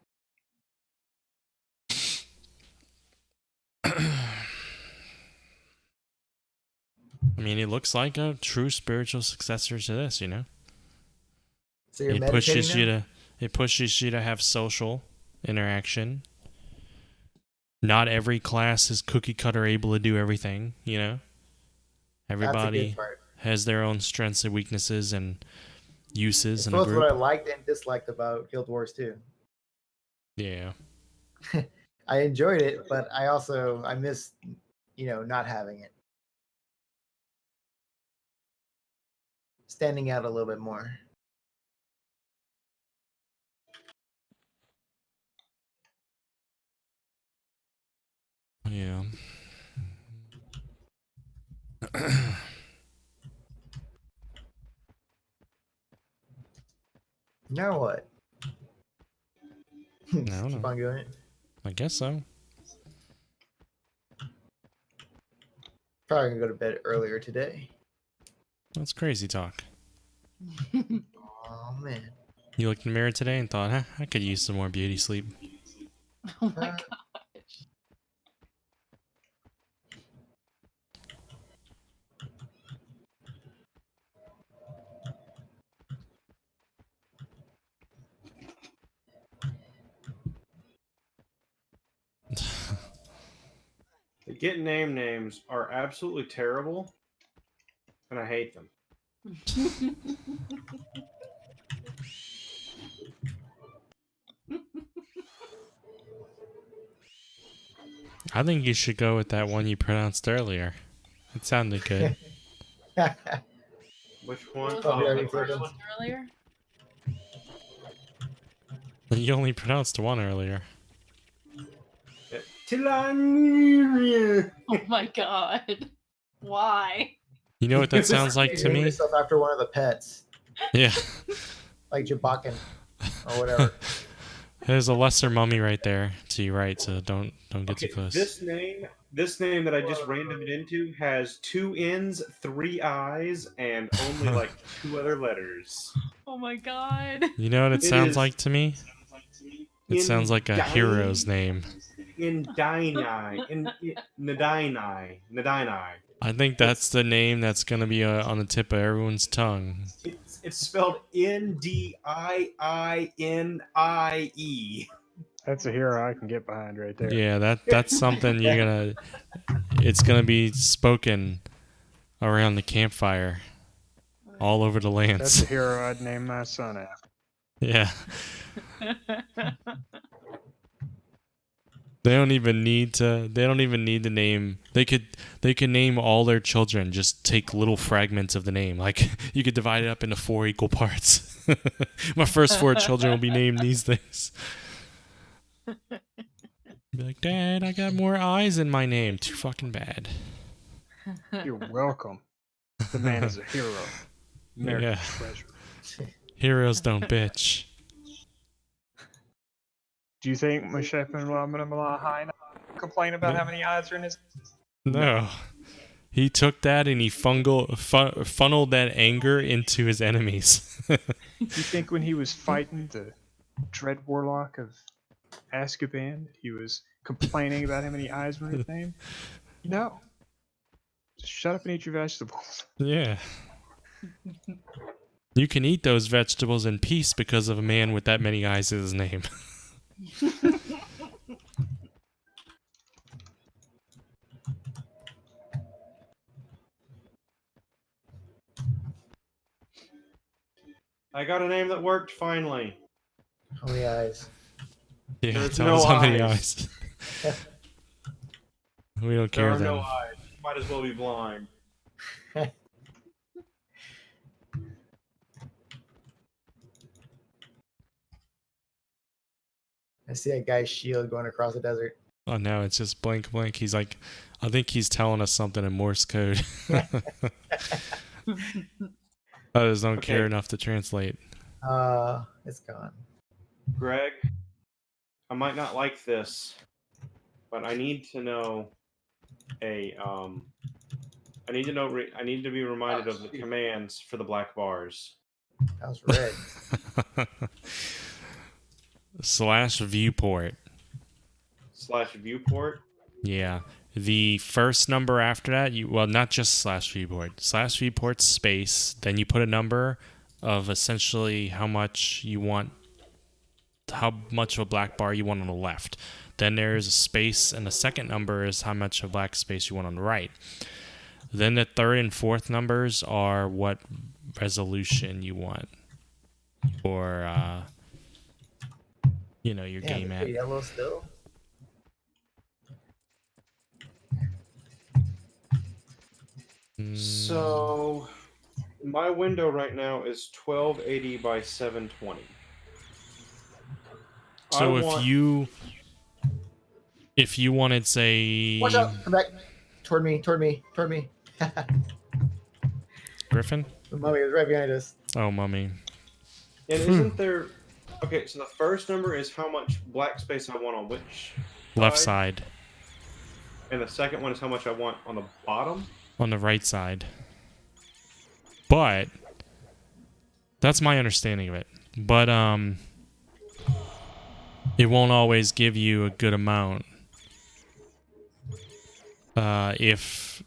I mean, it looks like a true spiritual successor to this. You know, So you're it meditating pushes now? you to. It pushes you to have social interaction. Not every class is cookie cutter able to do everything. You know, That's a everybody good part. has their own strengths and weaknesses and uses It's in a both group. what I liked and disliked about Guild Wars 2. Yeah. I enjoyed it, but I missed, not having it. Standing out a little bit more. Yeah. Now what? don't Keep know. on doing it. I guess so. Probably gonna go to bed earlier today. That's crazy talk. Oh man. You looked in the mirror today and thought, I could use some more beauty sleep. Oh my Uh, gosh. The Get Name names are absolutely terrible, and I hate them. I think you should go with that one you pronounced earlier. It sounded good. Which one? What was Oh, we the already first did one earlier? You only pronounced one earlier. Tilania. Oh my god. Why? You know what that sounds like to Name me? yourself after one of the pets, Yeah. like Jabakin or whatever. There's a lesser mummy right there to your right, so don't get Okay, too close. this name that I just randomed into has 2 N's, 3 I's, and only like 2 other letters. Oh my god. You know what it It sounds is like to me? It sounds like a hero's name. Nadinai. I think that's the name that's gonna be on the tip of everyone's tongue. It's spelled Ndiine. That's a hero I can get behind right there. Yeah, that's something it's gonna be spoken around the campfire. all over the That's lands. a hero I'd name my son after. Yeah. They don't even need to name. They could name all their children, just take little fragments of the name. Like you could divide it up into 4 equal parts. My first 4 children will be named these things. Be like, "Dad, I got more eyes in my name." Too fucking bad. You're welcome. The man is a hero. American Yeah. treasure. Heroes don't bitch. Do you think Mashepin complain about how many eyes are in his? No. He took that and he funneled that anger into his enemies. Do you think when he was fighting the Dread Warlock of Azkaban, he was complaining about how many eyes were in his name? No. Just shut up and eat your vegetables. Yeah. You can eat those vegetables in peace because of a man with that many eyes in his name. I got a name that worked finally. How many eyes? Yeah, There's tell no us how many eyes. eyes. We don't There care are then. no eyes. Might as well be blind. I see a guy's shield going across the desert. Oh no, it's just blank blank. He's like, I think he's telling us something in Morse code. I just don't care Okay. enough to translate. It's gone. Greg, I might not like this, but I need to know I need to know. I need to be reminded of the commands for the black bars. That was red. / viewport. / viewport. Yeah. The first number after that, not just / viewport. / viewport space. Then you put a number of essentially how much of a black bar you want on the left. Then there's a space, and the second number is how much of black space you want on the right. Then the third and fourth numbers are what resolution you want for your game at. Yellow still. So my window right now is 1280 by 720. So if you wanted, say, Watch out! Come back. Toward me. Griffin? The mummy was right behind us. Oh, mummy. And isn't there? Okay, so the first number is how much black space I want on which Left side. and the second one is how much I want on the bottom. On the right side. But that's my understanding of it. But it won't always give you a good amount. If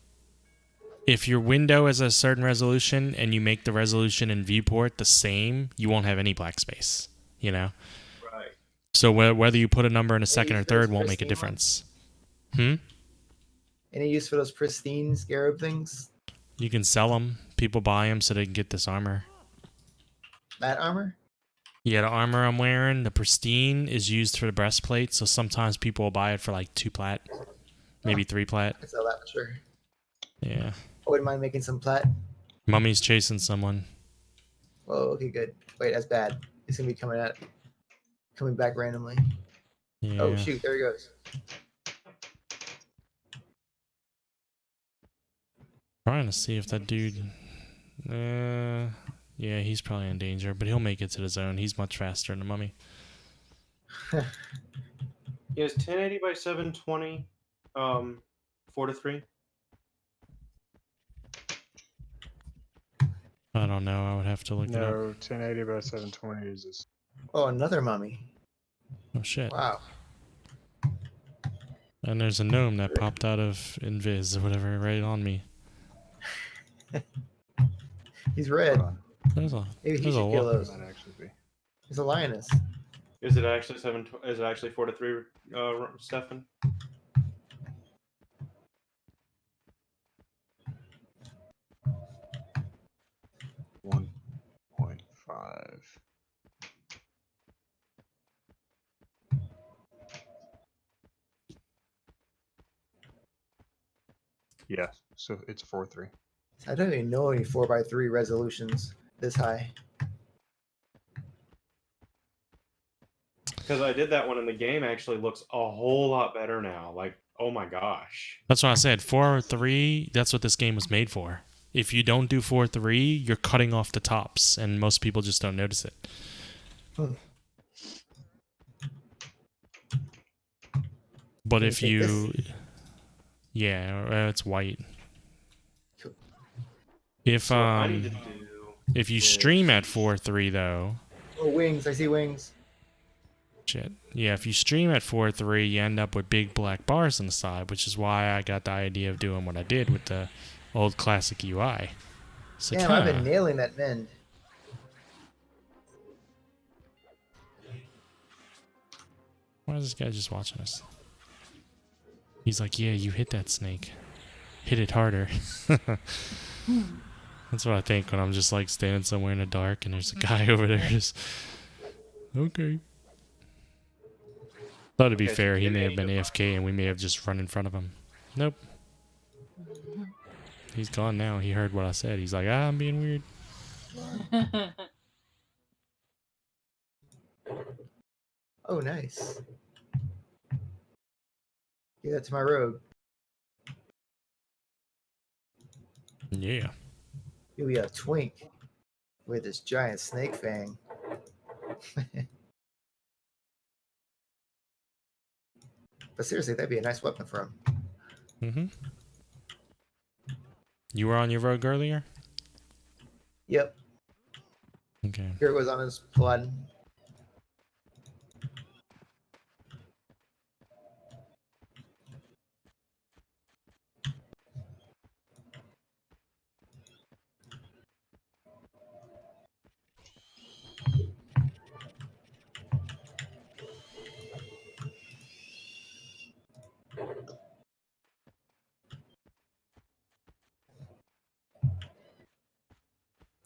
your window is a certain resolution and you make the resolution in viewport the same, you won't have any black space, Right. So whether you put a number in a second or third won't make a difference. Any use for those pristine scarab things? You can sell them. People buy them so they can get this armor. That armor? Yeah, the armor I'm wearing, the pristine, is used for the breastplate, so sometimes people will buy it for like 2 plat, maybe 3 plat. I could sell that for sure. Yeah. I wouldn't mind making some plat. Mummy's chasing someone. Whoa, okay, good. Wait, that's bad. It's gonna be coming back randomly. Yeah. Oh shoot, there he goes. Trying to see if that dude. Yeah, he's probably in danger, but he'll make it to the zone. He's much faster than the mummy. Is 1080 by 720 4 to 3? I don't know. I would have to look it up. No, 1080 by 720 is this. Oh, another mummy. Oh shit. Wow. And there's a gnome that popped out of Invis or whatever right on me. He's red. Hold on. There's a Maybe he there's should a kill lot. What those. would that actually be? He's a lioness. Is it actually 4 to 3, Stefan? Yeah, so it's 4-3. I don't even know any 4x3 resolutions this high. Because I did that one, and the game actually looks a whole lot better now. Like, oh my gosh. That's what I said. 4:3. That's what this game was made for. If you don't do 4:3, you're cutting off the tops, and most people just don't notice it. Hmm. But Can you if take you, this? yeah, it's white. Cool. If So what I need to do if you is- stream at 4:3 though, Oh, wings. I see wings. shit. Yeah, if you stream at 4:3, you end up with big black bars on the side, which is why I got the idea of doing what I did with the old classic UI. It's like, Damn, I've been huh. nailing that mend. Why is this guy just watching us? He's like, yeah, you hit that snake. Hit it harder. That's what I think when I'm just like standing somewhere in the dark and there's a guy over there just... Okay. Thought to be Okay, so fair, he maybe may I have been need to AFK and we may have just run in front of him. Nope. He's gone now. He heard what I said. He's like, I'm being weird. Oh, nice. Give that to my rogue. Yeah. You'll be a twink with this giant snake fang. But seriously, that'd be a nice weapon for him. Mm-hmm. You were on your rogue earlier? Yep. Okay. Here it was on his blood.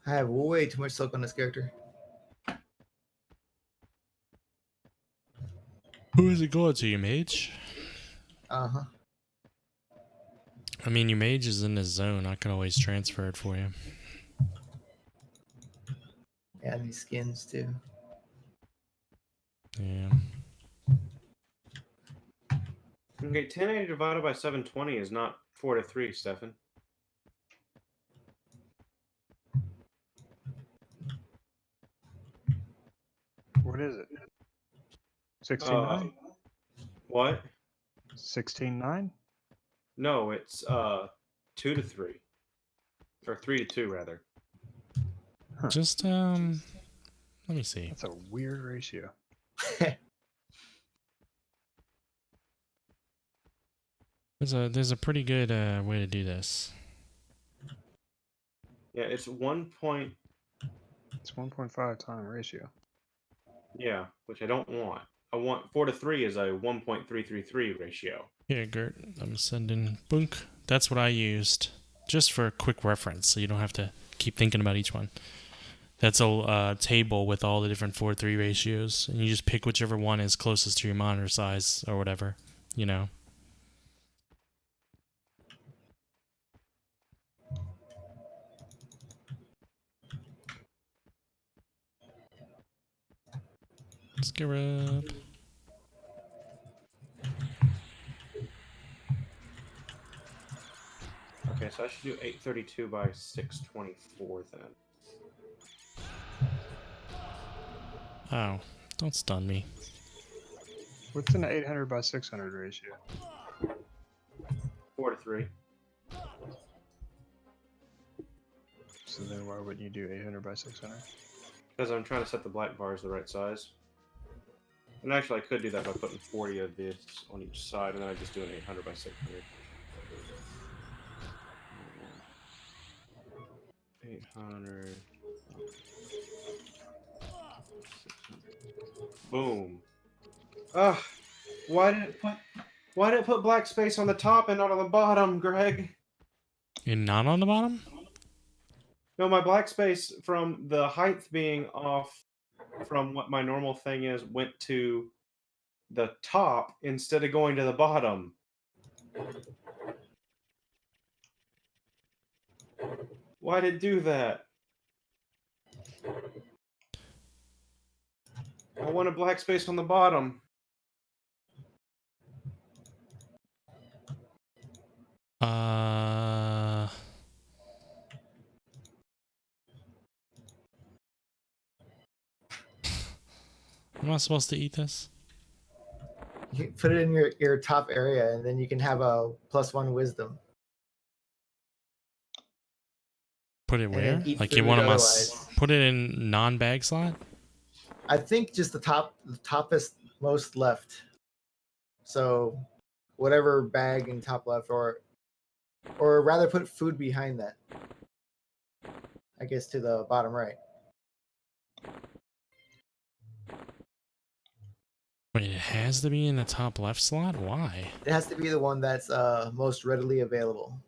I have way too much silk on this character. Who is it going to, your mage? Uh-huh. I mean, your mage is in this zone. I can always transfer it for you. And these skins too. Yeah. Okay, 1080 divided by 720 is not 4-3, Stefan. What is it? 16-9? What? 16-9? No, it's 2-3. Or 3-2 rather. Huh. Just, let me see. That's a weird ratio. There's a pretty good way to do this. Yeah, it's 1 point. It's 1.5 time ratio. Yeah, which I don't want. I want 4-3 is a 1.333 ratio. Here, Gert, I'm sending Bunk. That's what I used, just for a quick reference, so you don't have to keep thinking about each one. That's a table with all the different 4:3 ratios, and you just pick whichever one is closest to your monitor size or whatever, you know. Skirrup. Okay, so I should do 832 by 624 then. Oh, don't stun me. What's an 800 by 600 ratio? 4-3. So then why wouldn't you do 800 by 600? Because I'm trying to set the black bars the right size. And actually, I could do that by putting 40 of this on each side, and then I just do an 800 by 600. 800. 600. Boom. Ugh. Why did it put black space on the top and not on the bottom, Greg? And not on the bottom? No, my black space from the height being off from what my normal thing is went to the top instead of going to the bottom. Why did it do that? I want a black space on the bottom. Am I supposed to eat this? You put it in your top area, and then you can have a +1 wisdom. Put it And where? then eat Like you food want to otherwise. put it in non-bag slot? I think just the toppest most left. So whatever bag in top left, or rather put food behind that. I guess to the bottom right. Wait, it has to be in the top left slot? Why? It has to be the one that's most readily available.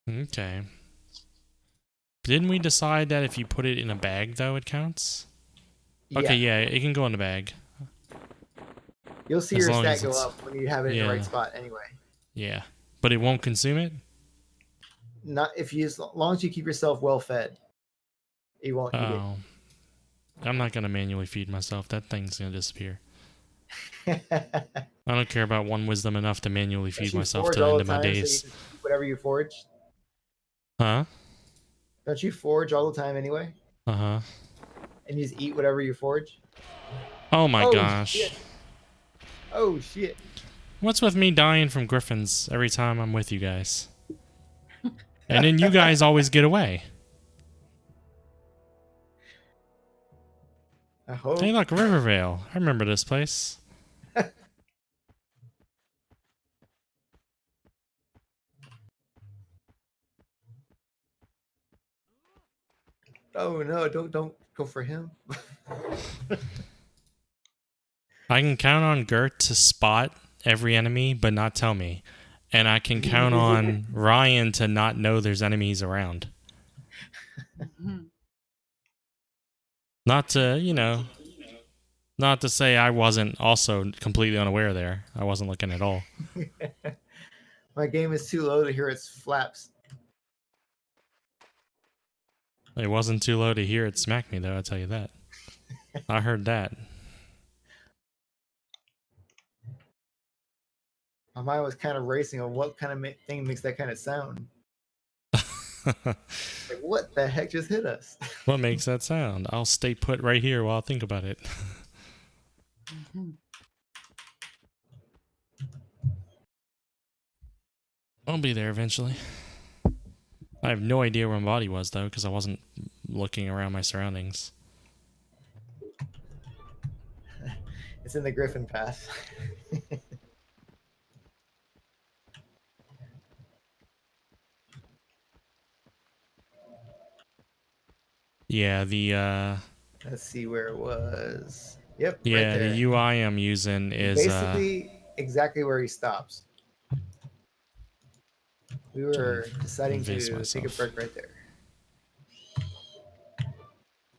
Okay. Didn't we decide that if you put it in a bag, though, it counts? Okay, yeah, it can go in the bag. You'll see As your long stat as go it's- up when you have it in the yeah. right spot anyway. Yeah. But it won't consume it? Not if you, as long as you keep yourself well fed, you won't eat Oh. I'm not going to manually feed myself. That thing's going to disappear. it. I don't care about one wisdom enough to manually Don't feed you myself forge to the all end the of my time, so you days. just eat whatever you forge? Huh? Don't you forge all the time anyway? Uh-huh. And you just eat whatever you forge? Oh my Oh, gosh. shit. Oh shit. What's with me dying from griffins every time I'm with you guys? And then you guys always get away. I hope. Hey, look, Rivervale. I remember this place. Oh no, don't go for him. I can count on Gert to spot every enemy, but not tell me. And I can count on Ryan to not know there's enemies around. Not to, not to say I wasn't also completely unaware there. I wasn't looking at all. My game is too low to hear its flaps. It wasn't too low to hear it smack me, though, I'll tell you that. I heard that. My mind was kind of racing on what kind of thing makes that kind of sound. Like, what the heck just hit us? What makes that sound? I'll stay put right here while I think about it. I'll be there eventually. I have no idea where my body was, though, because I wasn't looking around my surroundings. It's in the Griffin path. Yeah, the Let's see where it was. Yep, yeah, right there. the UI I'm using is basically exactly where he stops. We were deciding to convince take a myself. break right there.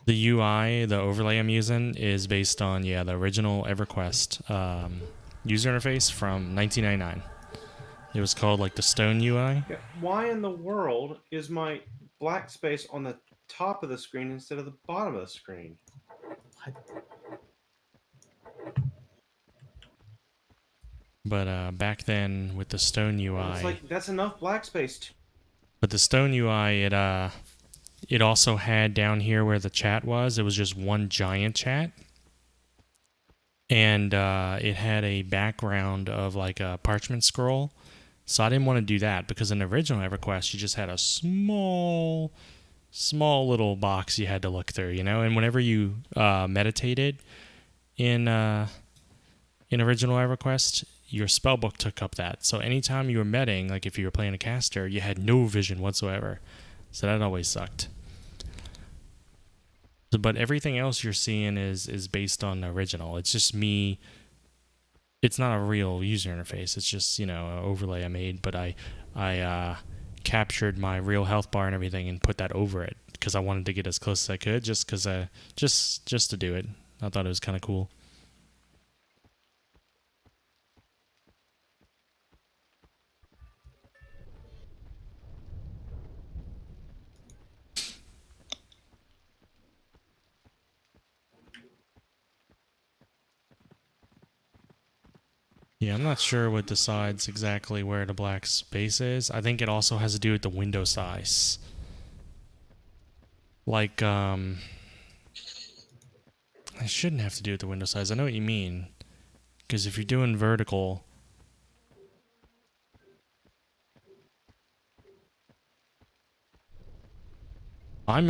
The UI, the overlay I'm using, is based on the original EverQuest user interface from 1999. It was called like the Stone UI. Yeah, why in the world is my black space on the top of the screen instead of the bottom of the screen? But back then with the Stone UI, It's like that's enough black space. but the Stone UI, it also had down here where the chat was. It was just one giant chat, and it had a background of like a parchment scroll. So I didn't want to do that because in the original EverQuest, you just had a small little box you had to look through, And whenever you meditated in original EverQuest, your spellbook took up that. So anytime you were meding, like if you were playing a caster, you had no vision whatsoever. So that always sucked. But everything else you're seeing is based on the original. It's just me. It's not a real user interface. It's just, an overlay I made, but I captured my real health bar and everything and put that over it because I wanted to get as close as I could just to do it. I thought it was kind of cool. Yeah, I'm not sure what decides exactly where the black space is. I think it also has to do with the window size. Like, it shouldn't have to do with the window size. I know what you mean. Because if you're doing vertical... what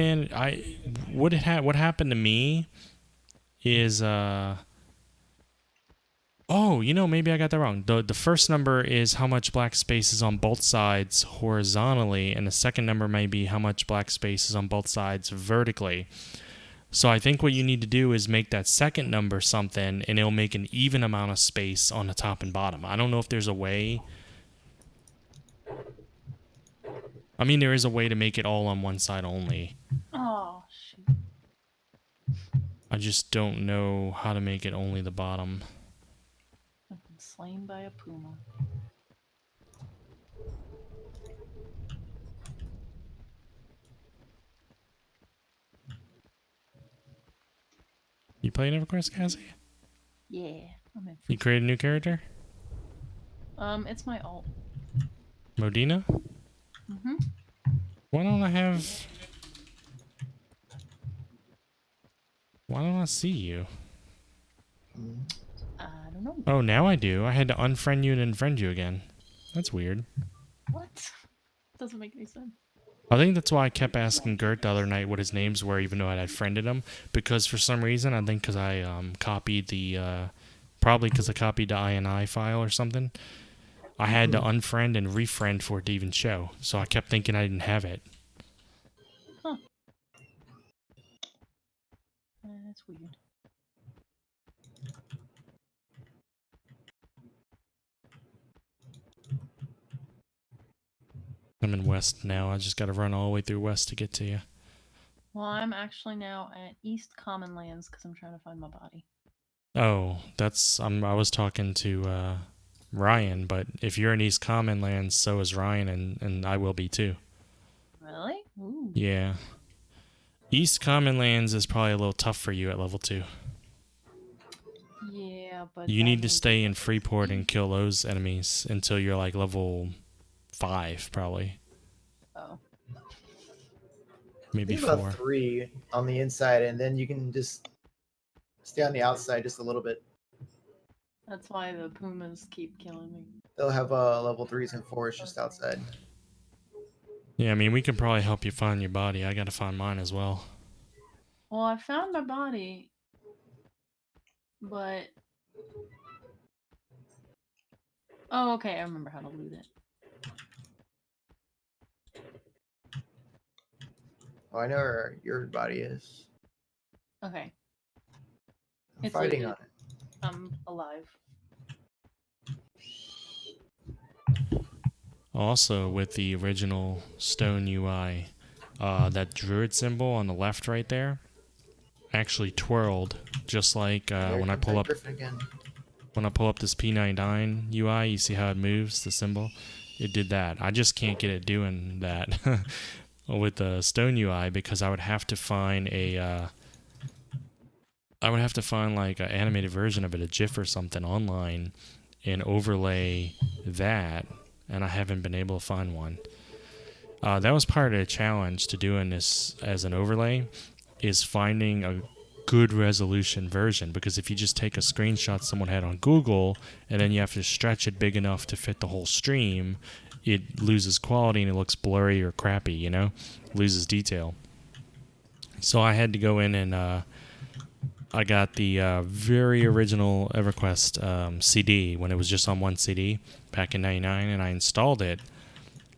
happened to me is, oh, maybe I got that wrong. The first number is how much black space is on both sides horizontally, and the second number may be how much black space is on both sides vertically. So I think what you need to do is make that second number something, and it'll make an even amount of space on the top and bottom. I don't know if there's a way. I mean, there is a way to make it all on one side only. Oh, shoot. I just don't know how to make it only the bottom. I've been slain by a puma. You playing EverQuest, Cassie? Yeah, I'm in. You create a new character? It's my alt. Modena? Mm-hmm. Why don't I see you? I don't know. Oh, now I do. I had to unfriend you and then friend you again. That's weird. What? Doesn't make any sense. I think that's why I kept asking Gert the other night what his names were, even though I had friended him. Because for some reason, I think because I copied the... probably because I copied the INI file or something. I had to unfriend and refriend for it to even show. So I kept thinking I didn't have it. Huh. That's weird. I'm in West now. I just got to run all the way through West to get to you. Well, I'm actually now at East Common Lands because I'm trying to find my body. Oh, I was talking to Ryan, but if you're in East Common Lands, so is Ryan, and I will be too. Really? Ooh. Yeah. East Common Lands is probably a little tough for you at level 2. Yeah, but... You need to stay in Freeport and kill those enemies until you're like level 5, probably. Oh. Maybe Think 4. about 3 on the inside, and then you can just stay on the outside just a little bit. That's why the pumas keep killing me. They'll have level 3s and 4s just outside. Yeah, I mean, we can probably help you find your body. I gotta find mine as well. Well, I found my body, but... Oh, okay, I remember how to loot it. Oh, I know where your body is. Okay. I'm It's fighting looted. on it. I'm alive. Also, with the original Stone UI, that druid symbol on the left right there actually twirled, just like when I pull up this P99 UI. You see how it moves, the symbol? It did that. I just can't get it doing that with the Stone UI because I would have to find like an animated version of it, a GIF or something online, and overlay that. And I haven't been able to find one. That was part of the challenge to doing this as an overlay, is finding a good resolution version, because if you just take a screenshot someone had on Google and then you have to stretch it big enough to fit the whole stream, it loses quality and it looks blurry or crappy, loses detail. So I had to go in and I got the very original EverQuest CD when it was just on one CD back in '99, and I installed it.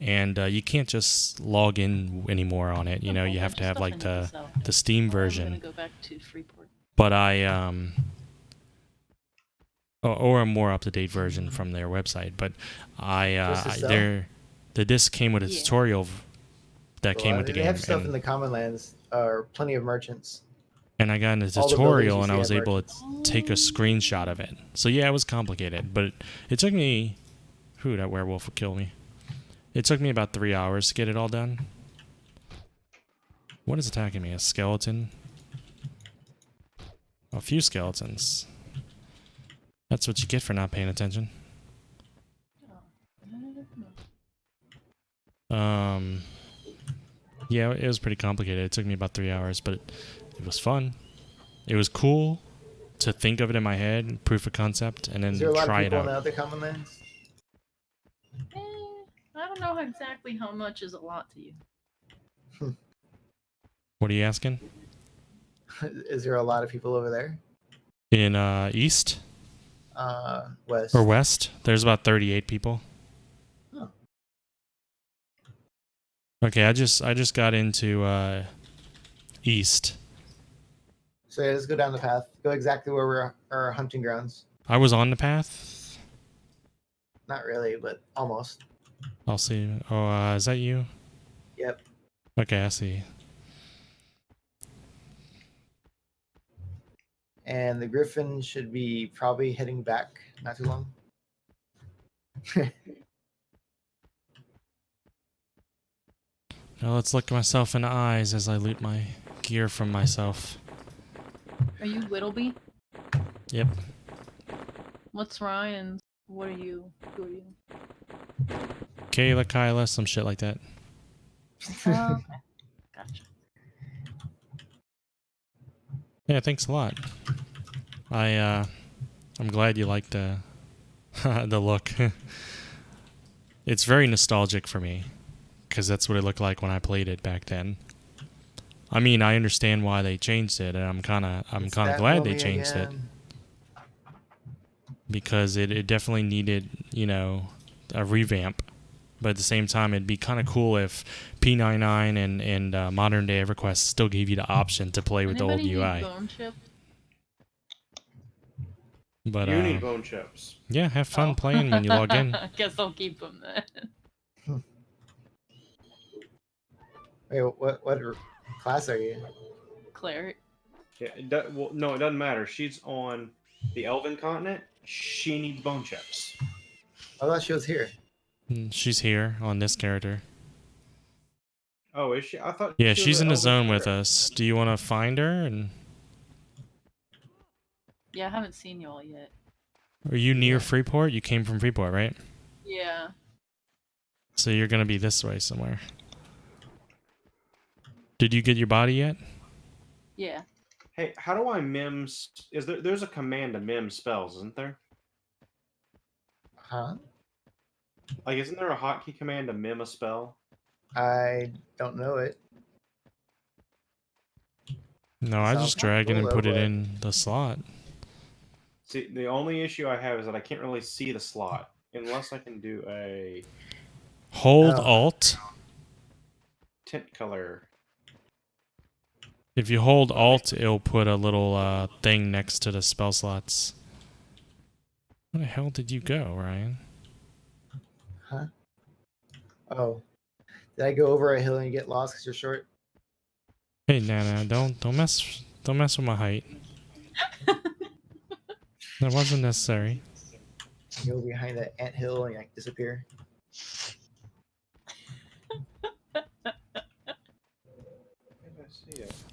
And you can't just log in anymore on it. You have to have like the Steam version. I'm gonna go back to Freeport. But or a more up-to-date version from their website. But the disc came with a tutorial that came with the game. They have stuff in the Common Lands, or plenty of merchants. And I got in a All the buildings tutorial you and I see was at able merchants. to take a screenshot of it. So yeah, it was complicated, but it took me... Whew, that werewolf would kill me. It took me about 3 hours to get it all done. What is attacking me? A skeleton? A few skeletons. That's what you get for not paying attention. Yeah, it was pretty complicated. It took me about 3 hours, but it was fun. It was cool to think of it in my head, proof of concept, and then Is there a lot of try it people in the out. other common lands? I don't know exactly how much is a lot to you. What are you asking? Is there a lot of people over there? In east West. or west, there's about 38 people. Oh. Okay, I just got into east. So yeah, just go down the path. Go exactly where we're our hunting grounds. I was on the path. Not really, but almost. I'll see. Oh, is that you? Yep. Okay, I see. And the griffin should be probably heading back not too long. Now let's look myself in the eyes as I loot my gear from myself. Are you Whittleby? Yep. What's Ryan's? What are you? Who are you? Kayla, Kyla, some shit like that. Oh, okay. Gotcha. Yeah, thanks a lot. I'm glad you liked the the look. It's very nostalgic for me because that's what it looked like when I played it back then. I mean, I understand why they changed it, and I'm kind of glad they changed it because it definitely needed, you know, a revamp. But at the same time, it'd be kind of cool if P99 and modern day EverQuest still gave you the option to play with the old Anybody need UI. bone chip? But You need bone chips. yeah, have fun playing when you log in. Guess I'll keep them then. Wait, what class are you? Cleric. Yeah, well, no, it doesn't matter. She's on the Elven continent. She needs bone chips. I thought she was here. She's here on this character. Oh, is she? I thought. Yeah, she was she's an in the Elven zone with cleric. us. Do you want to find her? And Yeah, I haven't seen y'all yet. are you near Yeah. Freeport? You came from Freeport, right? Yeah. So you're gonna be this way somewhere. Did you get your body yet? Yeah. Hey, how do I mims? Is there's a command to mim spells, isn't there? Huh? Like, isn't there a hotkey command to mim a spell? I don't know it. No, I Sounds just drag it cool and though, put it but- in the slot. See, the only issue I have is that I can't really see the slot unless I can do a Hold Oh. Alt. tint color. If you hold Alt, it'll put a little thing next to the spell slots. Where the hell did you go, Ryan? Huh? Oh. Did I go over a hill and you get lost because you're short? Hey, Nana, don't mess with my height. That wasn't necessary. You go behind that ant hill and you like disappear.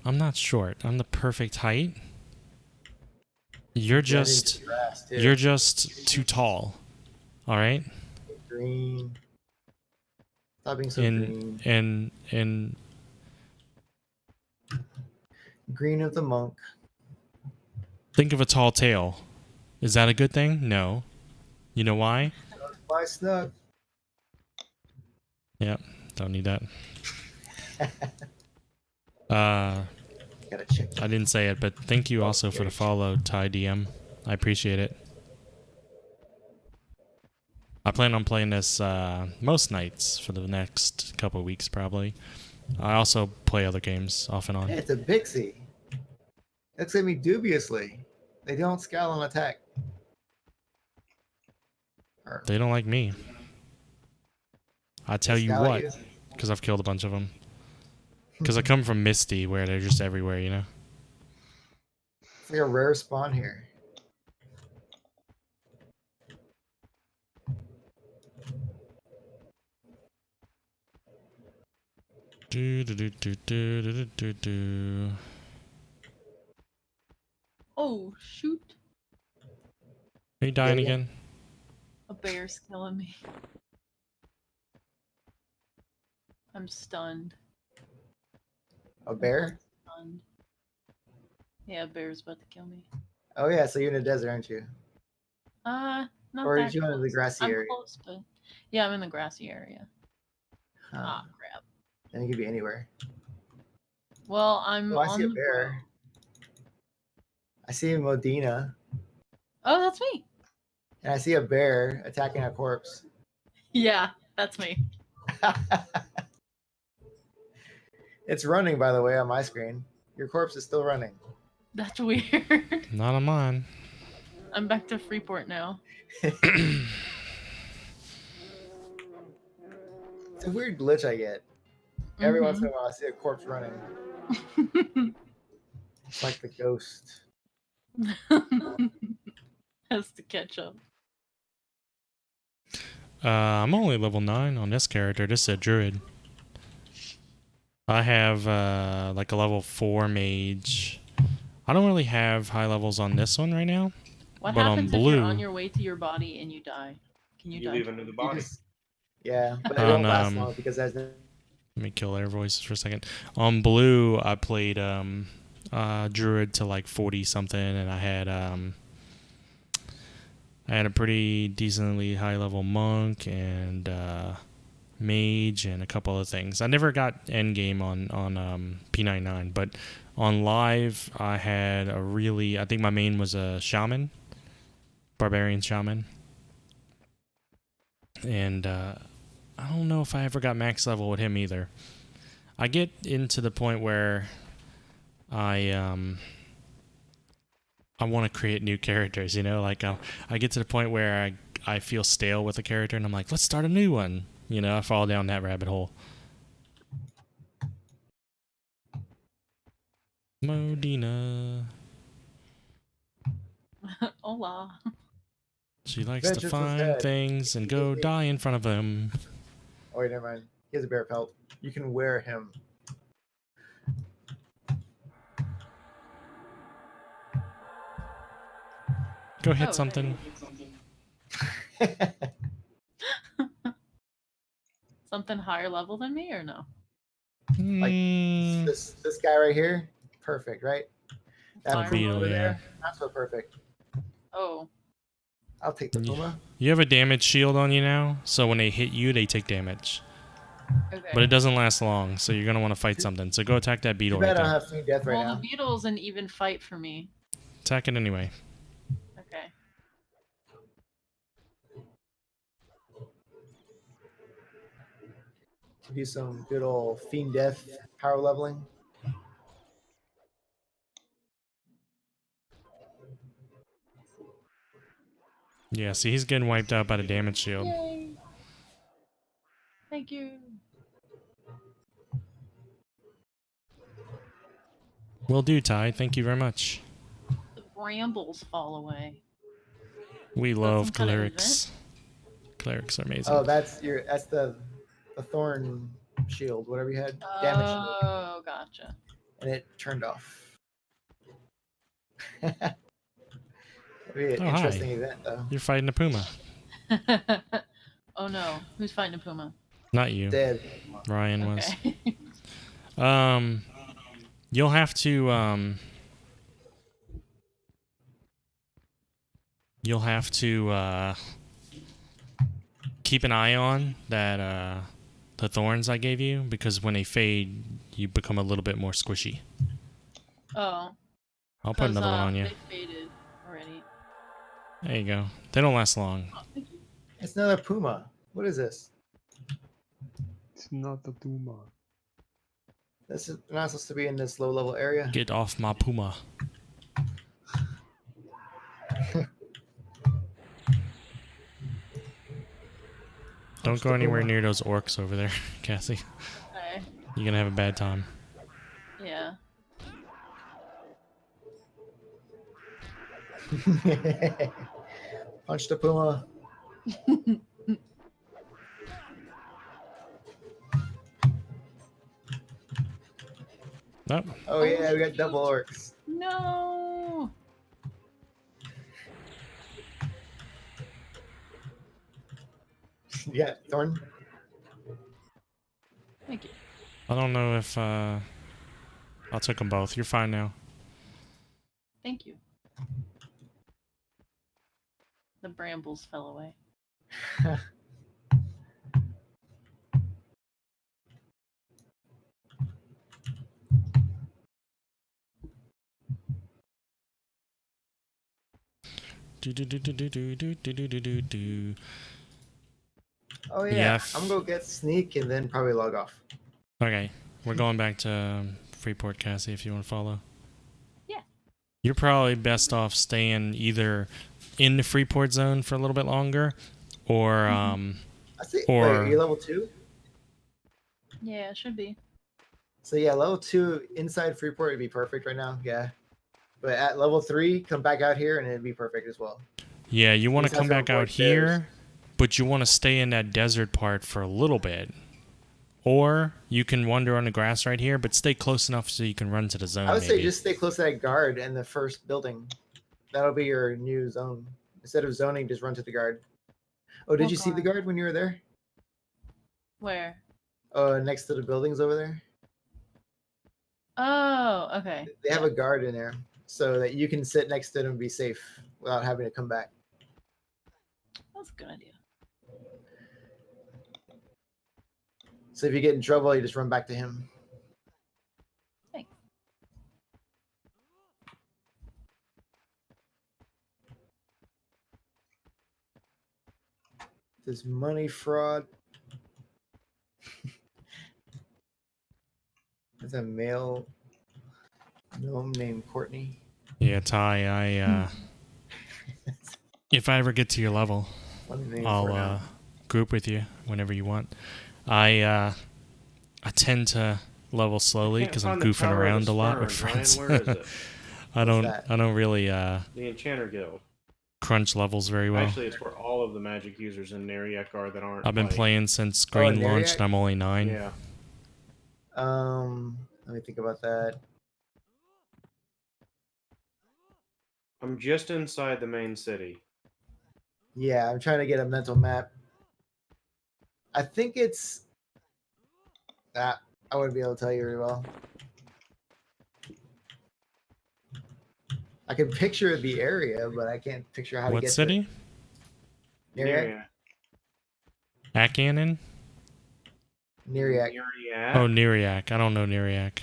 I'm not short. I'm the perfect height. You're Yeah, I didn't just see grass, too. you're just too tall. All right? green. Stop being so And green. and Green of the monk. think of a tall tale. Is that a good thing? No. You know why? Why snuck? Yep. Don't need that. Gotta check. I didn't say it, but thank you also for the follow, Ty DM. I appreciate it. I plan on playing this most nights for the next couple of weeks, probably. I also play other games off and on. Hey, it's a Bixie. Looks at me dubiously. They don't scowl on attack. Or They don't like me. I tell you scowl at what, you? because I've killed a bunch of them. Because I come from Misty, where they're just everywhere, you know? It's like a rare spawn here. Do. Oh shoot! Are you dying Yeah. again? A bear's killing me. I'm stunned. A bear? Stunned. Yeah, a bear's about to kill me. Oh yeah, so you're in the desert, aren't you? Not Or are that you in the close. grassy I'm area? close, but yeah, I'm in the grassy area. Huh. Ah, crap. And you could be anywhere. Well, I'm Oh, I see on a the bear. road. I see Modena, Oh, that's me. and I see a bear attacking a corpse. Yeah, that's me. It's running, by the way, on my screen. Your corpse is still running. That's weird. Not on mine. I'm back to Freeport now. It's a weird glitch I get. Every once in a while, I see a corpse running. It's like the ghost. Has to catch up. I'm only level 9 on this character. This is a druid. I have like a level 4 mage. I don't really have high levels on this one right now. What But on happens if you're on blue- your way to your body and you die? Can you You die? leave into the You body. just, yeah, but it On, won't last um, long because there's no. Let me kill their voices for a second. On blue, I played druid to like 40 something, and I had a pretty decently high level monk and mage and a couple of things. I never got end game on P99, but on live I had I think my main was a shaman, barbarian shaman, and I don't know if I ever got max level with him either. I get into the point where I want to create new characters, you know, like I get to the point where I feel stale with a character and I'm like, let's start a new one. You know, I fall down that rabbit hole. Modena. Hola. She likes to Vengeance was find dead. things and go die in front of them. Oh, wait, never mind. He has a bear pelt. You can wear him. Go hit Oh, something. Something higher level than me or no? Like Mm, this guy right here, perfect, right? That Fire puma beetle, over yeah. there, not so perfect. Oh. I'll take the Yeah. puma. You have a damage shield on you now, so when they hit you, they take damage. Okay. But it doesn't last long, so you're going to want to fight something. So go attack that Too beetle bad right I don't there. have Fiend Death right Well, now. the beetle's an even fight for me. Attack it anyway. Okay. To do some good old Fiend Death power leveling. Yeah, see, he's getting wiped out by the damage shield. Yay. Thank you. Will do, Ty. Thank you very much. The brambles fall away. We That's love some kind of clerics. Clerics are amazing. Oh, that's the thorn shield, whatever you had. Damage shield. Oh, gotcha. And it turned off. It'd be an Oh, hi. interesting event though. You're fighting a puma. Oh no, who's fighting a puma? Not you. Dead. Ryan was. Okay. You'll have to keep an eye on that the thorns I gave you, because when they fade, you become a little bit more squishy. Oh. I'll put 'cause, another one on you. They faded already. There you go. They don't last long. Oh, thank you. It's another puma. What is this? It's not the Duma. This is not supposed to be in this low level area. Get off my puma. Don't go anywhere near those orcs over there, Cassie. Okay. You're gonna have a bad time. Yeah. Punch the puma. Nope. Oh yeah, we got double orcs. No. Yeah, Thorn. Thank you. I don't know if I took them both. You're fine now. Thank you. The brambles fell away. Do do do do do do do do do do do. Oh yeah, Yeah, I'm gonna go get sneak and then probably log off. Okay, we're going back to Freeport, Cassie, if you want to follow. Yeah. You're probably best off staying either in the Freeport zone for a little bit longer, or I see. Or- Wait, are you level 2? Yeah, it should be. So yeah, level 2 inside Freeport would be perfect right now. Yeah, but at level 3, come back out here and it'd be perfect as well. yeah, you want to just have come to back avoid out here, but you want to stay in that desert part for a little bit. Or you can wander on the grass right here, but stay close enough so you can run to the zone. I would say maybe. just stay close to that guard in the first building. That'll be your new zone. Instead of zoning, just run to the guard. Oh, did What you see the guard? guard when you were there? Where? Next to the buildings over there. Oh, okay. They have Yeah. a guard in there so that you can sit next to them and be safe without having to come back. That's a good idea. So if you get in trouble, you just run back to him. Thanks. This money fraud. There's a male gnome named Courtney. Yeah, Ty, if I ever get to your level, Funny name for I'll now. group with you whenever you want. I tend to level slowly Can't because I'm find the goofing Tower of the around a lot with Spurn, friends. Ryan, where is it? I What's don't that? I don't really The Enchanter Guild. crunch levels very well. Actually, it's where all of the magic users in Neriak are that aren't. I've been like, playing since Green launched. Neriak? And I'm only 9. Yeah. Let me think about that. I'm just inside the main city. Yeah, I'm trying to get a mental map. I think it's that. I wouldn't be able to tell you very well. I can picture the area, but I can't picture how to What get city? to it. Neriak? Akanon? Neriak. Neriak. Oh, Neriak. I don't know Neriak.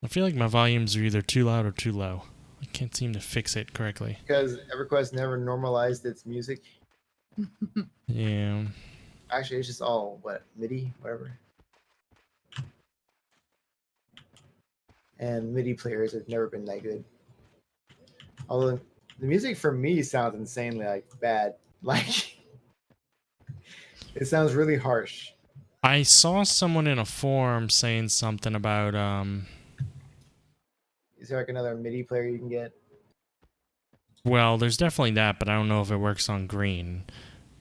I feel like my volumes are either too loud or too low. I can't seem to fix it correctly. Because EverQuest never normalized its music. Yeah. Actually, it's just all MIDI, whatever. And MIDI players have never been that good. Although the music for me sounds insanely bad. Like it sounds really harsh. I saw someone in a forum saying something about Is there another MIDI player you can get? well, there's definitely that, but I don't know if it works on green.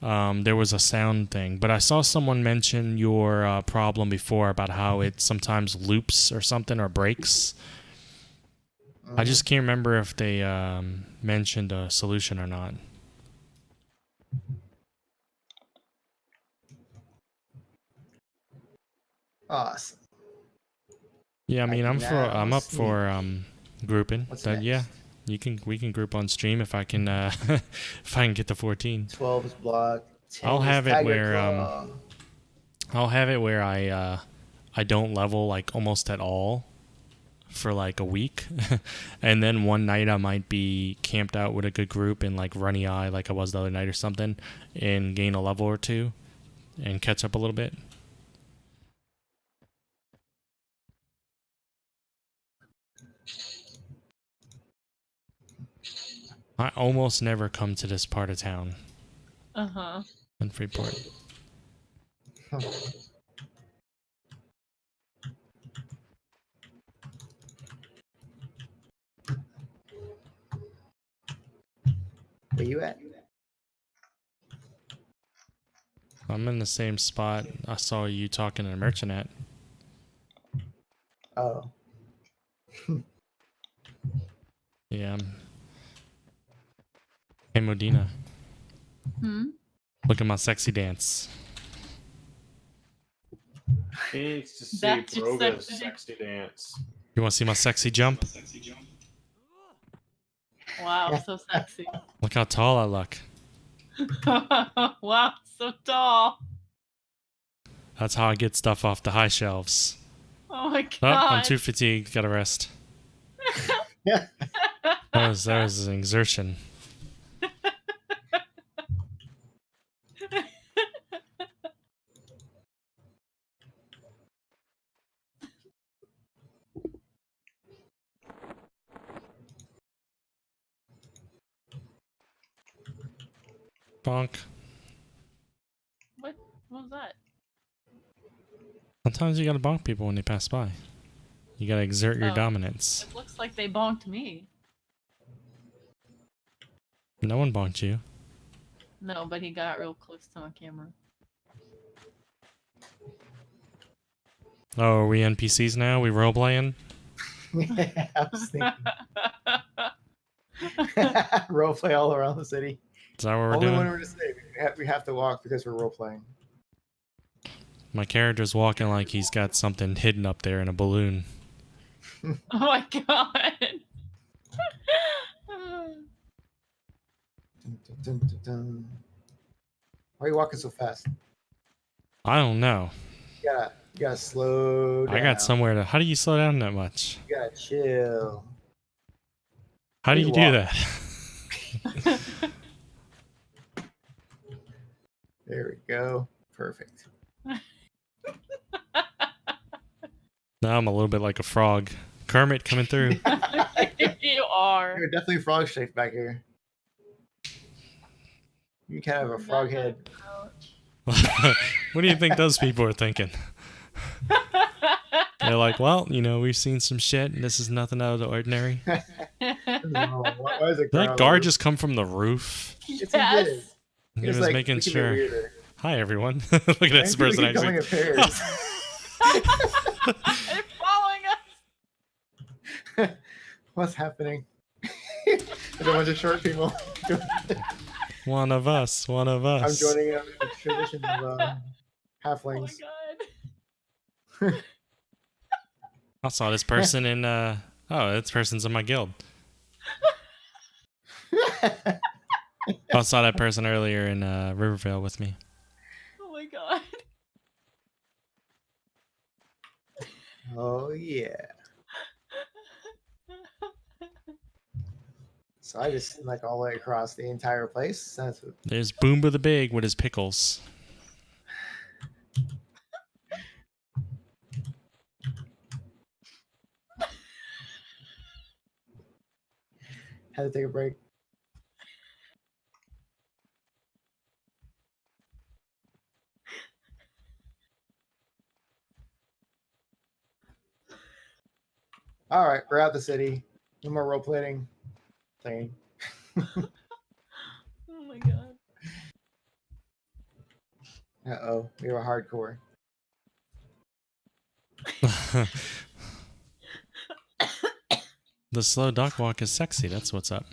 There was a sound thing, but I saw someone mention your problem before about how it sometimes loops or something or breaks. I just can't remember if they mentioned a solution or not. Awesome. Yeah, I mean, I can I'm now up for grouping. What's That, yeah, next? we can group on stream if I can if I can get to 14. 12 is block. 10 I'll is have it Tiger where Claw. I'll have it where I don't level like almost at all for like a week, and then one night I might be camped out with a good group in like Runny Eye like I was the other night or something, and gain a level or two, and catch up a little bit. I almost never come to this part of town Uh-huh. in Freeport. you at? I'm in the same spot I saw you talking to the merchant at. Oh. Yeah. Hey, Modena. Hmm? Look at my sexy dance. He needs to see That's your Broga's sexy- sexy dance. You want to see my sexy jump? Wow, so sexy. Look how tall I look. Wow, so tall. That's how I get stuff off the high shelves. Oh my Oh, I'm god. too fatigued. Gotta rest. That was an exertion. Bonk. What was that? Sometimes you gotta bonk people when they pass by. You gotta exert your Oh. dominance. It looks like they bonked me. No one bonked you. No, but he got real close to my camera. Oh, are we NPCs now? We role playing? Yeah, I was thinking. Roleplay all around the city. Is that what we're Only when doing? we're to say we have to walk because we're role playing. My character's walking like he's got something hidden up there in a balloon. Oh my god. Dun, dun, dun, dun. Why are you walking so fast? I don't know. You gotta slow down. I got somewhere to. How do you slow down that much? You gotta chill. How do Please you do walk. that? There we go. Perfect. Now I'm a little bit like a frog. Kermit coming through. You are. You're definitely frog shaped back here. You kind of have a frog head. What do you think those people are thinking? They're like, well, you know, we've seen some shit, and this is nothing out of the ordinary. Why is it Did that guard just come from the roof? It's a Yes. good. He was making sure. Weirder. Hi, everyone. Look at this person Keep coming actually. in pairs. They're following us. What's happening? There's a bunch of short people. One of us. One of I'm us. joining in the tradition of Oh my halflings. god. I saw this person in. Oh, this person's in my guild. I saw that person earlier in Rivervale with me. Oh my god. Oh yeah. So I just like all the way across the entire place. That's what, There's Boomba the Big with his pickles. had to take a break. All right, we're out the city. No more role playing thing. Oh my god. Uh-oh, we were hardcore. The slow duck walk is sexy. That's what's up.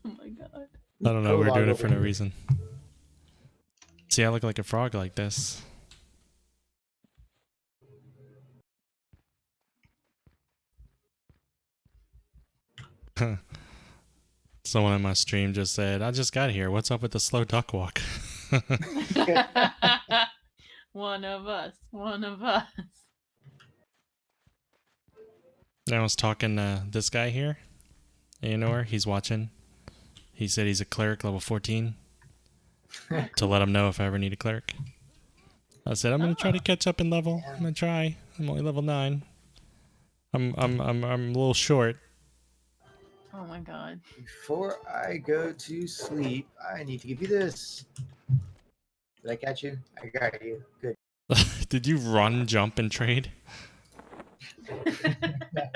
Oh my god. I don't know. We're Prologue doing it over for no here. reason. See, I look like a frog like this. Someone in my stream just said, I just got here. What's up with the slow duck walk? One of us. One of us. I was talking to this guy here. Anor, he's watching. He said he's a cleric level 14. To let him know if I ever need a cleric. I said, I'm going to try to catch up in level. I'm going to try. I'm only level 9. I'm a little short. Oh my god. Before I go to sleep, I need to give you this. Did I catch you? I got you. Good. Did you run, jump, and trade? I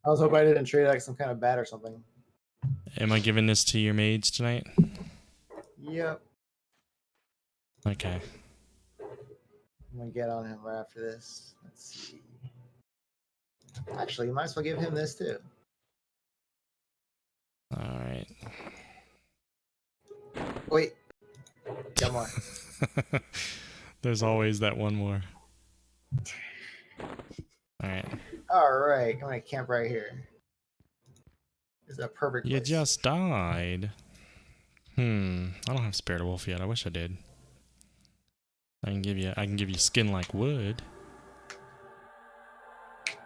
was hoping I didn't trade like some kind of bat or something. Am I giving this to your maids tonight? Yep. Okay. I'm gonna get on him right after this. Let's see. Actually, you might as well give him this too. All right. Wait. Got more. There's always that one more. All right. All right. I'm gonna camp right here. This is a perfect You place. just died. I don't have Spirit of Wolf yet. I wish I did. I can give you skin like wood.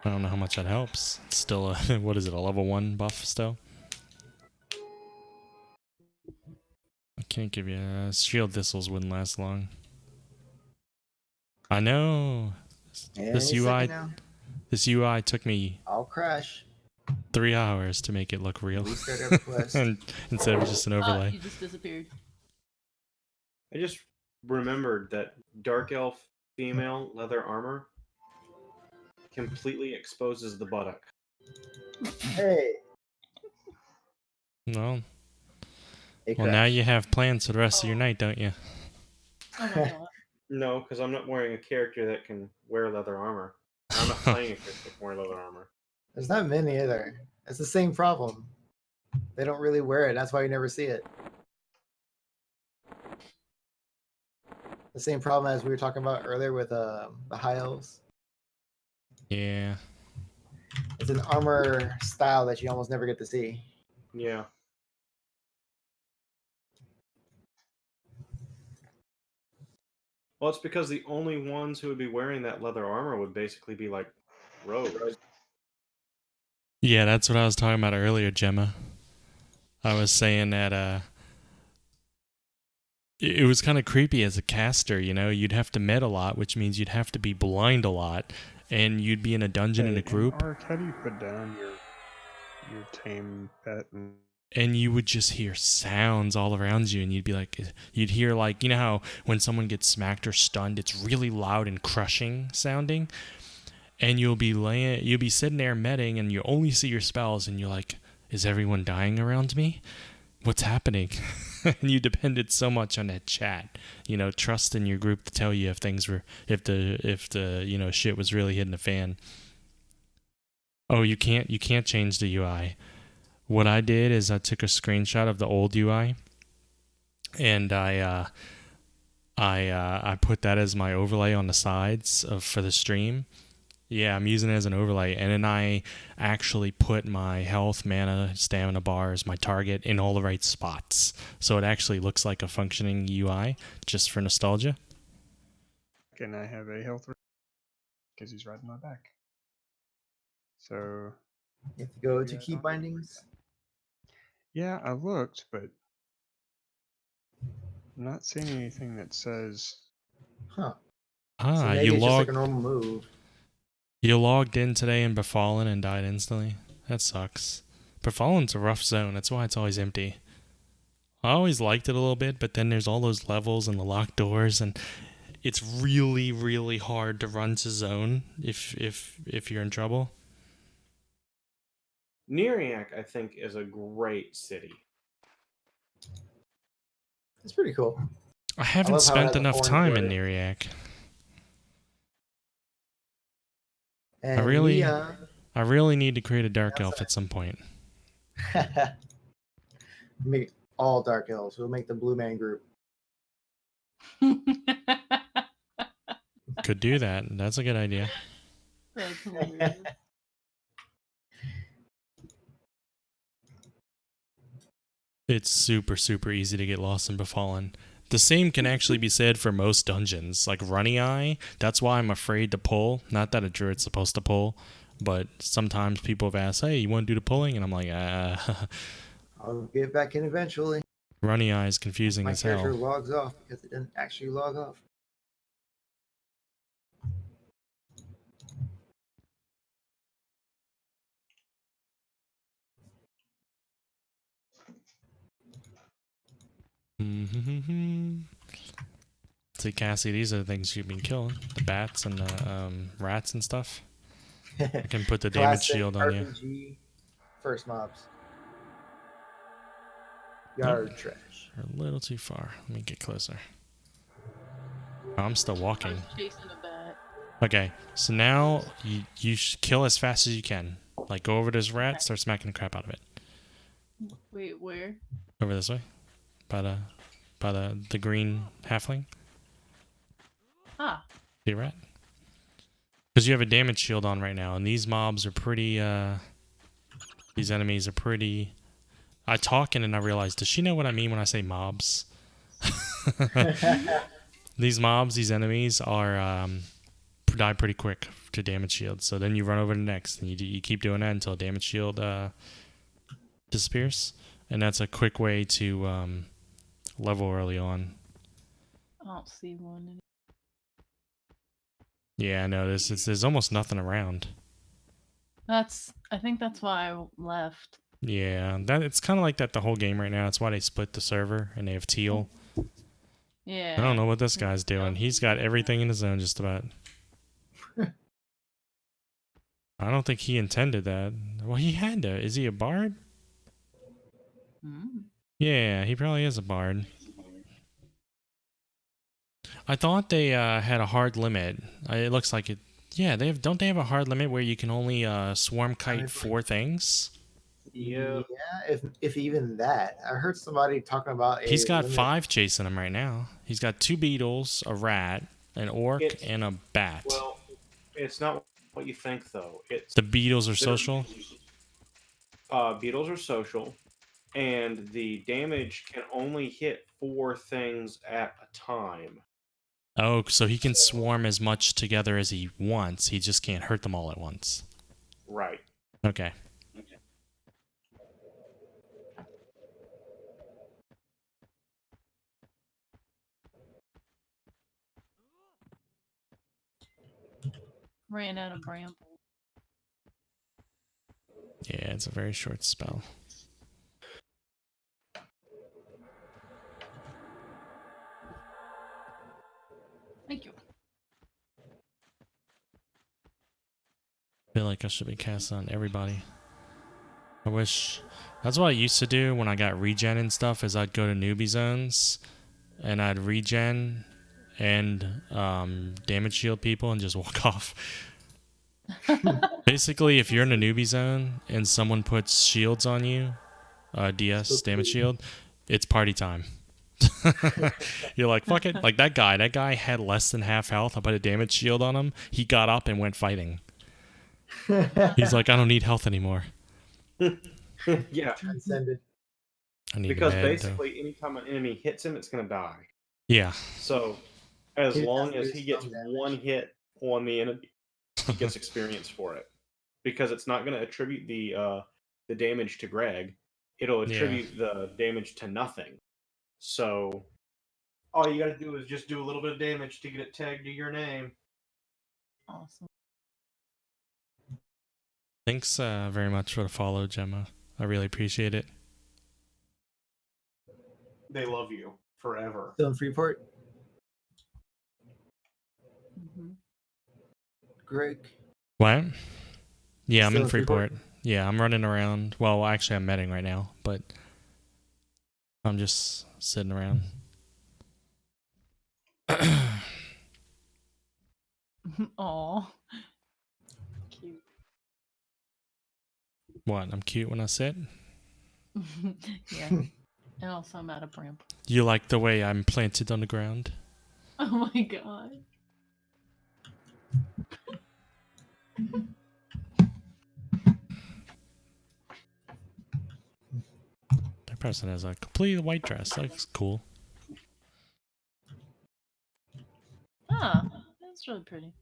I don't know how much that helps. It's still a what is it, a level 1 buff still? I can't give you shield thistles wouldn't last long. I know. This Any UI second now, this UI took me I'll crash. 3 hours to make it look real. Restart EverQuest. And instead of just an overlay. You just disappeared. I just remembered that Dark Elf female leather armor completely exposes the buttock. Hey. No. Hey, Well, now crash. you have plans for the rest of your night, don't you? Oh my god. No, because I'm not wearing a character that can wear leather armor. I'm not playing a character that can wear leather armor. There's not many either. It's the same problem. They don't really wear it. That's why you never see it. The same problem as we were talking about earlier with the high elves. Yeah. It's an armor style that you almost never get to see. Yeah. Well, it's because the only ones who would be wearing that leather armor would basically be like rogues. Yeah, that's what I was talking about earlier, Gemma. I was saying that it was kind of creepy as a caster, you know? You'd have to med a lot, which means you'd have to be blind a lot, and you'd be in a dungeon in a group, Ark, how do you put down your tame pet? and you would just hear sounds all around you, and you'd be like, you'd hear like, you know how when someone gets smacked or stunned, it's really loud and crushing sounding, and you'll be sitting there medding, and you only see your spells, and you're like, is everyone dying around me? What's happening? And you depended so much on that chat, you know, trust in your group to tell you if the you know, shit was really hitting the fan. Oh, you can't change the UI. What I did is I took a screenshot of the old UI, and I put that as my overlay on the sides for the stream. Yeah, I'm using it as an overlay, and then I actually put my health, mana, stamina bars, my target in all the right spots, so it actually looks like a functioning UI, just for nostalgia. Can I have a health? Because he's riding my back. So. You have to go to Yeah, key don't- bindings. Yeah, I looked, but I'm not seeing anything that says. Huh. So Ah, maybe you it's just like logged a normal move. in today in Befallen and died instantly. That sucks. Befallen's a rough zone. That's why it's always empty. I always liked it a little bit, but then there's all those levels and the locked doors, and it's really, really hard to run to zone if you're in trouble. Neriak, I think, is a great city. It's pretty cool. I haven't love how it spent has a enough foreign time in flavour. Neriak. And I really need to create a dark elf at some point. make all dark elves. We'll make the Blue Man group. Could do that. That's a good idea. That's hilarious. It's super, super easy to get lost in Befallen. The same can actually be said for most dungeons. Like Runny Eye, that's why I'm afraid to pull. Not that a druid's supposed to pull, but sometimes people have asked, hey, you want to do the pulling? And I'm like, I'll get back in eventually. Runny Eye is confusing My as character hell. logs off because it didn't actually log off. See, Cassie, these are the things you've been killing. The bats and the rats and stuff. I can put the damage Classic shield on you. RPG first mobs. Yard trash. We're a little too far. Let me get closer. Oh, I'm still I walking. was chasing a bat. Okay, so now you kill as fast as you can. Like, go over to this rat, Okay. start smacking the crap out of it. Wait, where? Over this way. By the green halfling. Ah. See rat? Because you have a damage shield on right now, and these mobs are pretty, these enemies are pretty... I talk and then I realize, does she know what I mean when I say mobs? These mobs, these enemies are, die pretty quick to damage shield. So then you run over to the next, and you keep doing that until damage shield, disappears. And that's a quick way to, level early on. I don't see one. Yeah, I know, there's almost nothing around. I think that's why I left. Yeah, it's kind of like that the whole game right now. That's why they split the server and they have teal. Yeah. I don't know what this guy's doing. He's got everything in his own just about. I don't think he intended that. Well, he had to. Is he a bard? Mm. Yeah, he probably is a bard. I thought they had a hard limit. It looks like it. Yeah, don't they have a hard limit where you can only swarm kite 4 things? Yeah. Yeah, if even that. I heard somebody talking about a He's got limit. 5 chasing him right now. He's got 2 beetles, a rat, an orc, and a bat. Well, it's not what you think, though. It's The beetles are social? beetles are social, and the damage can only hit 4 things at a time. Oh, so he can swarm as much together as he wants. He just can't hurt them all at once. Right. Okay. Ran out of bramble. Yeah, it's a very short spell. Thank you. I feel like I should be casting on everybody. I wish... That's what I used to do when I got regen and stuff, is I'd go to newbie zones, and I'd regen and damage shield people and just walk off. Basically, if you're in a newbie zone and someone puts shields on you, DS, damage shield, it's party time. You're like, fuck it. Like that guy had less than half health. I put a damage shield on him. He got up and went fighting. He's like, I don't need health anymore. Yeah. Transcended. I need Because a med, basically, anytime an enemy hits him, it's going to die. Yeah. So, as He long does as do he gets some damage. 1 hit on the enemy, he gets experience for it. Because it's not going to attribute the damage to Greg. It'll attribute the damage to nothing. So, all you got to do is just do a little bit of damage to get it tagged to your name. Awesome. Thanks very much for the follow, Gemma. I really appreciate it. They love you forever. Still in Freeport. Mm-hmm. Greg. What? Yeah, I'm Still in in Freeport? Freeport. Yeah, I'm running around. Well, actually, I'm medding right now, but I'm just sitting around. Aw. Cute. What? I'm cute when I sit? Yeah. And also I'm out of bramble. You like the way I'm planted on the ground? Oh my god. That person has a complete white dress. That looks cool. Ah, that's really pretty.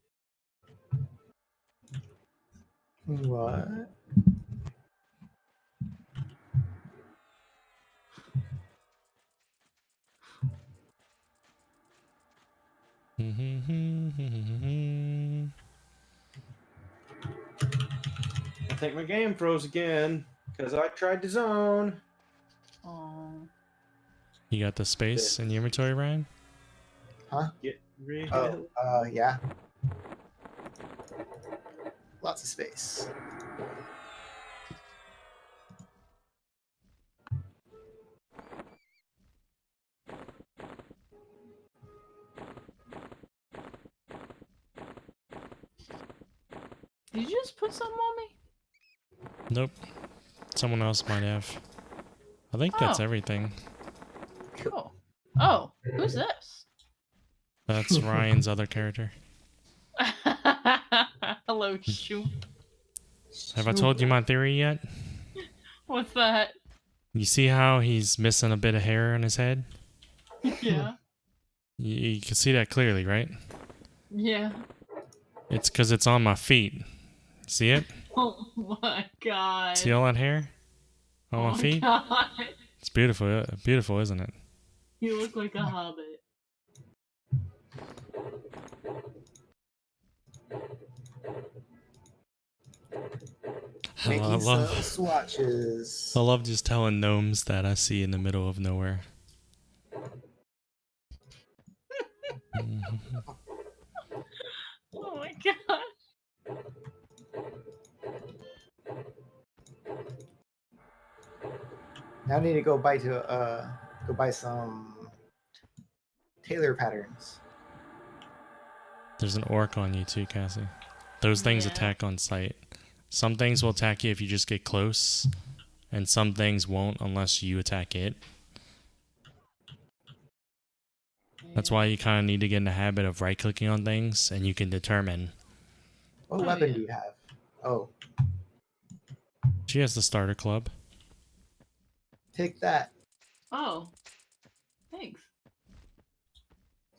What? I think my game froze again because I tried to zone. Oh. You got the space in your inventory, Ryan? Huh? Get rid Oh, yeah. Lots of space. Did you just put something on me? Nope. Someone else might have. I think that's Oh. everything. Cool. Oh, who's this? That's Ryan's other character. Hello, shoot. Have I told you my theory yet? What's that? You see how he's missing a bit of hair on his head? Yeah. You can see that clearly, right? Yeah. It's because it's on my feet. See it? Oh my god. See all that hair on Oh my feet? God. It's beautiful, beautiful, isn't it? You look like a hobbit. Making I some love swatches. just telling gnomes that I see in the middle of nowhere. Oh my god. Now I need to go buy some tailor patterns. There's an orc on you too, Cassie. Those things Yeah. attack on sight. Some things will attack you if you just get close, and some things won't unless you attack it. That's why you kind of need to get in the habit of right-clicking on things, and you can determine. What Oh, weapon yeah. do you have? Oh, She has the starter club. take that. Oh. Thanks.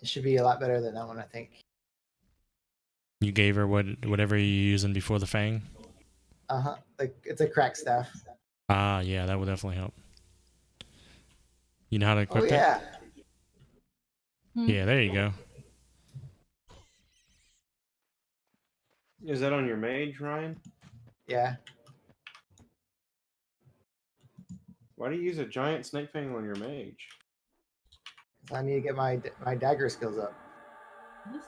It should be a lot better than that one, I think. You gave her whatever you're using before the fang? Uh-huh. Like, it's a crack staff. Ah, yeah, that would definitely help. You know how to equip Oh, it? yeah. Yeah, there you go. Is that on your mage, Ryan? Yeah. Why do you use a giant snake fang on your mage? I need to get my dagger skills up.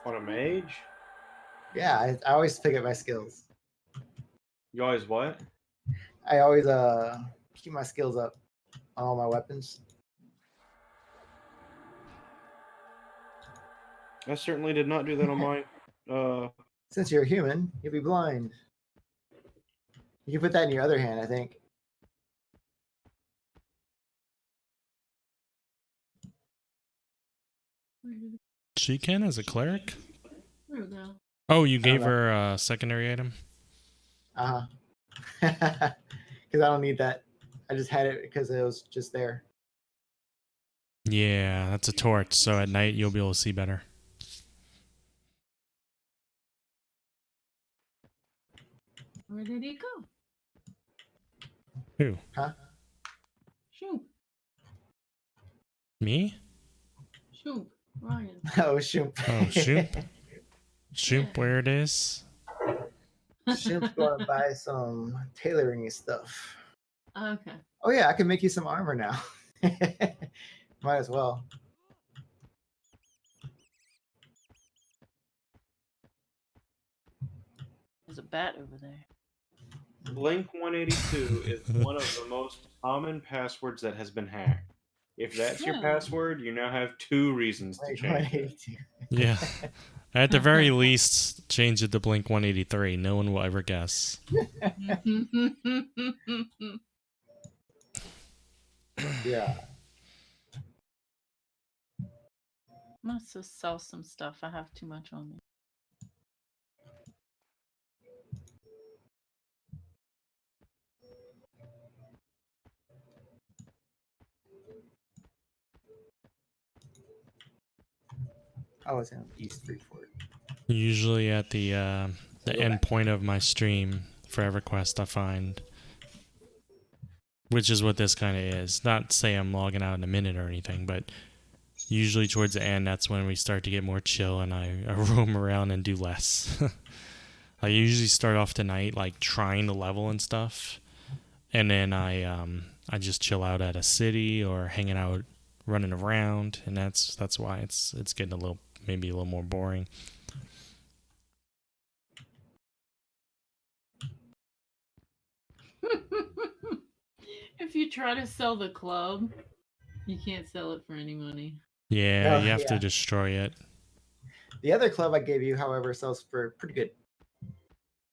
On a mage? Yeah, I always pick up my skills. You always what? I always keep my skills up on all my weapons. I certainly did not do that on my. Since you're a human, you'll be blind. You can put that in your other hand, I think. She can as a cleric? There we go. Oh, you gave know. her a secondary item? Uh-huh. Because I don't need that. I just had it because it was just there. Yeah, that's a torch, so at night you'll be able to see better. Where did he go? Who? Huh? Shoot. Me? Shoot. Ryan. Oh, shoot. Oh, shoot. Shoot, where it is? Shoop's going to buy some tailoring stuff. Okay. Oh, yeah, I can make you some armor now. Might as well. There's a bat over there. Blink 182 is one of the most common passwords that has been hacked. If that's your Yeah. password, you now have 2 reasons to Like change it. 182. Yeah. At the very least, change it to Blink 183. No one will ever guess. Yeah. Must just sell some stuff. I have too much on me. Oh, it's in East Freeport. Usually at the end point of my stream for EverQuest, I find, which is what this kind of is. Not to say I'm logging out in a minute or anything, but usually towards the end, that's when we start to get more chill and I roam around and do less. I usually start off tonight like trying to level and stuff, and then I just chill out at a city or hanging out, running around, and that's why it's getting maybe a little more boring. If you try to sell the club, you can't sell it for any money. Yeah, Oh, you have yeah. to destroy it. The other club I gave you, however, sells for pretty good.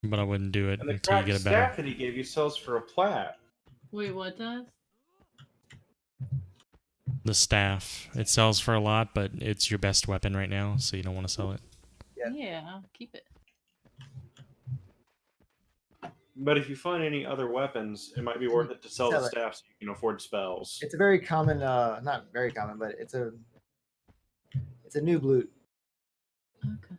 But I wouldn't do it And the until you cracked get it better. staff that he gave you sells for a plat. Wait, what does? The staff. It sells for a lot, but it's your best weapon right now, so you don't want to sell it. Yeah. Yeah, keep it. But if you find any other weapons, it might be worth it to sell the Sell it. staff so you can afford spells. It's a very common, not very common, but it's a noob loot. Okay.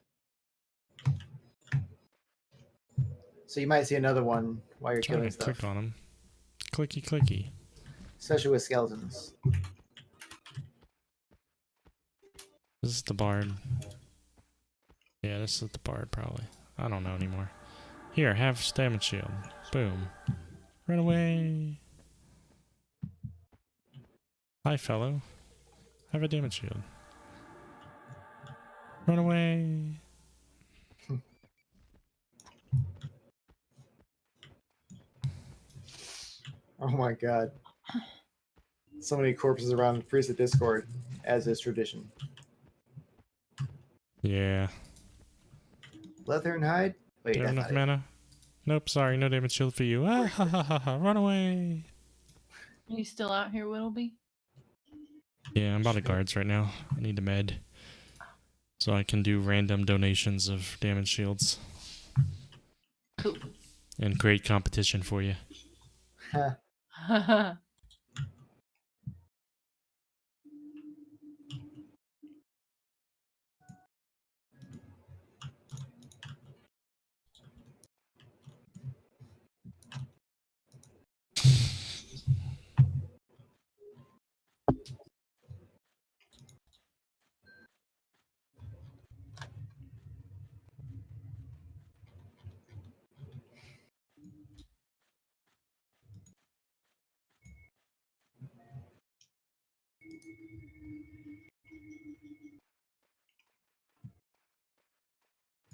So you might see another one while you're I killing stuff, clicked on them. Clicky, clicky. especially with skeletons. This is the bard. Yeah, this is the bard, probably. I don't know anymore. Here, have damage shield. Boom. Run away. Hi, fellow. Have a damage shield. Run away. Oh my god. So many corpses around Priest of Discord, as is tradition. Yeah. Leather and hide? Wait, Do you have that's enough not it. mana? Nope, sorry, no damage shield for you. Ah, ha, ha, ha, ha. Run away. Are you still out here, Whittleby? Yeah, I'm out of guards right now. I need a med. So I can do random donations of damage shields. Cool. And create competition for you.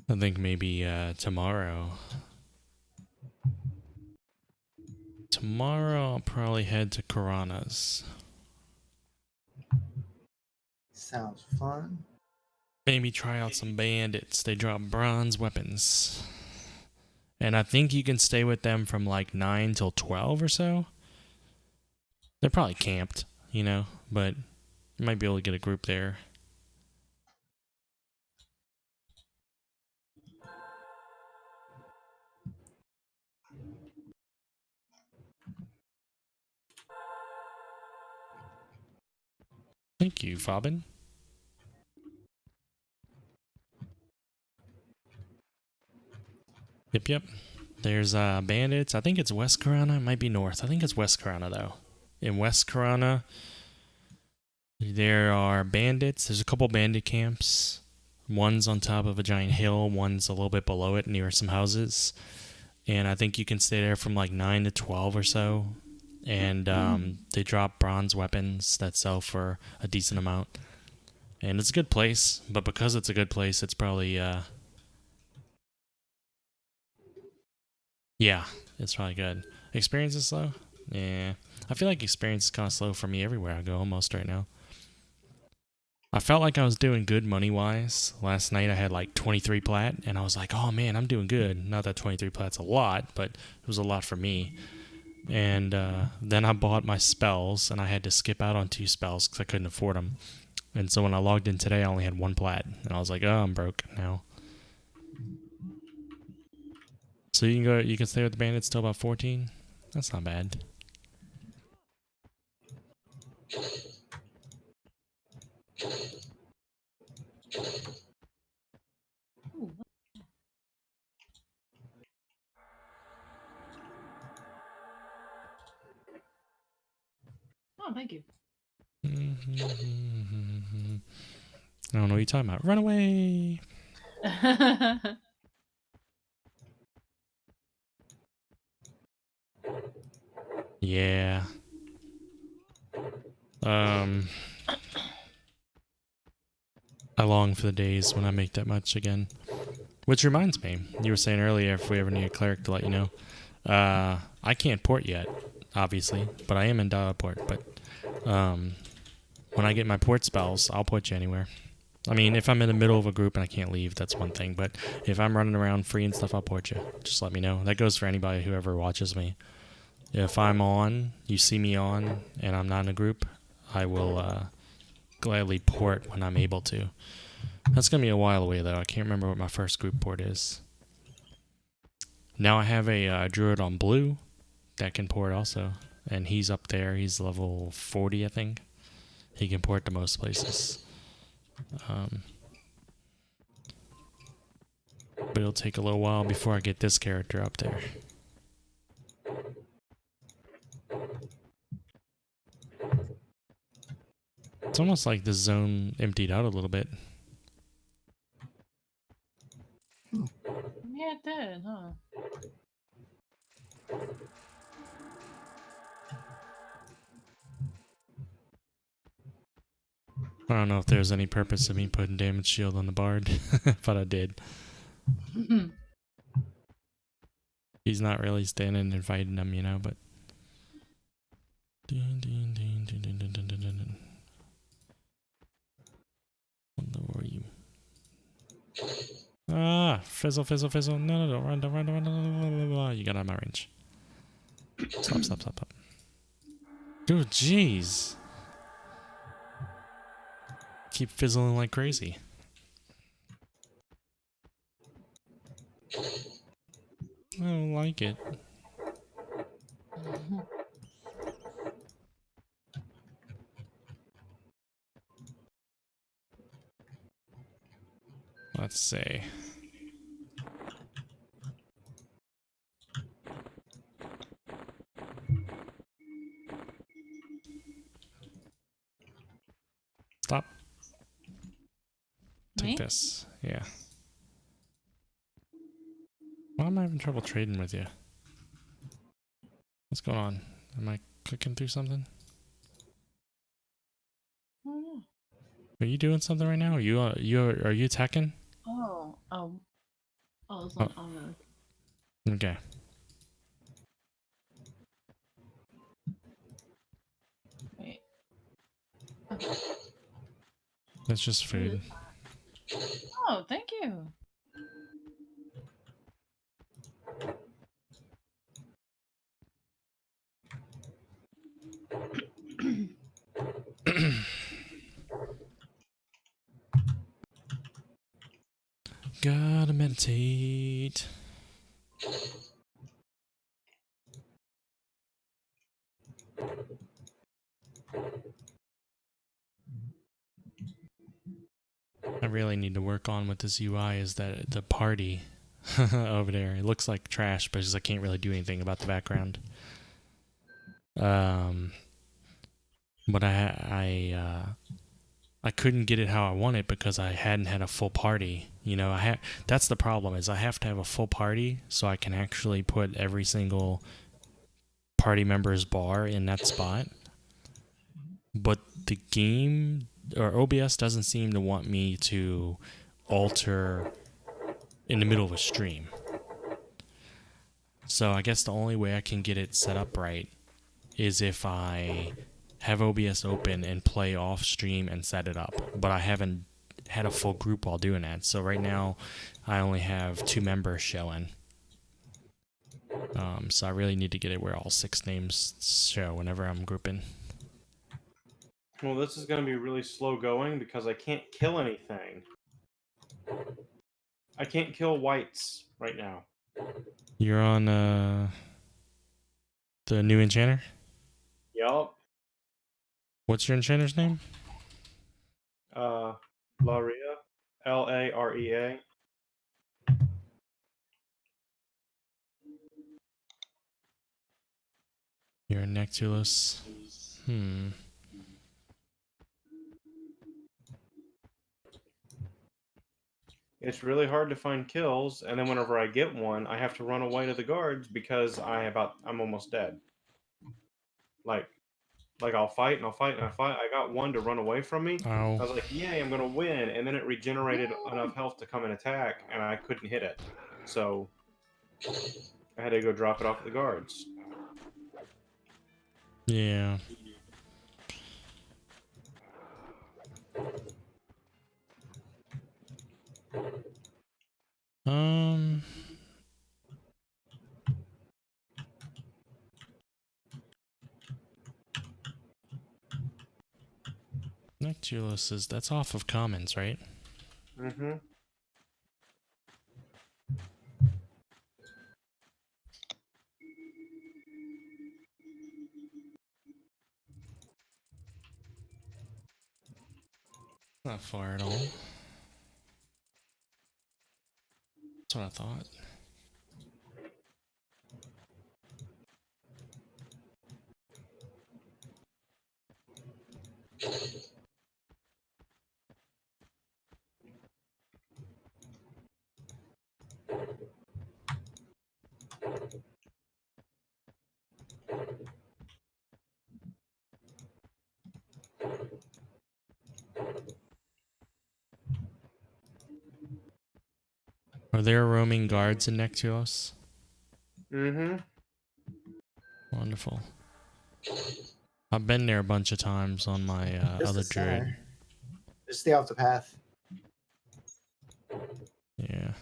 I think maybe tomorrow. Tomorrow I'll probably head to Karana's. Sounds fun. Maybe try out some bandits. They drop bronze weapons. And I think you can stay with them from like 9 till 12 or so. They're probably camped, you know, but you might be able to get a group there. Thank you, Fobin. Yep. There's bandits. I think it's West Karana. It might be north. I think it's West Karana, though. In West Karana, there are bandits. There's a couple bandit camps. One's on top of a giant hill. One's a little bit below it near some houses. And I think you can stay there from like 9 to 12 or so. And they drop bronze weapons that sell for a decent amount. And it's a good place. But because it's a good place, it's probably... yeah, it's probably good. Experience is slow? Yeah. I feel like experience is kind of slow for me everywhere I go almost right now. I felt like I was doing good money-wise. Last night I had like 23 plat, and I was like, oh man, I'm doing good. Not that 23 plat's a lot, but it was a lot for me. And then I bought my spells, and I had to skip out on 2 spells because I couldn't afford them. And so when I logged in today, I only had 1 plat, and I was like, oh, I'm broke now. So you can stay with the bandits till about 14? That's not bad. Ooh. Oh, thank you. I don't know what you're talking about. Run away! Yeah. I long for the days when I make that much again. Which reminds me, you were saying earlier if we ever need a cleric to let you know. I can't port yet, obviously, but I am in port. But when I get my port spells, I'll port you anywhere. I mean, if I'm in the middle of a group and I can't leave, that's one thing. But if I'm running around free and stuff, I'll port you. Just let me know. That goes for anybody who ever watches me. If I'm on, you see me on, and I'm not in a group, I will gladly port when I'm able to. That's going to be a while away, though. I can't remember what my first group port is. Now I have a druid on blue that can port also. And he's up there. He's level 40, I think. He can port to most places. But it'll take a little while before I get this character up there. It's almost like the zone emptied out a little bit. Yeah, it did, huh? I don't know if there's any purpose of me putting damage shield on the bard, but I did. He's not really standing and fighting them, you know, but... What were you? Ah! Fizzle, fizzle, fizzle. No, no, no. Run, run, run, run, run, run. You got out of my range. Stop, stop, stop, stop. Dude, jeez. Keep fizzling like crazy. I don't like it. Let's see. Stop. Take Me? this. Yeah. Why am I having trouble trading with you? What's going on? Am I clicking through something? Oh, yeah. Are you doing something right now? Are you attacking? Oh, it's on Okay. wait. That's just food. Oh, thank you. Gotta meditate. I really need to work on with this UI is that the party over there. It looks like trash because I can't really do anything about the background. But I couldn't get it how I want it because I hadn't had a full party. You know, that's the problem is I have to have a full party so I can actually put every single party member's bar in that spot. But the game or OBS doesn't seem to want me to alter in the middle of a stream. So I guess the only way I can get it set up right is if I have OBS open and play off stream and set it up. But I haven't had a full group while doing that. So right now I only have 2 members showing. So I really need to get it where all 6 names show whenever I'm grouping. Well, this is going to be really slow going because I can't kill anything. I can't kill whites right now. You're on the new enchanter? Yup. What's your enchanter's name? Larea. Larea. You're Nectulus. It's really hard to find kills, and then whenever I get one, I have to run away to the guards because I'm almost dead. Like I'll fight and I'll fight and I fight. I got one to run away from me. Oh. I was like, yay, I'm gonna win, and then it regenerated enough health to come and attack, and I couldn't hit it. So I had to go drop it off at the guards. Yeah. Um. Nectulus is that's off of Commons, right? Mm-hmm. Not far at all. That's what I thought. Are there roaming guards in Nectulus? Mm-hmm. Wonderful. I've been there a bunch of times on my Just other the center. druid. Just stay off the path. Yeah.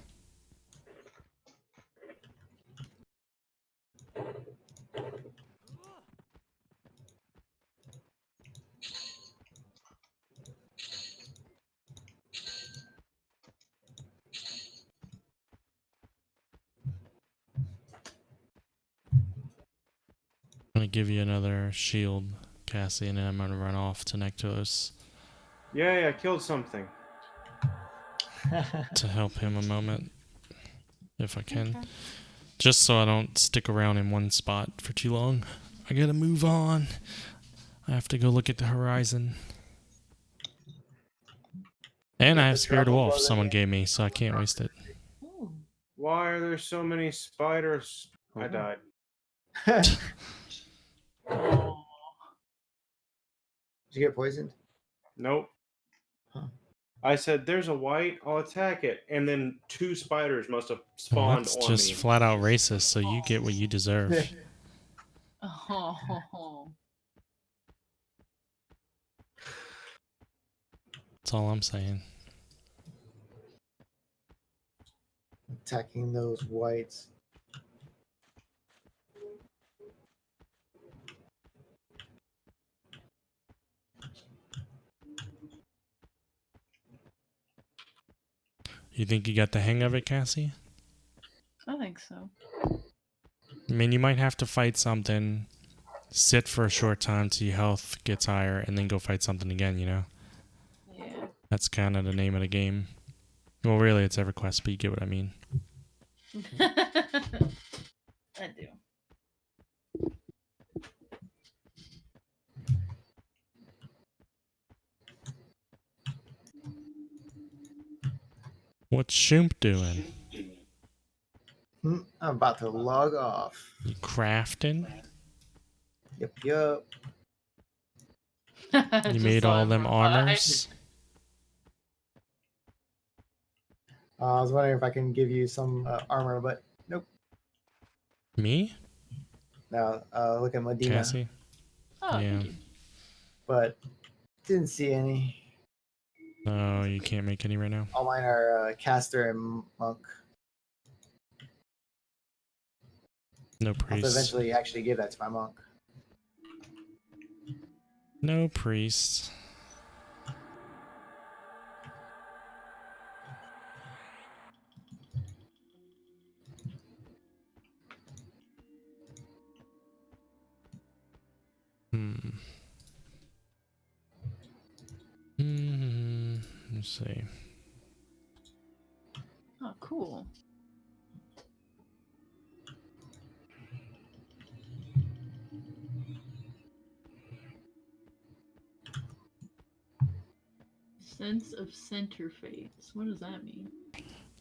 I'm gonna give you another shield, Cassie, and then I'm gonna run off to Nectulus Yeah, I killed something. to help him a moment, if I can. Okay. Just so I don't stick around in one spot for too long. I gotta move on. I have to go look at the horizon. And I Yeah, have the Spirit trouble Wolf wasn't someone in gave me, so I can't waste it. Ooh. Why are there so many spiders? I died. Did Oh. you get poisoned? Nope. Huh. I said, "There's a white. I'll attack it," and then 2 spiders must have Well, spawned that's on just me. flat out racist, so you get what you deserve. Oh. That's all I'm saying. Attacking those whites. You think you got the hang of it, Cassie? I think so. I mean, you might have to fight something, sit for a short time till your health gets higher, and then go fight something again, you know? Yeah. That's kind of the name of the game. Well, really, it's EverQuest, but you get what I mean. I do. What's Shoomp doing? I'm about to log off. You crafting? Yep. You Just made saw all him them run by. armors? I was wondering if I can give you some armor, but nope. Me? No, look at Medina, Cassie? Oh, Yeah. thank you. but didn't see any. No, you can't make any right now. All mine are caster and monk. No I'll have to priests. eventually actually give that to my monk. No priests. Let's see. Oh, cool. Sense of center phase. What does that mean?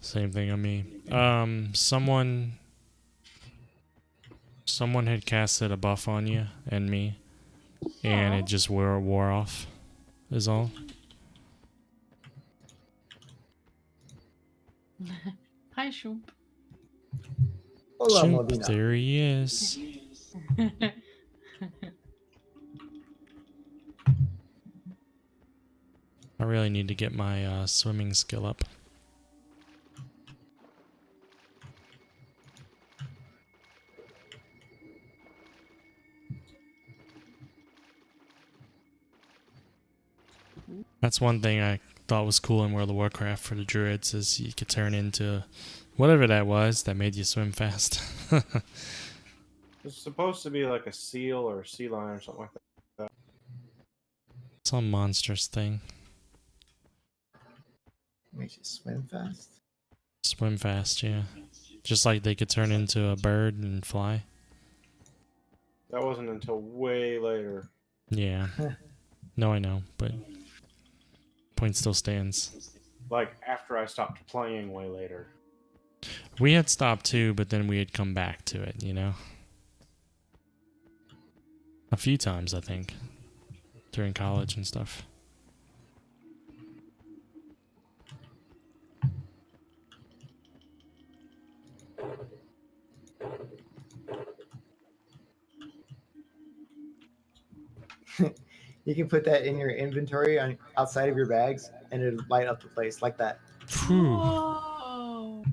Same thing on me. Someone had casted a buff on you and me, and it Aw. just wore off. Is all. Hi, Shoop. Hola, Shoomp, Medina. there he is. I really need to get my swimming skill up. That's one thing I thought was cool in World of Warcraft for the druids is you could turn into whatever that was that made you swim fast. It's supposed to be like a seal or a sea lion or something like that. Some monstrous thing. Makes you swim fast. Swim fast, yeah. Just like they could turn into a bird and fly. That wasn't until way later. Yeah. No, I know, but point still stands. Like after I stopped playing way later. We had stopped too, but then we had come back to it, you know? A few times, I think. During college and stuff. You can put that in your inventory on outside of your bags, and it'll light up the place like that. Phew. Whoa.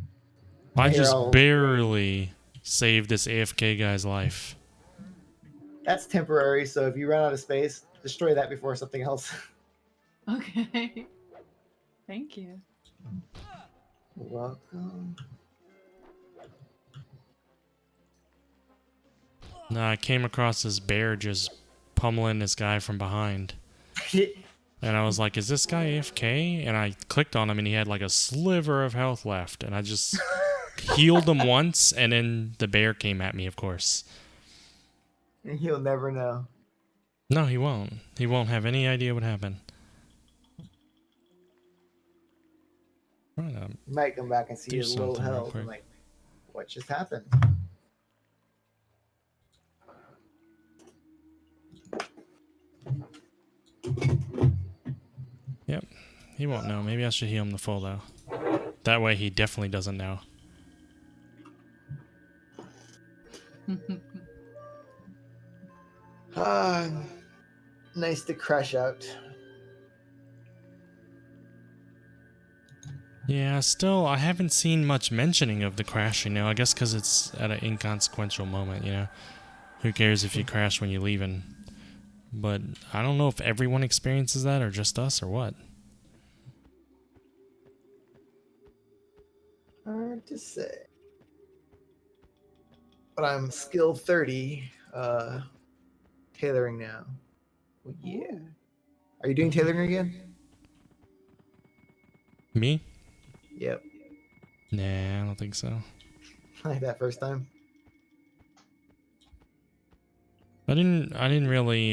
I You're just all barely saved this AFK guy's life. That's temporary, so if you run out of space, destroy that before something else. Okay. Thank you. Welcome. Nah, I came across this bear just pummeling this guy from behind. And I was like, is this guy AFK? And I clicked on him and he had like a sliver of health left. And I just healed him once and then the bear came at me, of course. And he'll never know. No, he won't. He won't have any idea what happened. Right, You might come back and see do his low something real health quick. and like, what just happened? Yep. He won't know. Maybe I should heal him the full though. That way he definitely doesn't know. Ah, nice to crash out. Yeah, still, I haven't seen much mentioning of the crashing now. I guess because it's at an inconsequential moment, you know? Who cares if you crash when you're leaving? But I don't know if everyone experiences that or just us or what. Hard to say. But I'm skill 30 tailoring now. Oh, yeah. Ooh. Are you doing tailoring again? Me? Yep. Nah, I don't think so. Like that first time. I didn't really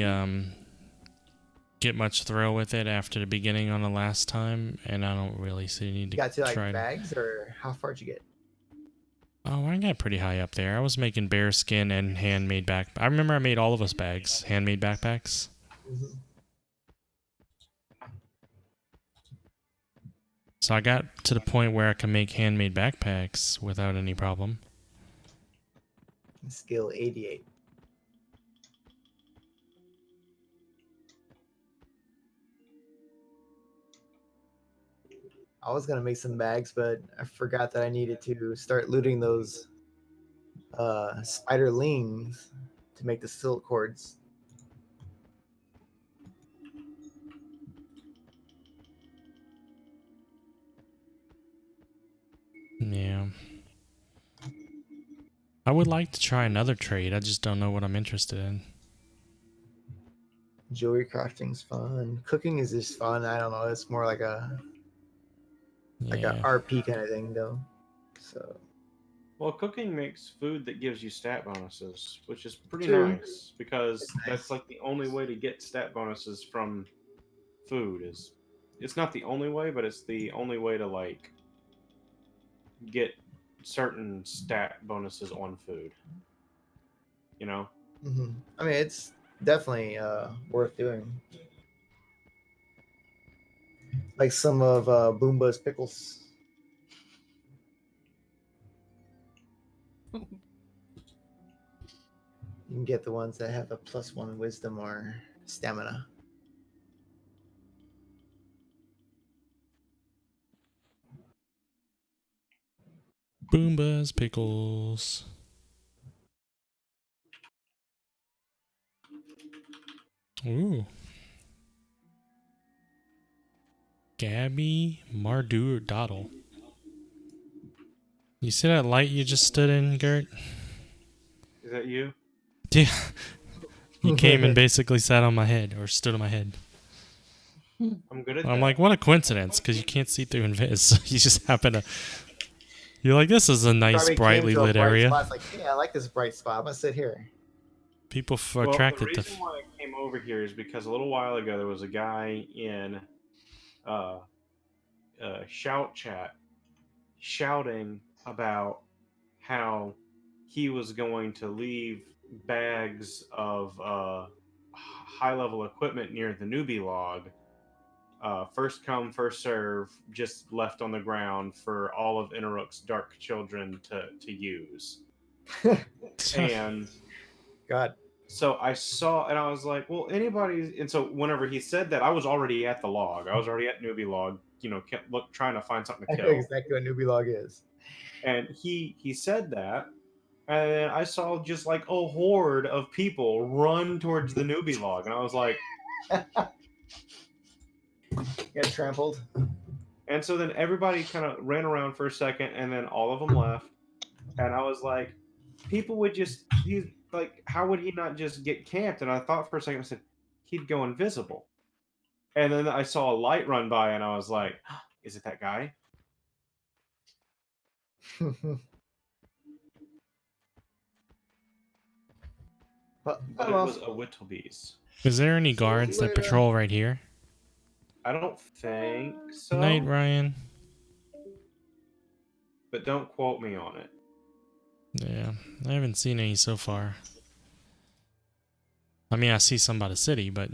get much thrill with it after the beginning on the last time, and I don't really see the need You to got to like try to. bags, or how far did you get? Oh, I got pretty high up there. I was making bear skin and handmade back. I remember I made all of us bags, handmade backpacks. Mhm. So I got to the point where I can make handmade backpacks without any problem. Skill 88. I was gonna make some bags, but I forgot that I needed to start looting those spiderlings to make the silk cords. Yeah. I would like to try another trade. I just don't know what I'm interested in. Jewelry crafting's fun. Cooking is just fun. I don't know. It's more like a Yeah. RP kind of thing though. So Well, cooking makes food that gives you stat bonuses, which is pretty True. nice because It's nice. that's like the only way to get stat bonuses from food is it's not the only way, but it's the only way to like get certain stat bonuses on food. You know? I mean, it's definitely worth doing. Like some of Boomba's pickles. You can get the ones that have a +1 wisdom or stamina. Boomba's pickles. Ooh. Gabby Mardur Doddle. You see that light you just stood in, Gert? Is that you? Yeah. You came and basically sat on my head, or stood on my head. I'm good at I'm that. like, what a coincidence, because you can't see through Invis. So you just happen to... You're like, this is a nice, Probably came brightly to a lit bright area. spot. It's like, yeah, I like this bright spot. I'm gonna sit here. People Well, attracted the to... reason why I came over here is because a little while ago there was a guy in shout chat shouting about how he was going to leave bags of high level equipment near the newbie log. First come, first serve, just left on the ground for all of Interrook's dark children to use. And God. so I saw, and I was like, well, anybody. And so whenever he said that, I was already at the log. I was already at newbie log, trying to find something I to know kill. exactly what newbie log is. And he said that, and then I saw just like a horde of people run towards the newbie log, and I was like, Get trampled. and so then everybody kind of ran around for a second, and then all of them left, and I was like, people would just he's like, how would he not just get camped? And I thought for a second, I said, he'd go invisible. And then I saw a light run by, and I was like, is it that guy? But But it was a Whittlebee's. Is there any guards that patrol right here? I don't think so. Night, Ryan. But don't quote me on it. Yeah, I haven't seen any so far. I mean, I see some by the city, but...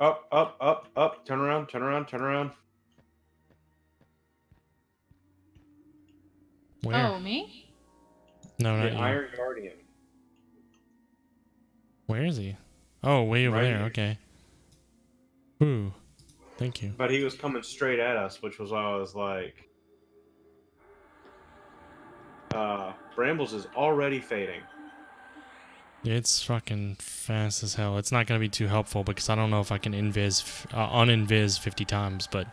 Up, up, up, up. Turn around, turn around, turn around. Where? Oh, me? No, The not you. Iron Guardian. Where is he? Oh, way over Right there. here. Okay. Ooh. Thank you. But he was coming straight at us, which was why I was like... Brambles is already fading. It's fucking fast as hell. It's not going to be too helpful because I don't know if I can uninvis 50 times, but...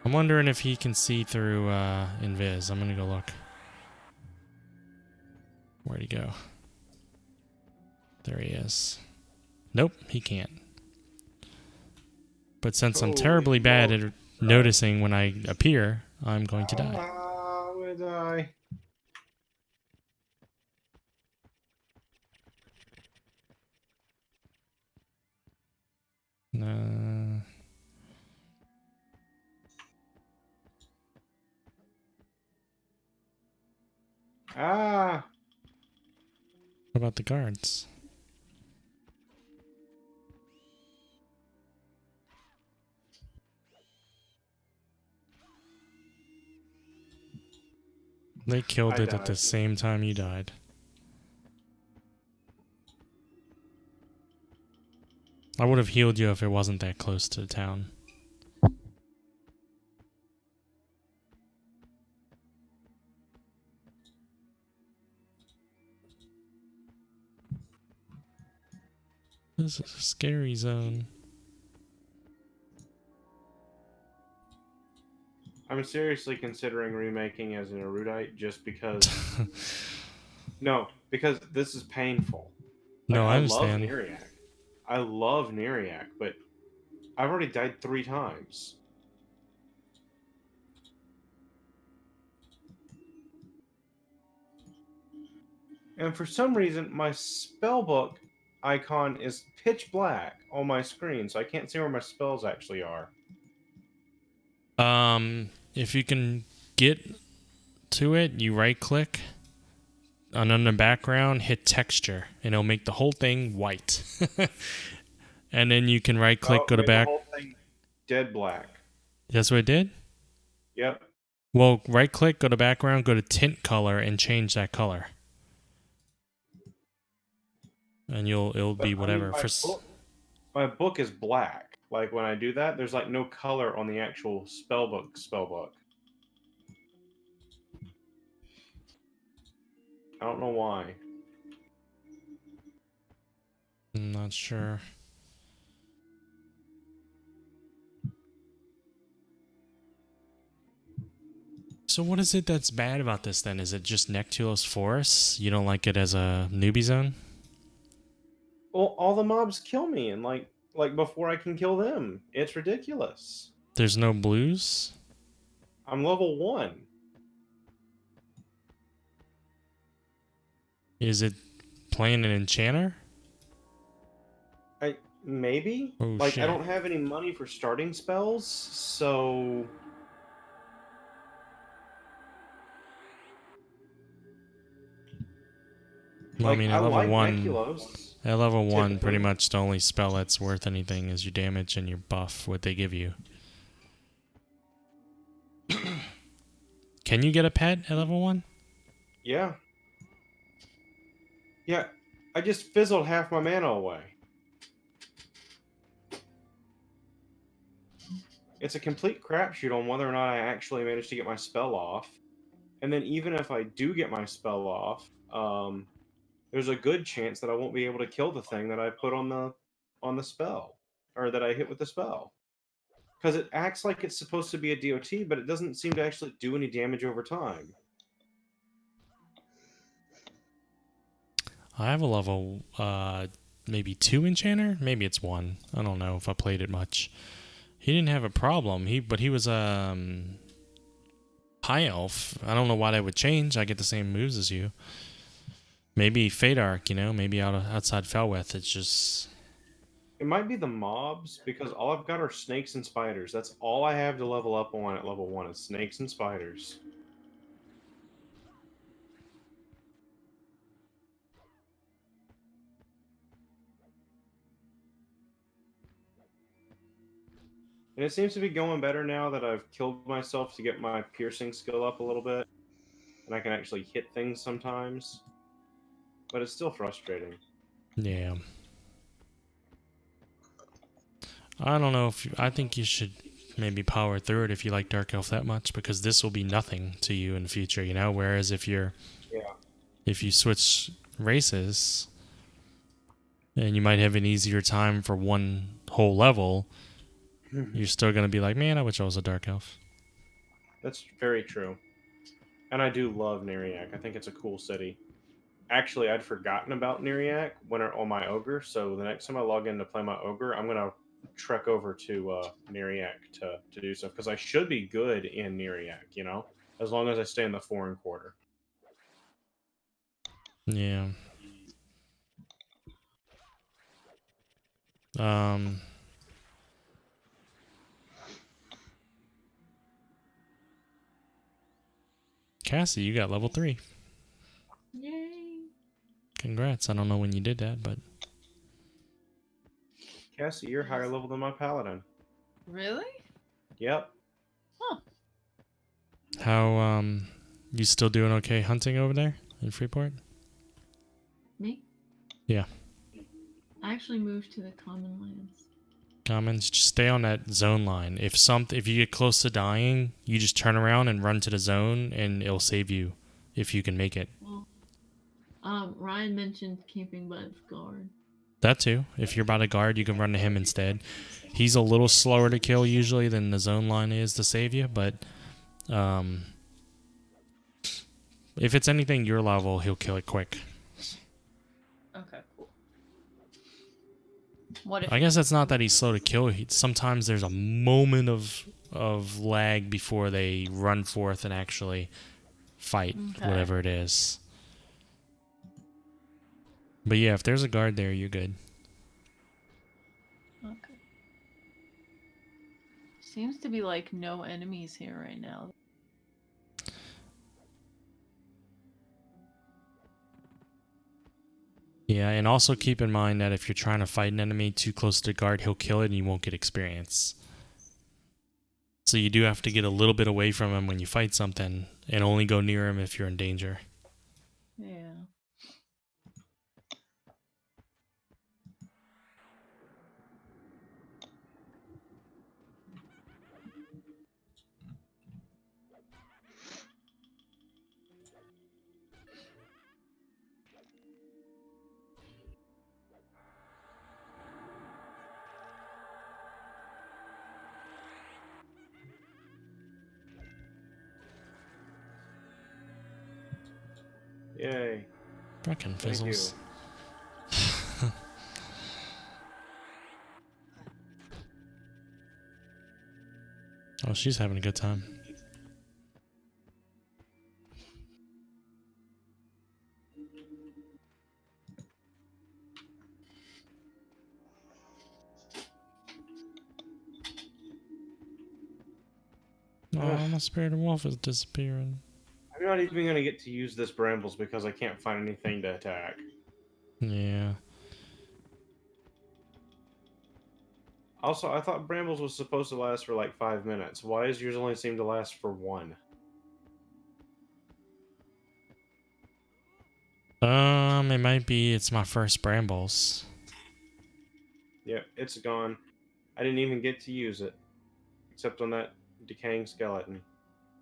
I'm wondering if he can see through invis. I'm going to go look. Where'd he go? There he is. Nope, he can't. But since I'm terribly bad at noticing when I appear, I'm going to die. I'm gonna die. Ah! What about the guards? They killed it at the same time you died. I would have healed you if it wasn't that close to the town. This is a scary zone. I'm seriously considering remaking as an erudite just because... No, because this is painful. Like, No, I understand. Love Neriac. I love Neriac, but I've already died 3 times. And for some reason, my spellbook icon is pitch black on my screen, so I can't see where my spells actually are. If you can get to it, you right click, and on the background, hit texture, and it'll make the whole thing white. And then you can right click, go to back. The whole thing dead black. That's what it did? Yep. Well, right click, go to background, go to tint color, and change that color. and it'll But, be I mean, whatever. my book is black. Like when I do that, there's like no color on the actual spell book. I don't know why. I'm not sure. So what is it that's bad about this then? Is it just Nectulos Forest? You don't like it as a newbie zone? Well, all the mobs kill me, and like before I can kill them, it's ridiculous. There's no blues? I'm level 1. Is it playing an enchanter? Maybe? Oh, Like, I shit. don't have any money for starting spells, so... Well, I mean, I like Neculos. at level 1, pretty typically. much the only spell that's worth anything is your damage and your buff, what they give you. Can you get a pet at level 1? Yeah. Yeah, I just fizzled half my mana away. It's a complete crapshoot on whether or not I actually manage to get my spell off. And then even if I do get my spell off, there's a good chance that I won't be able to kill the thing that I put on the spell, or that I hit with the spell, because it acts like it's supposed to be a DOT, but it doesn't seem to actually do any damage over time. I have a level, maybe 2 enchanter? Maybe it's 1. I don't know if I played it much. He didn't have a problem. But he was, high elf. I don't know why that would change. I get the same moves as you. Maybe Fadark, maybe outside Felweth. It's just... It might be the mobs, because all I've got are snakes and spiders. That's all I have to level up on at level 1 is snakes and spiders. And it seems to be going better now that I've killed myself to get my piercing skill up a little bit. And I can actually hit things sometimes. But it's still frustrating. Yeah. I don't know if... I think you should maybe power through it if you like Dark Elf that much, because this will be nothing to you in the future, Whereas if you switch races, and you might have an easier time for one whole level, you're still going to be like, man, I wish I was a Dark Elf. That's very true. And I do love Neriak. I think it's a cool city. Actually, I'd forgotten about Neriak on my Ogre, so the next time I log in to play my Ogre, I'm going to trek over to Neriak to do stuff, because I should be good in Neriak, as long as I stay in the foreign quarter. Yeah. Cassie, you got level 3. Yay. Congrats. I don't know when you did that, but... Cassie, you're higher level than my Paladin. Really? Yep. Huh. How, you still doing okay hunting over there in Freeport? Me? Yeah. I actually moved to the common lands. Commons, just stay on that zone line. If you get close to dying, you just turn around and run to the zone, and it'll save you if you can make it. Well, Ryan mentioned keeping by the guard. That too. If you're about to guard, you can run to him instead. He's a little slower to kill usually than the zone line is to save you, but if it's anything your level, he'll kill it quick. Okay, cool. What if I guess it's not that he's slow to kill. Sometimes there's a moment of lag before they run forth and actually fight, whatever it is. But yeah, if there's a guard there, you're good. Okay. Seems to be like no enemies here right now. Yeah, and also keep in mind that if you're trying to fight an enemy too close to the guard, he'll kill it and you won't get experience. So you do have to get a little bit away from him when you fight something, and only go near him if you're in danger. Yeah. Yay. Fucking Thank you. fizzles. Oh, she's having a good time. Oh, my spirit wolf is disappearing. I'm not even going to get to use this brambles because I can't find anything to attack. Yeah. Also, I thought brambles was supposed to last for like 5 minutes. Why does yours only seem to last for 1? It might be it's my first brambles. Yep, it's gone. I didn't even get to use it. Except on that decaying skeleton.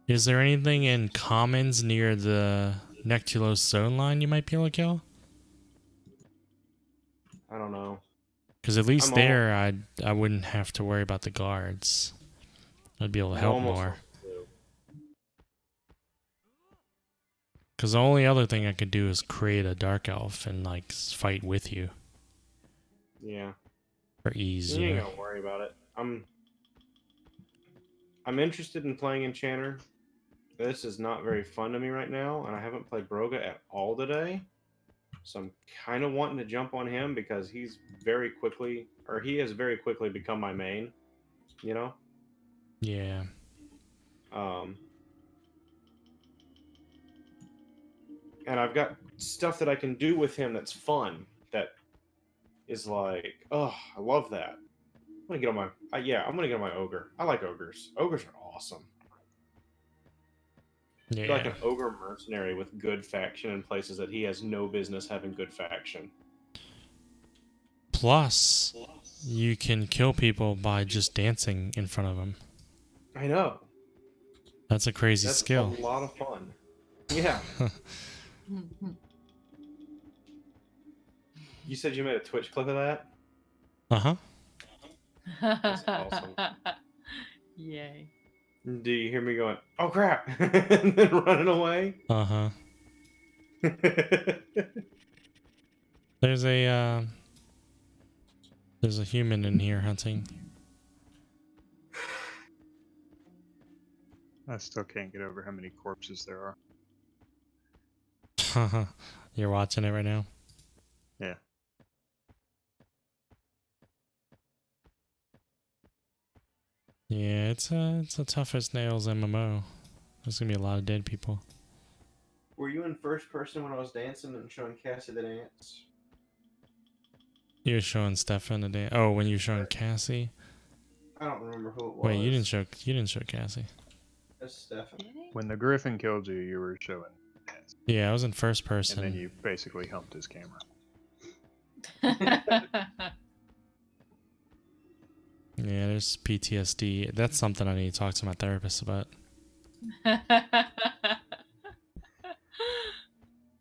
Is there anything in commons near the Nectulos zone line you might be able to kill? I don't know. Because at least I'm there, I wouldn't have to worry about the guards. I'd be able to help more. Because the only other thing I could do is create a dark elf and like fight with you Yeah. for ease. You You ain't know? gotta worry about it. I'm interested in playing Enchanter. This is not very fun to me right now, and I haven't played Broga at all today. So I'm kind of wanting to jump on him because he has very quickly become my main, you know? Yeah. And I've got stuff that I can do with him that's fun, that is like, oh, I love that. I'm gonna get on my, I'm gonna get on my ogre. I like ogres. Ogres are awesome. Yeah. You're like an ogre mercenary with good faction in places that he has no business having good faction. Plus, you can kill people by just dancing in front of them. I know. That's a crazy That's skill. a lot of fun. Yeah. You said you made a Twitch clip of that? Uh-huh. That's awesome. Yay. Do you hear me going, oh crap, and then running away? Uh-huh. There's a human in here hunting. I still can't get over how many corpses there are. You're watching it right now? Yeah. Yeah, it's a tough as nails MMO. There's gonna be a lot of dead people. Were you in first person when I was dancing and showing Cassie the dance? You were showing Stefan the day. Oh, when you were showing Cassie. I don't remember who it was. Wait, you didn't show Cassie. That's Stefan. When the griffin killed you, you were showing dance. Yeah, I was in first person. And then you basically humped his camera. Yeah, there's PTSD. That's something I need to talk to my therapist about.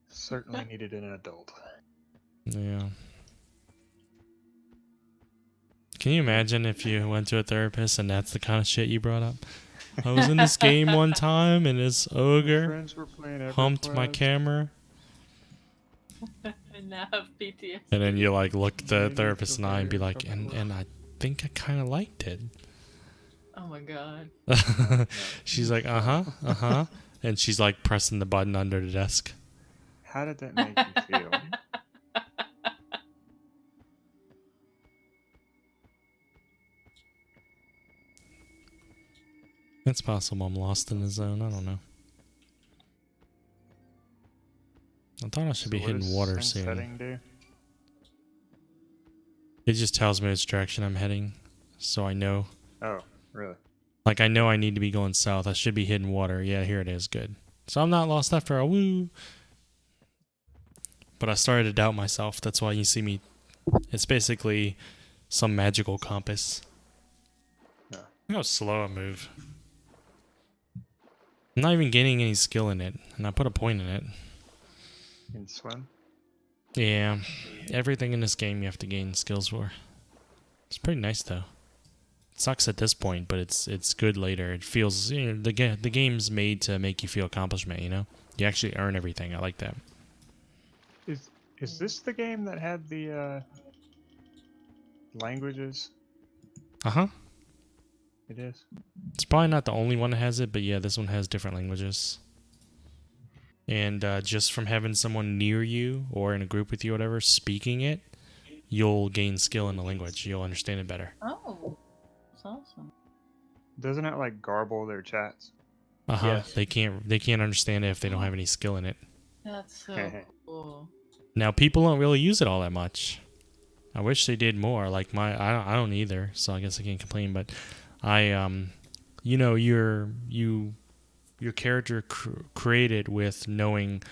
Certainly needed an adult. Yeah. Can you imagine if you went to a therapist and that's the kind of shit you brought up? I was in this game one time and this ogre Friends were playing humped my EverQuest. camera. And now have PTSD. And then you like look the Maybe therapist in the eye and be it's like, and I think I kind of liked it. Oh my god. She's like, uh-huh. And she's like pressing the button under the desk. How did that make you feel? It's possible I'm lost in the zone. I don't know. I thought I should be So what hitting does water sense soon. setting do? It just tells me which direction I'm heading, so I know. Oh, really? Like, I know I need to be going south. I should be hitting water. Yeah, here it is. Good. So I'm not lost after all. Woo! But I started to doubt myself. That's why you see me. It's basically some magical compass. Yeah. Look how slow I move. I'm not even gaining any skill in it, and I put a point in it. You can swim? Yeah, everything in this game you have to gain skills for. It's pretty nice though. It sucks at this point, but it's good later. It feels, you know, the game's made to make you feel accomplishment. You know, you actually earn everything. I like that. Is this the game that had the languages? Uh-huh. It is. It's probably not the only one that has it, but yeah, this one has different languages. And just from having someone near you or in a group with you, whatever, speaking it, you'll gain skill in the language. You'll understand it better. Oh, that's awesome. Doesn't it like garble their chats? Uh-huh. Yes. They can't understand it if they don't have any skill in it. That's so cool. Now, people don't really use it all that much. I wish they did more. Like I don't either, so I guess I can't complain. But you know, your character created with knowing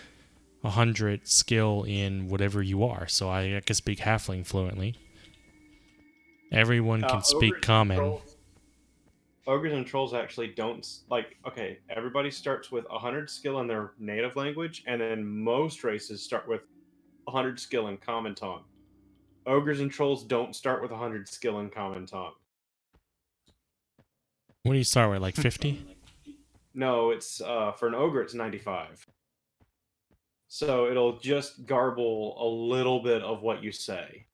100 skill in whatever you are. So I can speak Halfling fluently. Everyone can speak Common. Ogres and trolls actually don't like. Okay, everybody starts with 100 skill in their native language, and then most races start with 100 skill in Common Tongue. Ogres and trolls don't start with 100 skill in Common Tongue. What do you start with, like 50? No, it's for an ogre, it's 95. So it'll just garble a little bit of what you say,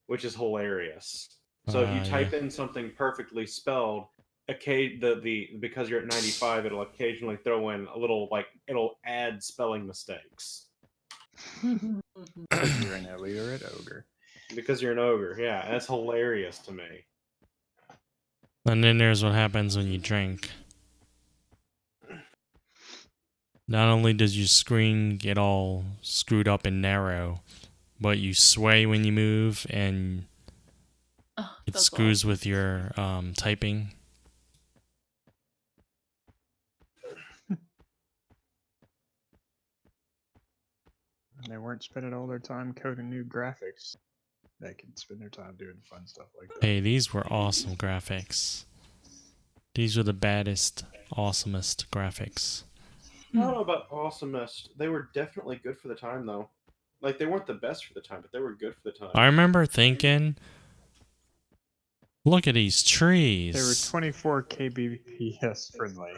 which is hilarious. So if you type in something perfectly spelled, because you're at 95, it'll occasionally throw in a little, like, it'll add spelling mistakes. You're an illiterate ogre. Because you're an ogre, yeah. That's hilarious to me. And then there's what happens when you drink. Not only does your screen get all screwed up and narrow, but you sway when you move, and it screws with your typing. And they weren't spending all their time coding new graphics. They could spend their time doing fun stuff like that. Hey, these were awesome graphics. These were the baddest, awesomest graphics. I don't know about awesomest. They were definitely good for the time, though. Like, they weren't the best for the time, but they were good for the time. I remember thinking, look at these trees. They were 24 kbps friendly.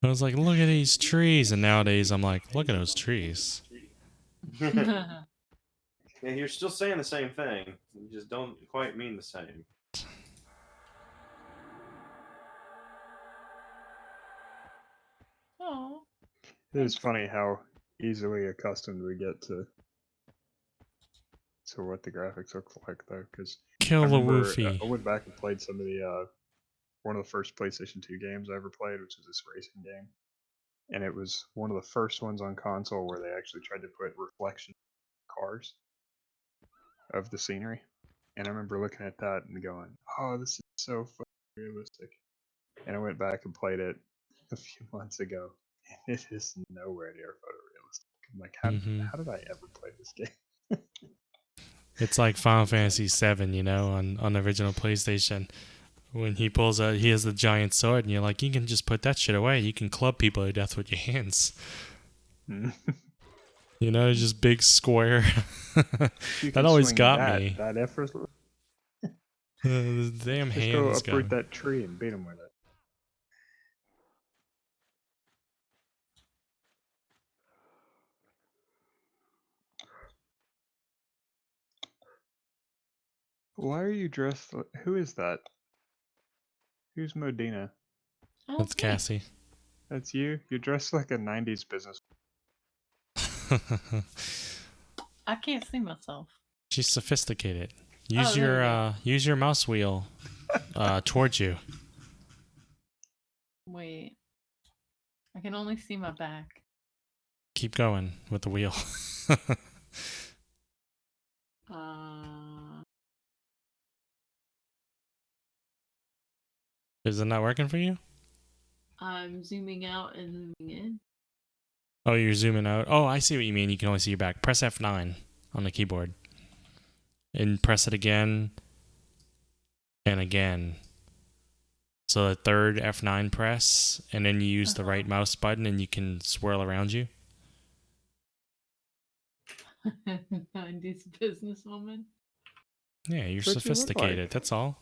I was like, look at these trees. And nowadays I'm like, look at those trees. Yeah, you're still saying the same thing. You just don't quite mean the same. Oh. It is funny how easily accustomed we get to what the graphics look like, though. Because Kill the I woofy. went back and played some of the one of the first PlayStation 2 games I ever played, which was this racing game, and it was one of the first ones on console where they actually tried to put reflection cars of the scenery. And I remember looking at that and going, "Oh, this is so fucking realistic." And I went back and played it a few months ago, and it is nowhere near photorealistic. I'm like, how did I ever play this game? It's like Final Fantasy VII, you know, on the original PlayStation. When he pulls out, he has the giant sword, and you're like, you can just put that shit away. You can club people to death with your hands. You know, just big square. That always got me. That effortless. The damn Just hands go uproot that tree and beat him with it. Why are you dressed? Who is that? Who's Modena? That's Cassie. That's you? You're dressed like a 90s business. I can't see myself. She's sophisticated. Use your mouse wheel towards you. Wait. I can only see my back. Keep going with the wheel. Is it not working for you? I'm zooming out and zooming in. Oh, you're zooming out. Oh, I see what you mean. You can only see your back. Press F9 on the keyboard. And press it again and again. So the third F9 press, and then you use the right mouse button and you can swirl around you. 90s businesswoman. Yeah, you're That's what you look sophisticated. like. That's all.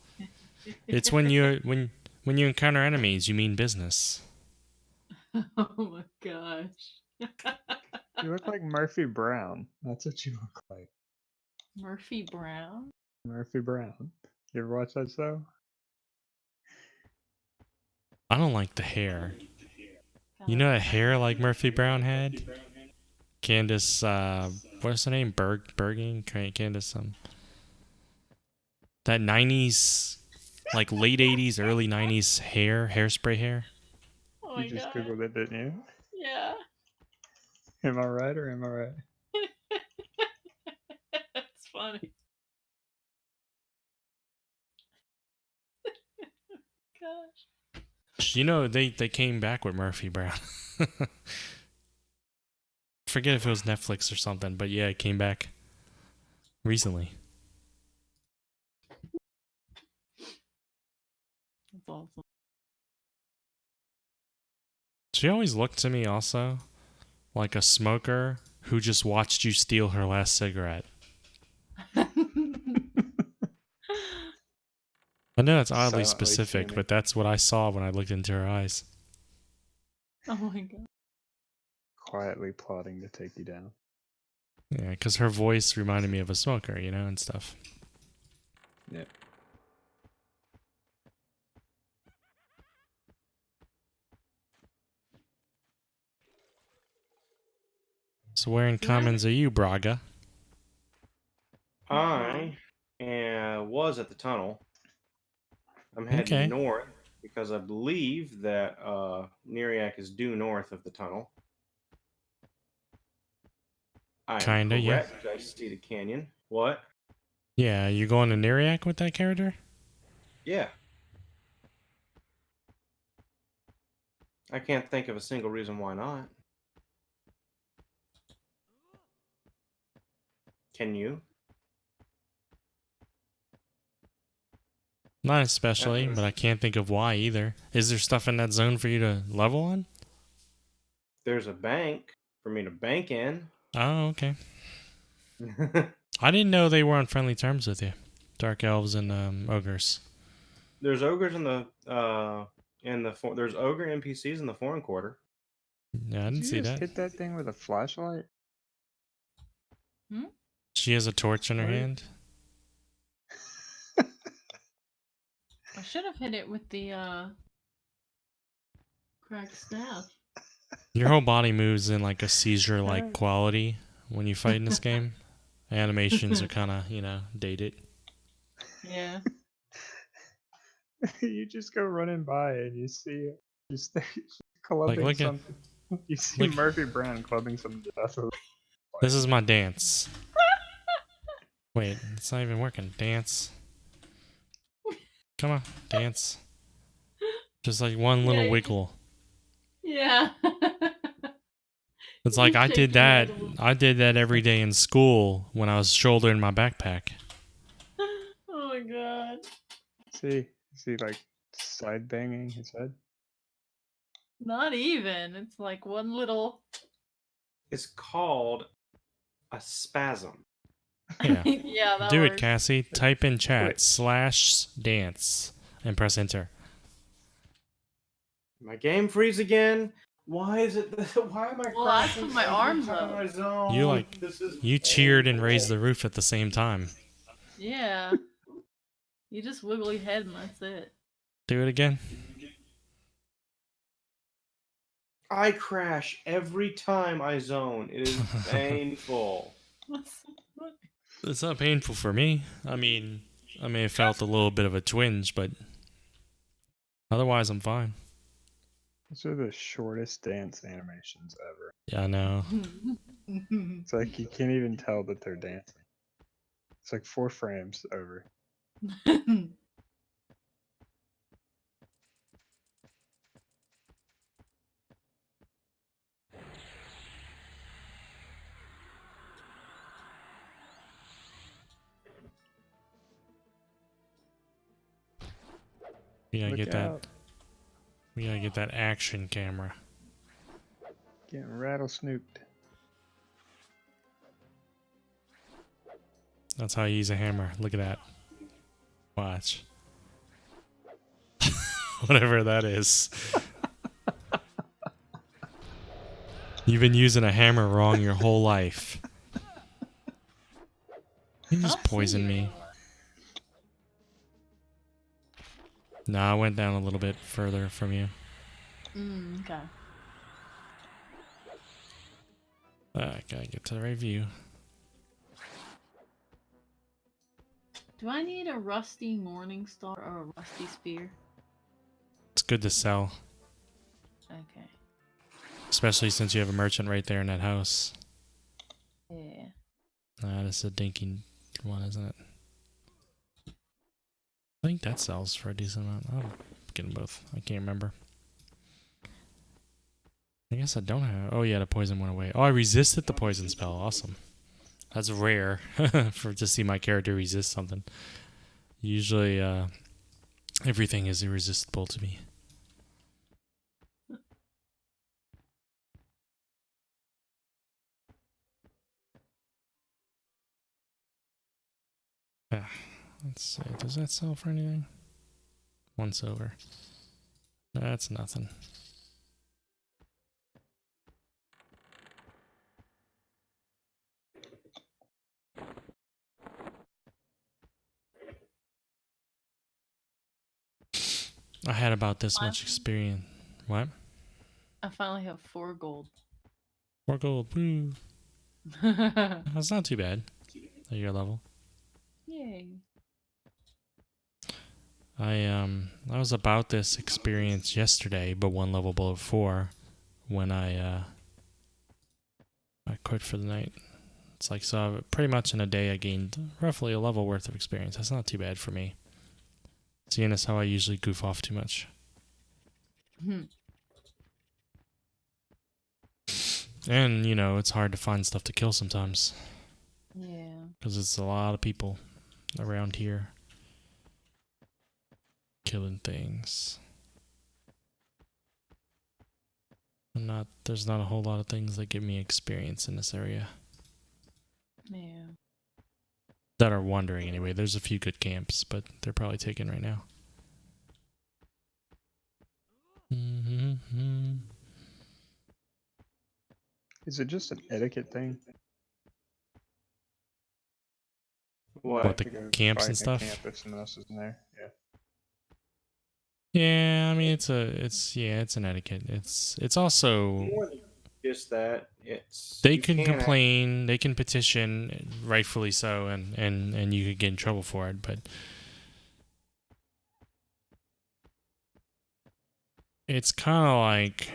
It's when you encounter enemies, you mean business. Oh my gosh. You look like Murphy Brown. That's what you look like. Murphy Brown? Murphy Brown. You ever watch that show? I don't like the hair. You know that hair like Murphy Brown had? Candace, what's her name? Berging? Candace, that 90s, like late 80s, early 90s hairspray hair. Oh my You just god. Googled it, didn't you? Yeah. Am I right or am I right? That's funny. Gosh. You know, they came back with Murphy Brown. Forget if it was Netflix or something, but yeah, it came back recently. That's awesome. She always looked to me also like a smoker who just watched you steal her last cigarette. I know that's oddly Silently specific, fuming. but that's what I saw when I looked into her eyes. Oh my god. Quietly plotting to take you down. Yeah, because her voice reminded me of a smoker, you know, and stuff. Yeah. So where in Commons are you, Braga? I was at the tunnel. I'm heading Okay. north because I believe that Neriak is due north of the tunnel. I am Kinda, yeah. correct. I see the canyon. What? Yeah, you going to Neriak with that character? Yeah. I can't think of a single reason why not. Can you? Not especially, Uh, but I can't think of why either. Is there stuff in that zone for you to level on? There's a bank for me to bank in. Oh, okay. I didn't know they were on friendly terms with you. Dark elves and ogres. There's ogres in the there's ogre NPCs in the foreign quarter. Yeah, I Did didn't you see just that. hit that thing with a flashlight? Hmm? She has a torch in her What? hand. I should have hit it with the cracked staff. Your whole body moves in like a seizure-like quality when you fight in this game. Animations are kind of, dated. Yeah. You just go running by and you see it. Just Like, clubbing look at, something. You see look- Murphy Brown clubbing some death. this is my dance. Wait, it's not even working. Dance. Come on, dance. Just like one little Yeah, wiggle. Yeah. It's like You I shake did your that. head a little. I did that every day in school when I was shouldering my backpack. Oh my god. See, like side banging his head. Not even. It's like one little. It's called a spasm. Yeah. Yeah, that Do it, works. Cassie. Type in chat Wait. /dance and press enter. My game freeze again. Why is it? Why am I Well, I crashing put my every arms time up. I zone? You cheered and painful. raised the roof at the same time. Yeah. You just wiggle your head and that's it. Do it again. I crash every time I zone. It is painful. What's so funny? It's not painful for me. I mean, I may have felt a little bit of a twinge, but otherwise I'm fine. Those are the shortest dance animations ever. Yeah, I know. It's like you can't even tell that they're dancing. It's like 4 frames over. We gotta Look get that. out. We gotta get that action camera. Getting rattle snooped. That's how you use a hammer. Look at that. Watch. Whatever that is. You've been using a hammer wrong your whole life. You just I'll see poisoned you me. anyway. Nah, I went down a little bit further from you. Okay. I gotta get to the right view. Do I need a rusty morning star or a rusty spear? It's good to sell, Okay. especially since you have a merchant right there in that house. Yeah. This is a dinky one, isn't it? I think that sells for a decent amount. I'll get them both. I can't remember. I guess I don't have... Oh, yeah, the poison went away. Oh, I resisted the poison spell. Awesome. That's rare for to see my character resist something. Usually, everything is irresistible to me. Let's see. Does that sell for anything? 1 silver. That's nothing. I had about this much experience. What? I finally have 4 gold. 4 gold. Woo. That's not too bad at your level. Yay. I was about this experience yesterday, but 1 level below 4 when I quit for the night. It's like, so pretty much in a day I gained roughly a level worth of experience. That's not too bad for me. Seeing as how I usually goof off too much. And, you know, it's hard to find stuff to kill sometimes. Yeah. Because it's a lot of people around here killing things. There's not a whole lot of things that give me experience in this area. Yeah. That are wandering anyway. There's a few good camps, but they're probably taken right now. Is it just an etiquette thing? What, the To go camps fight and in a stuff? camp if someone else isn't there. Yeah. Yeah, I mean it's an etiquette. It's also More than just that, it's they you can can't complain, they can petition, rightfully so, and you could get in trouble for it, but it's kind of like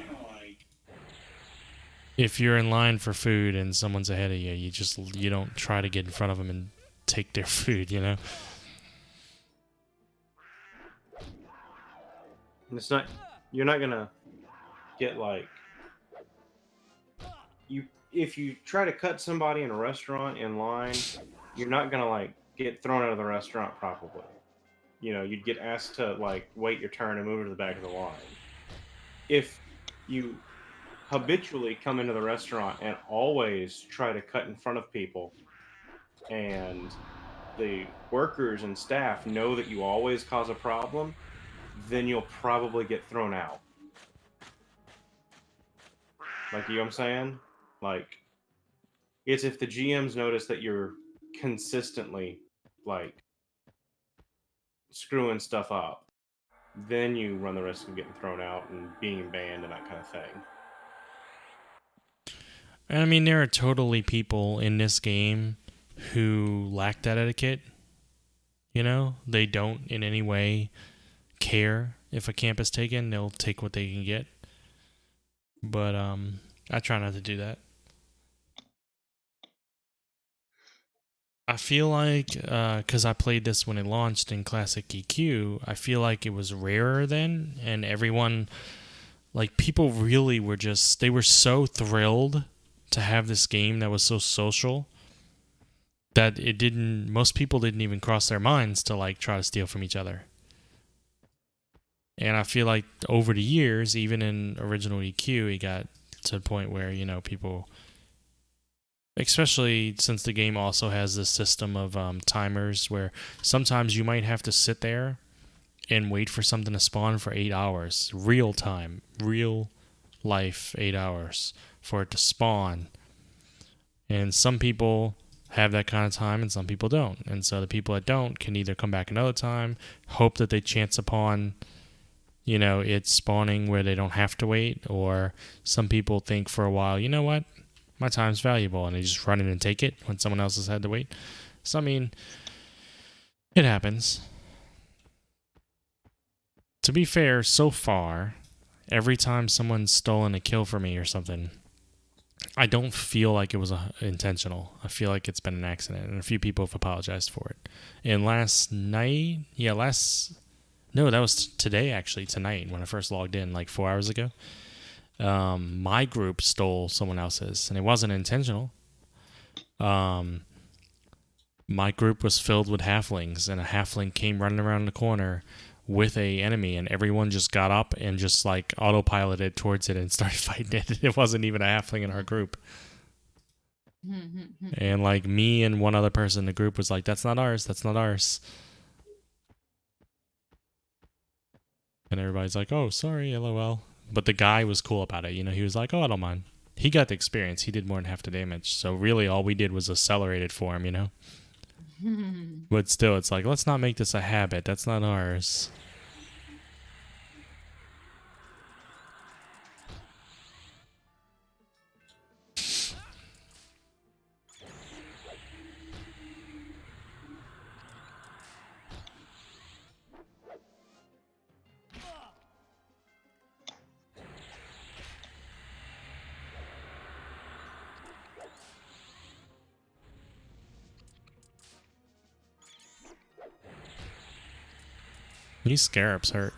if you're in line for food and someone's ahead of you, you don't try to get in front of them and take their food, you know? It's not. You're not gonna get like if you try to cut somebody in a restaurant in line, you're not gonna like get thrown out of the restaurant probably. You know, you'd get asked to like wait your turn and move to the back of the line. If you habitually come into the restaurant and always try to cut in front of people, and the workers and staff know that you always cause a problem, then you'll probably get thrown out. Like, you know what I'm saying? Like, it's if the GMs notice that you're consistently, like, screwing stuff up, then you run the risk of getting thrown out and being banned and that kind of thing. I mean, there are totally people in this game who lack that etiquette. You know, they don't in any way care if a camp is taken. They'll take what they can get. But I try not to do that. I feel like, because I played this when it launched in Classic EQ, I feel like it was rarer then, and everyone, like, people really were they were so thrilled to have this game that was so social that most people didn't even cross their minds to, like, try to steal from each other. And I feel like over the years, even in original EQ, it got to the point where, you know, people, especially since the game also has this system of timers where sometimes you might have to sit there and wait for something to spawn for 8 hours. Real time. Real life, 8 hours for it to spawn. And some people have that kind of time and some people don't. And so the people that don't can either come back another time, hope that they chance upon, you know, it spawning where they don't have to wait, or some people think for a while, you know what, my time's valuable, and they just run in and take it when someone else has had to wait. So, I mean, it happens. To be fair, so far, every time someone's stolen a kill for me or something, I don't feel like it was intentional. I feel like it's been an accident, and a few people have apologized for it. And last night, no, that was today, actually, tonight, when I first logged in, like 4 hours ago. My group stole someone else's, and it wasn't intentional. My group was filled with halflings, and a halfling came running around the corner with a enemy, and everyone just got up and just like autopiloted towards it and started fighting it. It wasn't even a halfling in our group. And like me and one other person in the group was like, that's not ours, that's not ours. And everybody's like, oh, sorry, LOL. But the guy was cool about it. You know, he was like, oh, I don't mind. He got the experience. He did more than half the damage. So really all we did was accelerate it for him, you know? But still, it's like, let's not make this a habit. That's not ours. These scarabs hurt.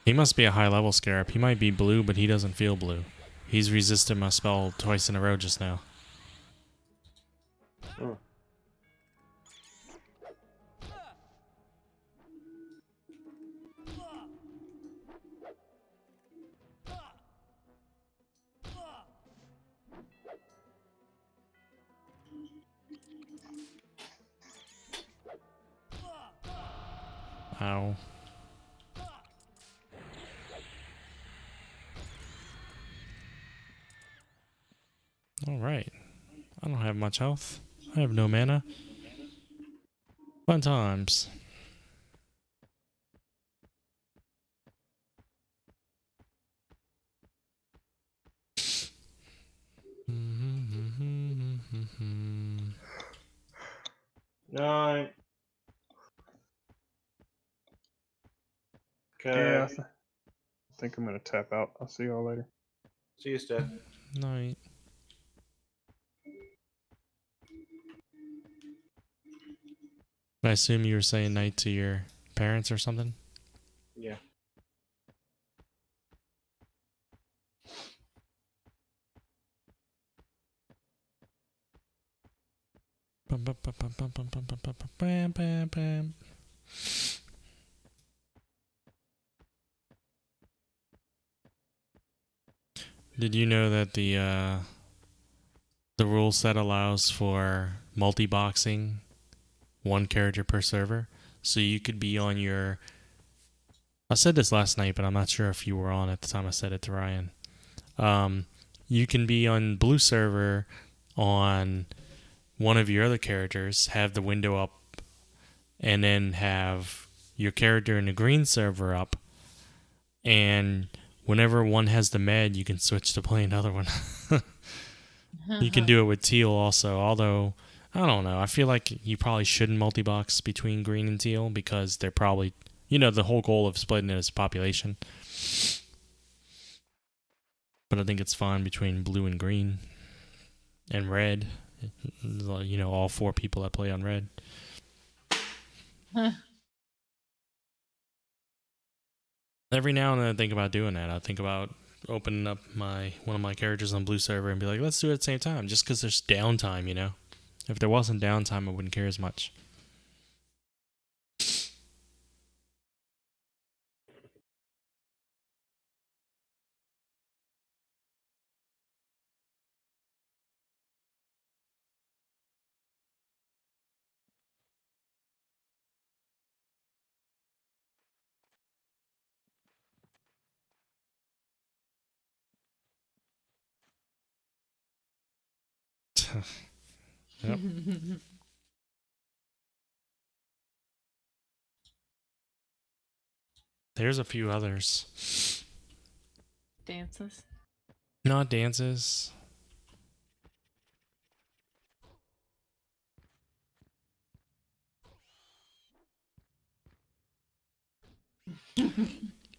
He must be a high level scarab. He might be blue, but he doesn't feel blue. He's resisted my spell twice in a row just now. Oh. Ow. Alright. I don't have much health. I have no mana. Fun times. Nine. Okay. Yeah, I think I'm gonna tap out. I'll see y'all later. See you, Steph. Night. I assume you were saying night to your parents or something? Yeah. Bam, bam, bam, bam, bam, bam, bam, bam, bam, bam, bam. Did you know that the rule set allows for multi-boxing, one character per server? So you could be on your... I said this last night, but I'm not sure if you were on at the time I said it to Ryan. You can be on blue server on one of your other characters, have the window up, and then have your character in the green server up, and whenever one has the med, you can switch to play another one. You can do it with teal also, although I don't know. I feel like you probably shouldn't multi-box between green and teal because they're probably, you know, the whole goal of splitting it is population. But I think it's fine between blue and green and red. You know, all 4 people that play on red. Every now and then I think about doing that. I think about opening up one of my characters on blue server and be like, let's do it at the same time, just because there's downtime, you know? If there wasn't downtime, I wouldn't care as much. Yep. There's a few others. Dances. Not dances.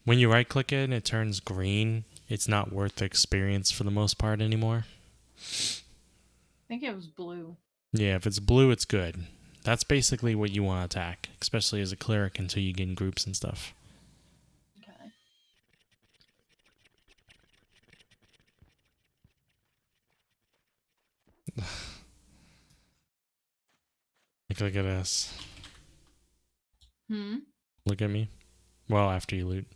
When you right click it and it turns green, it's not worth the experience for the most part anymore. I think it was blue. Yeah, if it's blue, it's good. That's basically what you want to attack, especially as a cleric until you get in groups and stuff. Okay. Like, look at this. Hmm. Look at me. Well, after you loot.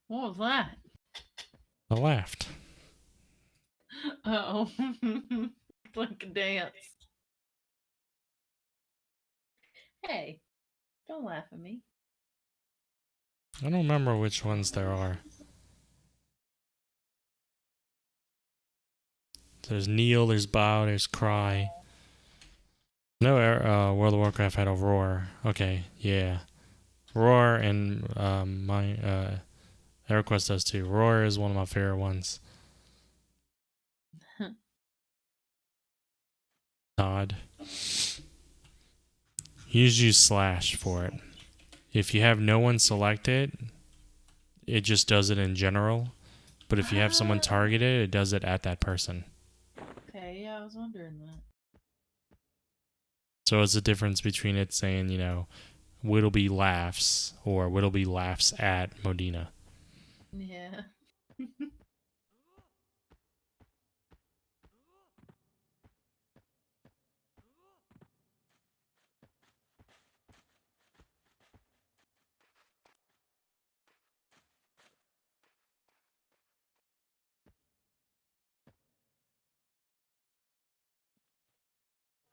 What was that? I laughed. Oh. Like a dance. Hey, don't laugh at me. I don't remember which ones there are. There's kneel, there's bow, there's cry. No, World of Warcraft had a roar. Okay, yeah. Roar and EverQuest does too. Roar is one of my favorite ones. Nod. You just use slash for it. If you have no one selected, it just does it in general. But if you have someone targeted, it does it at that person. Okay, yeah, I was wondering that. So it's the difference between it saying, you know, Whittleby laughs or Whittleby laughs at Modena. Yeah.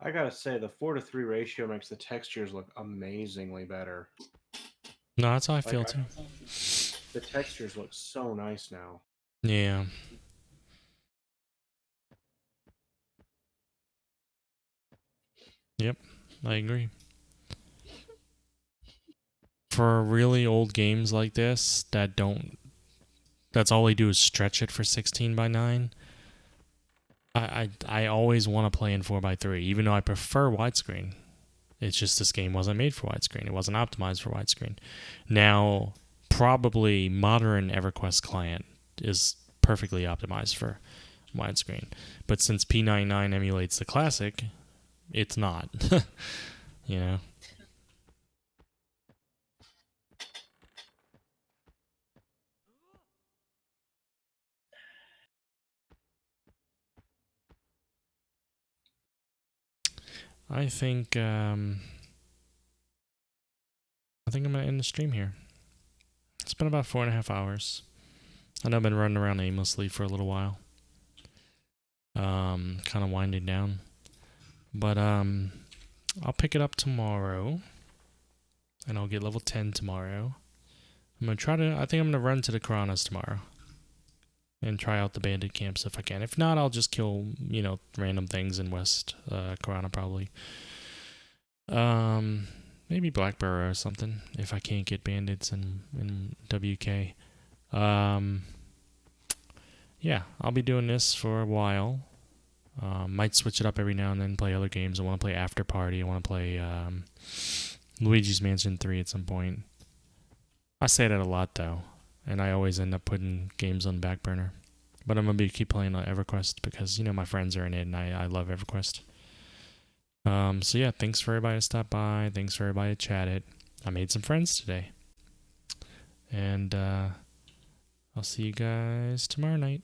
I gotta say, the 4:3 ratio makes the textures look amazingly better. No, that's how I Like, feel too. the textures look so nice now. Yeah. Yep, I agree. For really old games like this that's all they do is stretch it for 16:9. I always want to play in 4:3, even though I prefer widescreen. It's just this game wasn't made for widescreen. It wasn't optimized for widescreen. Now, probably modern EverQuest client is perfectly optimized for widescreen. But since P99 emulates the classic, it's not. You know? I think I'm gonna end the stream here. It's been about 4.5 hours. I know I've been running around aimlessly for a little while. Kind of winding down. But I'll pick it up tomorrow. And I'll get level 10 tomorrow. I think I'm gonna run to the Karanas tomorrow. And try out the bandit camps if I can. If not, I'll just kill, random things in West Karana probably. Maybe Black Burrow or something if I can't get bandits in WK. Yeah, I'll be doing this for a while. Might switch it up every now and then, play other games. I want to play After Party. I want to play Luigi's Mansion 3 at some point. I say that a lot though, and I always end up putting games on the back burner. But I'm going to keep playing on EverQuest because, my friends are in it and I love EverQuest. So yeah, thanks for everybody to stop by. Thanks for everybody to chat it. I made some friends today. And I'll see you guys tomorrow night.